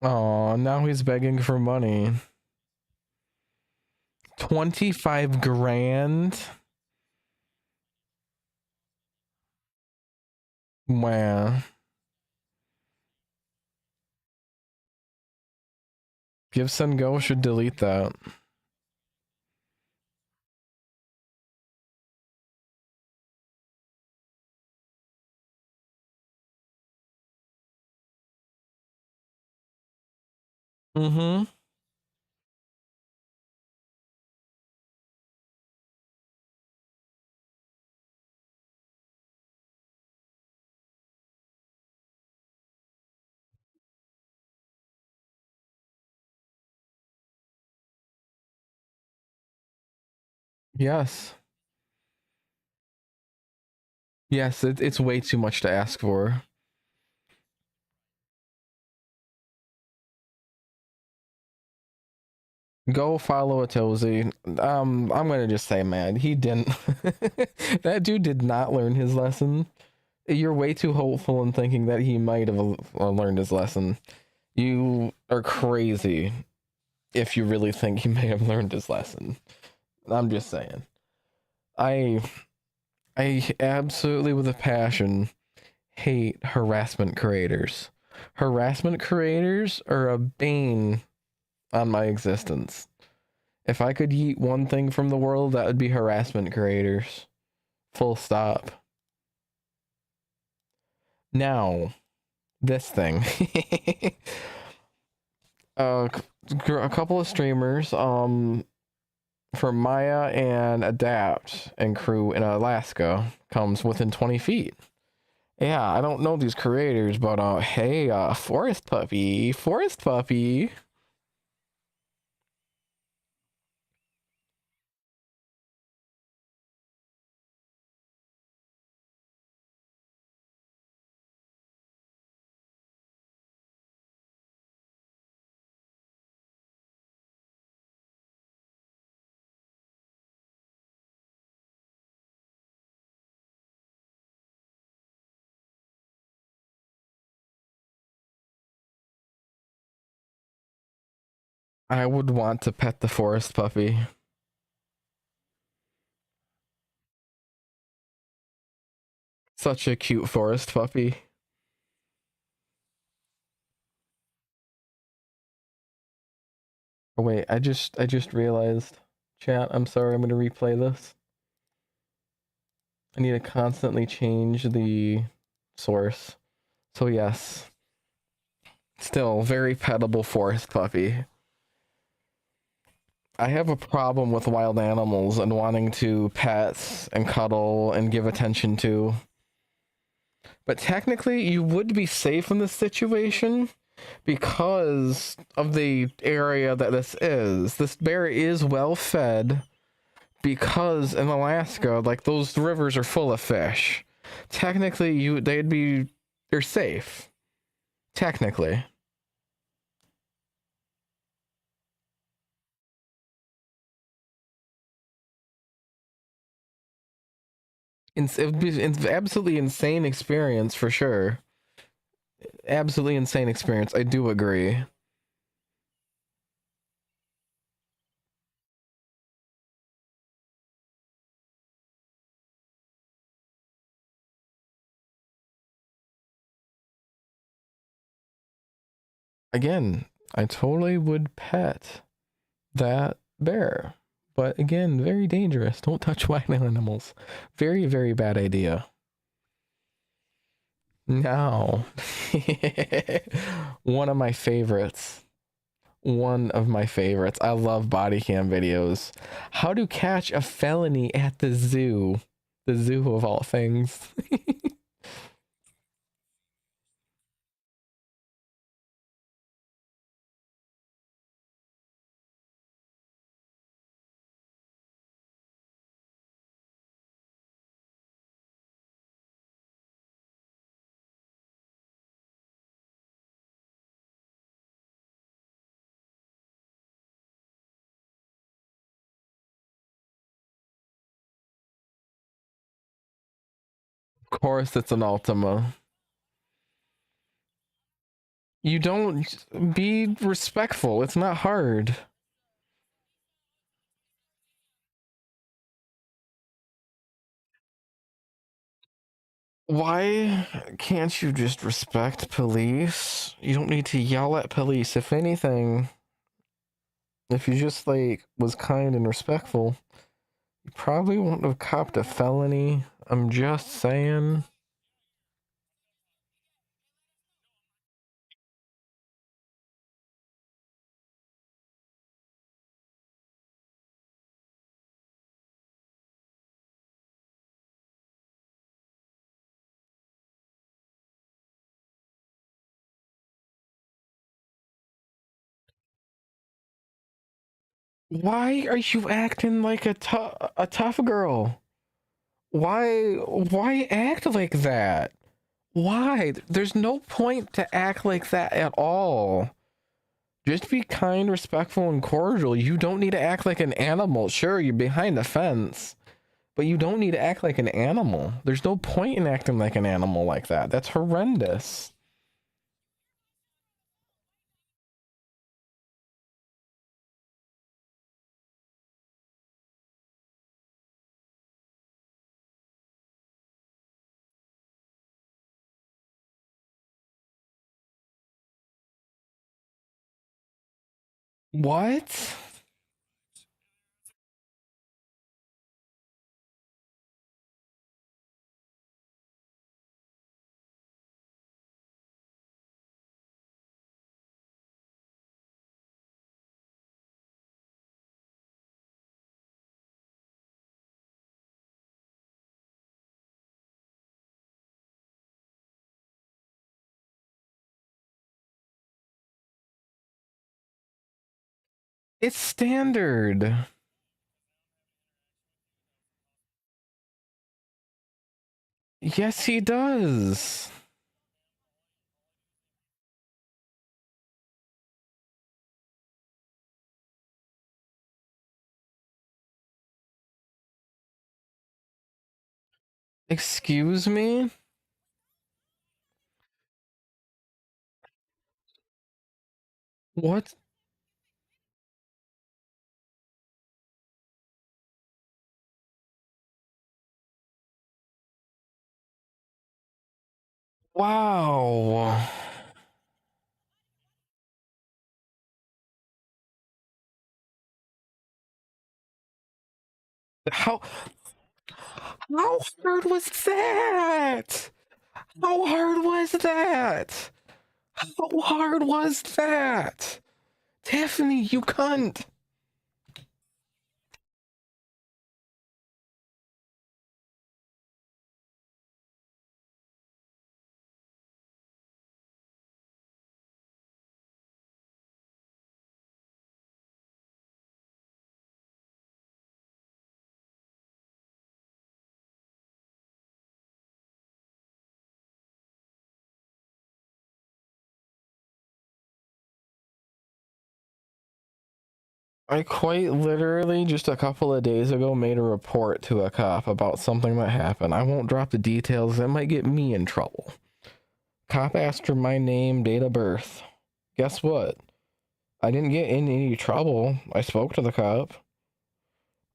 Oh, now he's begging for money. 25 grand? Wow. Gibson Go should delete that. Mm-hmm. Yes. Yes, it's way too much to ask for. Go follow a Tozy. I'm gonna just say, man, he didn't. That dude did not learn his lesson. You're way too hopeful in thinking that he might have learned his lesson. You are crazy if you really think he may have learned his lesson. I'm just saying. I I absolutely with a passion hate harassment creators. Harassment creators are a bane on my existence. If I could yeet one thing from the world, that would be harassment creators. Full stop. Now, this thing. A couple of streamers, from Maya and Adapt and crew in Alaska comes within 20 feet. Yeah, I don't know these creators, but hey, Forest Puppy, Forest Puppy. I would want to pet the Forest Puppy. Such a cute Forest Puppy. Oh wait, I just realized. Chat, I'm sorry, I'm gonna replay this. I need to constantly change the source. So yes, still very pettable Forest Puppy. I have a problem with wild animals and wanting to pet and cuddle and give attention to. But technically, you would be safe in this situation because of the area that this is. This bear is well fed because in Alaska, like those rivers are full of fish. Technically, they're safe. Technically. It would be an absolutely insane experience for sure. Absolutely insane experience. I do agree. Again, I totally would pet that bear. But again, very dangerous. Don't touch wild animals. Very, very bad idea. Now, one of my favorites. One of my favorites. I love body cam videos. How to catch a felony at the zoo. The zoo of all things. Of course, it's an Ultima. You don't be respectful. It's not hard. Why can't you just respect police? You don't need to yell at police. If anything, if you just like was kind and respectful, you probably wouldn't have copped a felony. I'm just saying. Why are you acting like a tough girl? Why act like that? Why? There's no point to act like that at all. Just be kind, respectful, and cordial. You don't need to act like an animal. Sure, you're behind the fence, but you don't need to act like an animal. There's no point in acting like an animal like that. That's horrendous. What? It's standard. Yes, he does. Excuse me? What? Wow. How how hard was that? How hard was that? How hard was that? Tiffany, you cunt. I quite literally just a couple of days ago made a report to a cop about something that happened. I won't drop the details, that might get me in trouble. Cop asked for my name, date of birth. Guess what? I didn't get in any trouble. I spoke to the cop.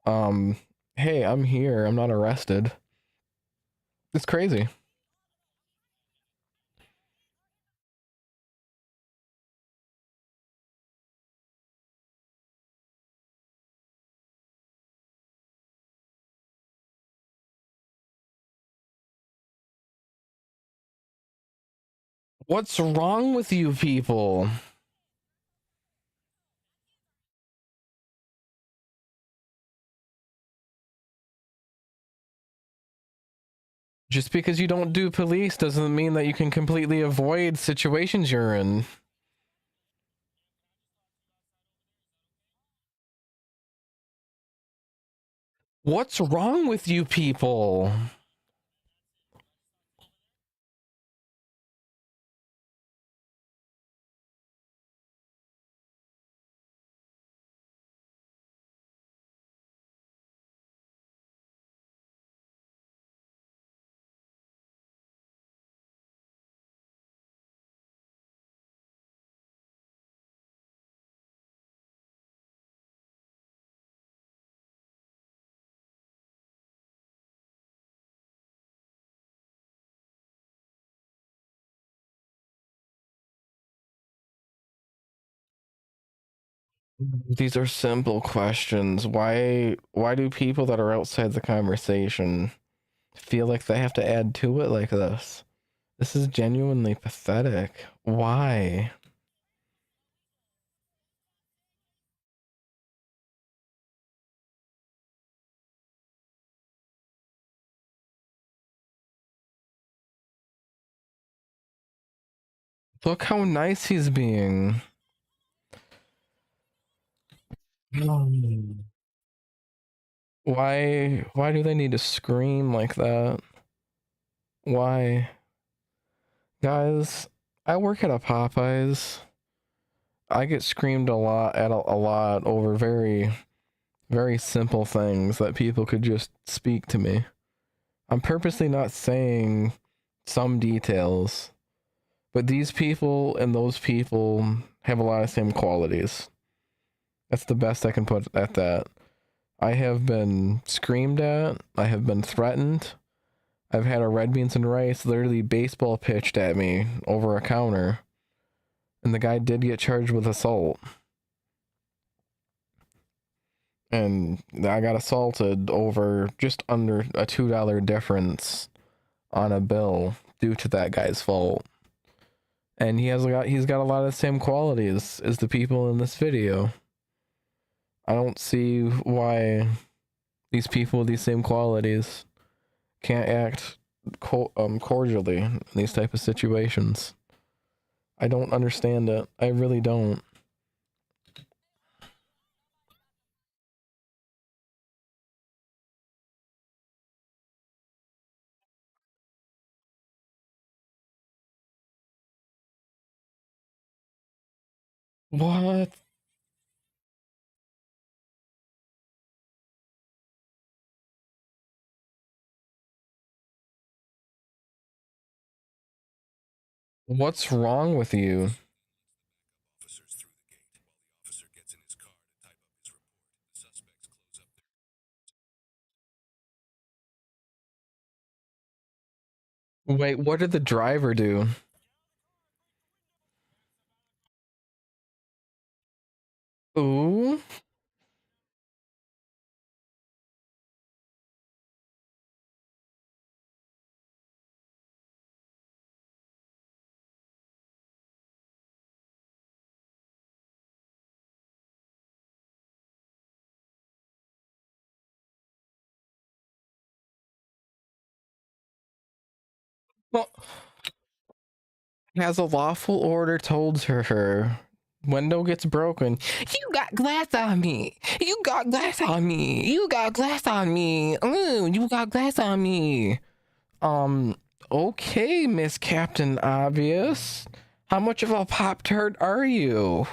Um, hey, I'm here. I'm not arrested. It's crazy. What's wrong with you people? Just because you don't do police doesn't mean that you can completely avoid situations you're in. What's wrong with you people? These are simple questions. Why do people that are outside the conversation feel like they have to add to it like this? This is genuinely pathetic. Why? Look how nice he's being. Why do they need to scream like that? Why? Guys, I work at a Popeyes. I get screamed a lot at a lot over very simple things that people could just speak to me. I'm purposely not saying some details, but these people and those people have a lot of same qualities. That's the best I can put at that. I have been screamed at, I have been threatened. I've had a red beans and rice literally baseball pitched at me over a counter, and the guy did get charged with assault. And I got assaulted over just under a $2 difference on a bill due to that guy's fault. And he's got a lot of the same qualities as the people in this video. I don't see why these people with these same qualities can't act cordially in these type of situations. I don't understand it. I really don't. What? What's wrong with you? Wait, what did the driver do? Ooh. Well, has a lawful order told her window gets broken, you got glass on me, you got glass on me, you got glass on me, ooh, you got glass on me. um okay, Miss Captain Obvious, how much of a Pop-Tart are you?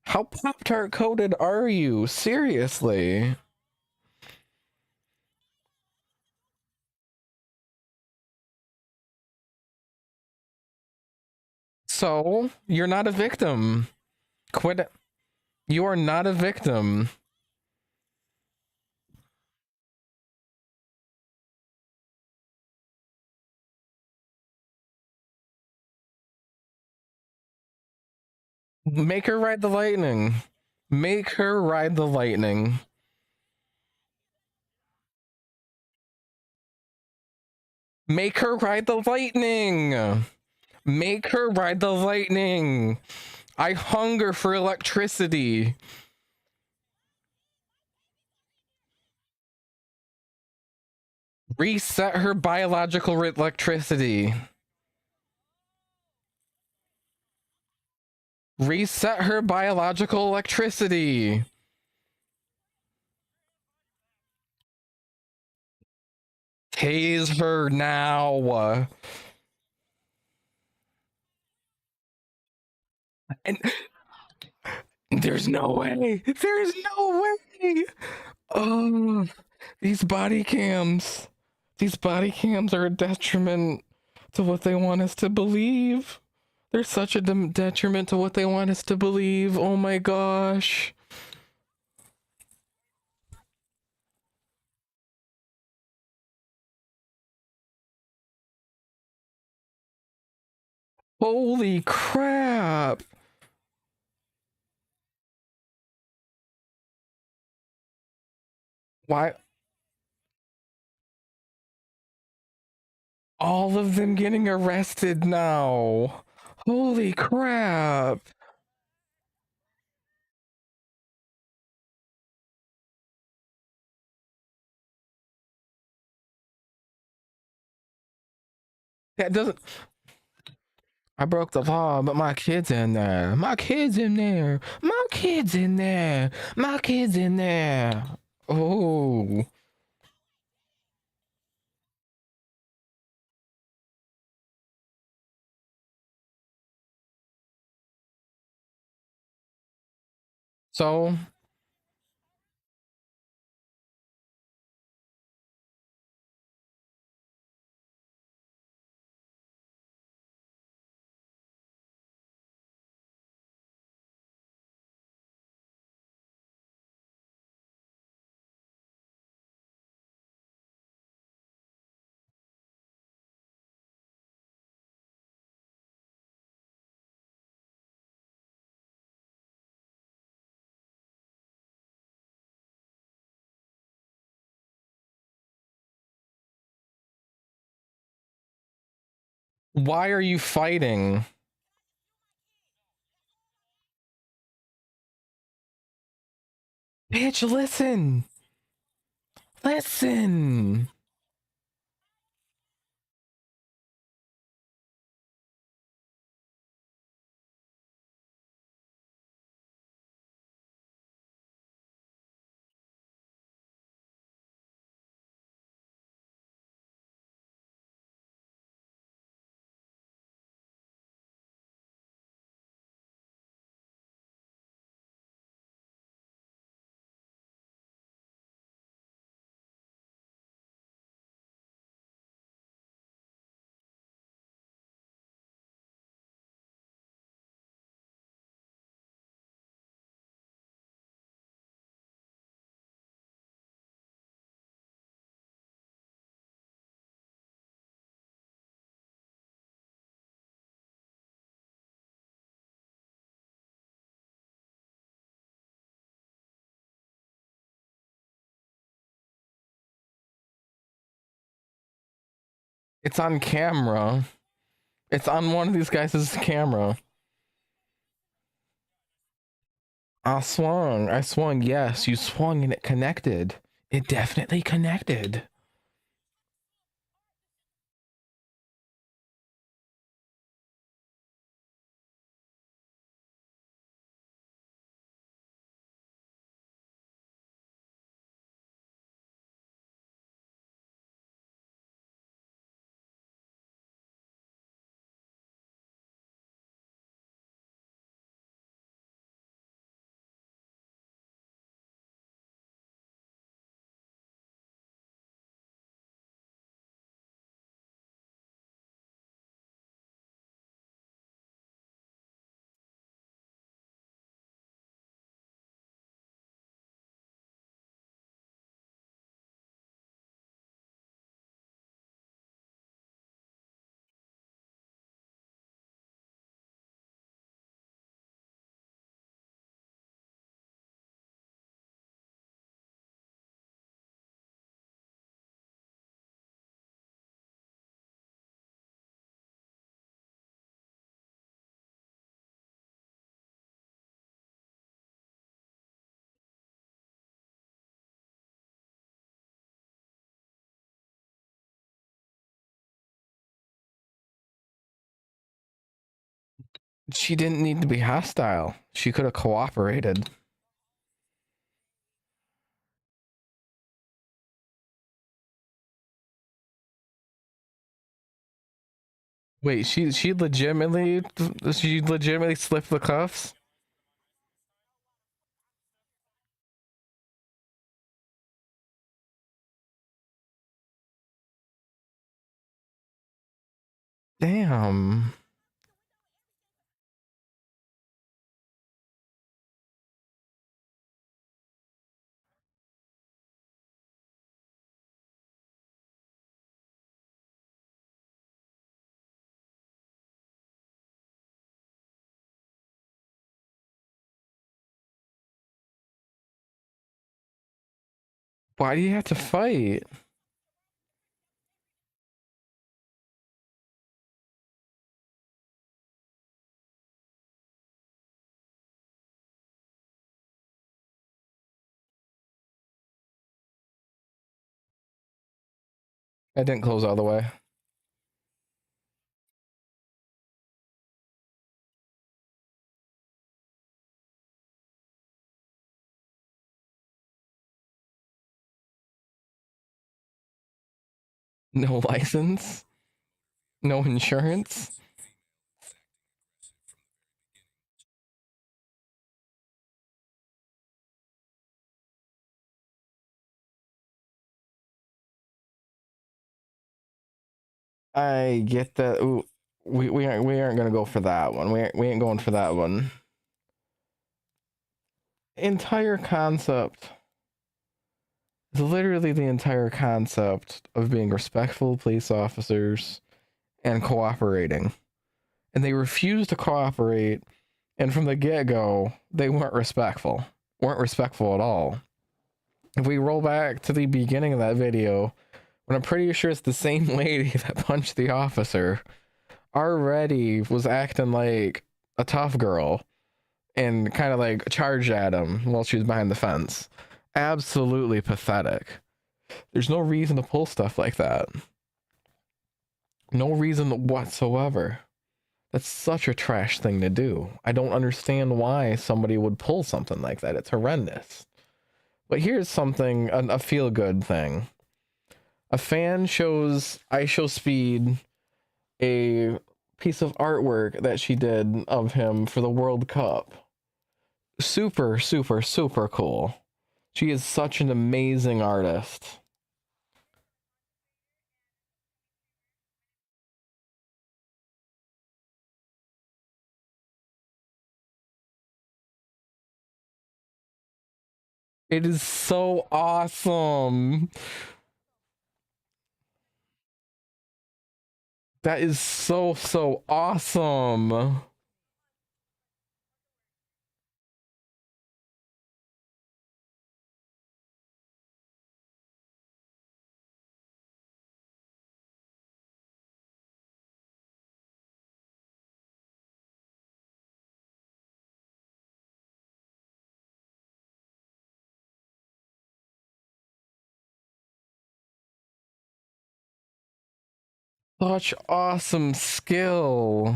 How Pop-Tart coated are you, seriously? So you're not a victim. Quit. You are not a victim. Make her ride the lightning. Make her ride the lightning. Make her ride the lightning. Make her ride the lightning. I hunger for electricity. Reset her biological electricity. Reset her biological electricity. Tase her now. And there's no way. There's no way. Oh, these body cams. These body cams are a detriment to what they want us to believe. They're such a detriment to what they want us to believe. Oh my gosh. Holy crap. Why all of them getting arrested now? Holy crap. That doesn't I broke the law, but my kid's in there. My kid's in there. My kid's in there. My kid's in there. Oh. So why are you fighting? Bitch, listen. Listen. It's on camera. It's on one of these guys' camera. I swung. I swung. Yes, you swung and it connected. It definitely connected. She didn't need to be hostile. She could have cooperated. Wait, she legitimately slipped the cuffs? Damn. Why do you have to fight? I didn't close all the way. No license? No insurance? I get that. Ooh, we aren't gonna go for that one. We ain't going for that one. Entire concept is literally the entire concept of being respectful police officers and cooperating. And they refused to cooperate, and from the get-go, they weren't respectful. Weren't respectful at all. If we roll back to the beginning of that video, when I'm pretty sure it's the same lady that punched the officer, already was acting like a tough girl and kind of like charged at him while she was behind the fence. Absolutely pathetic. There's no reason to pull stuff like that. No reason whatsoever. That's such a trash thing to do. I don't understand why somebody would pull something like that. It's horrendous. But here's something, a feel-good thing. A fan shows IShowSpeed a piece of artwork that she did of him for the World Cup. Super, super, super cool. She is such an amazing artist. It is so awesome. That is so, so awesome. Such awesome skill.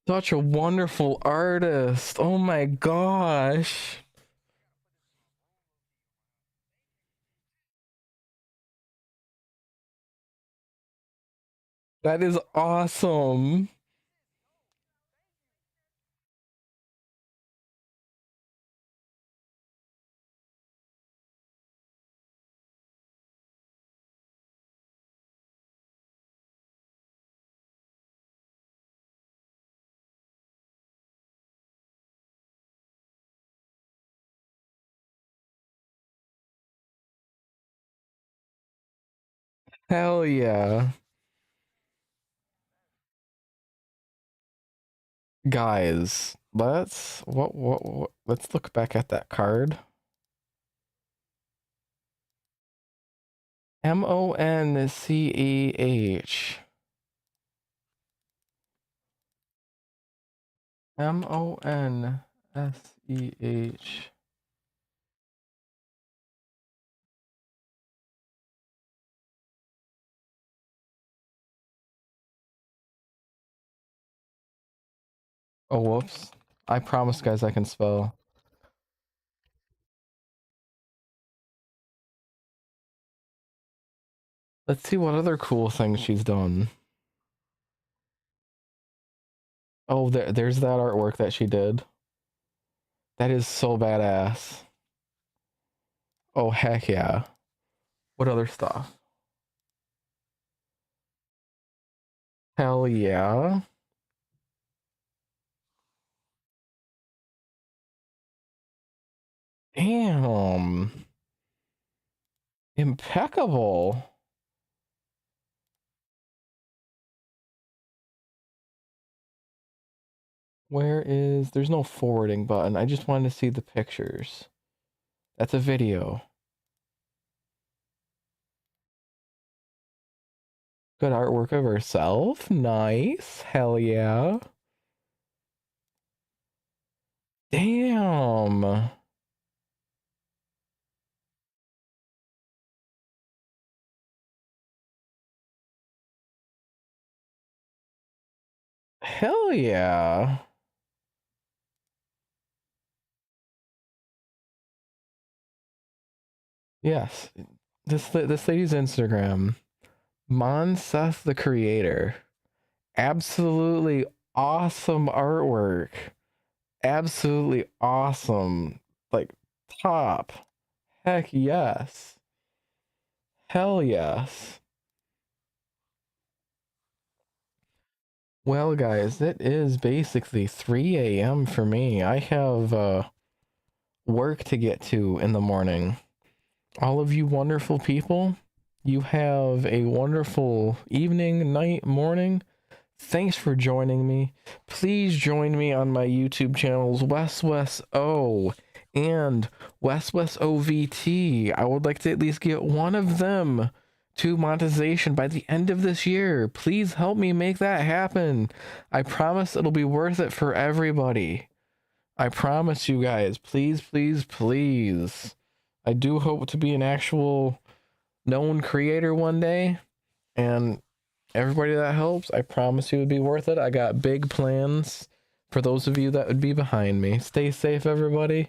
Such a wonderful artist. Oh my gosh. That is awesome. Hell yeah. Guys, let's look back at that card. Monchh. Monsheh. Oh, whoops. I promise, guys, I can spell. Let's see what other cool things she's done. Oh, there's that artwork that she did. That is so badass. Oh, heck yeah. What other stuff? Hell yeah. Damn. Impeccable. There's no forwarding button. I just wanted to see the pictures. That's a video. Good artwork of herself. Nice. Hell yeah. Damn. Hell yeah. Yes. This lady's Instagram. Monseth the creator. Absolutely awesome artwork. Absolutely awesome. Like top. Heck yes. Hell yes. Well, guys, it is basically 3 a.m. for me. I have work to get to in the morning. All of you wonderful people, you have a wonderful evening, night, morning. Thanks for joining me. Please join me on my YouTube channels, WeswesO and WeswesO VT. I would like to at least get one of them to monetization by the end of this year. Please help me make that happen. I promise it'll be worth it for everybody. I promise you guys. Please, please, please. I do hope to be an actual known creator one day, and everybody that helps, I promise you it'd be worth it. I got big plans for those of you that would be behind me. Stay safe, everybody.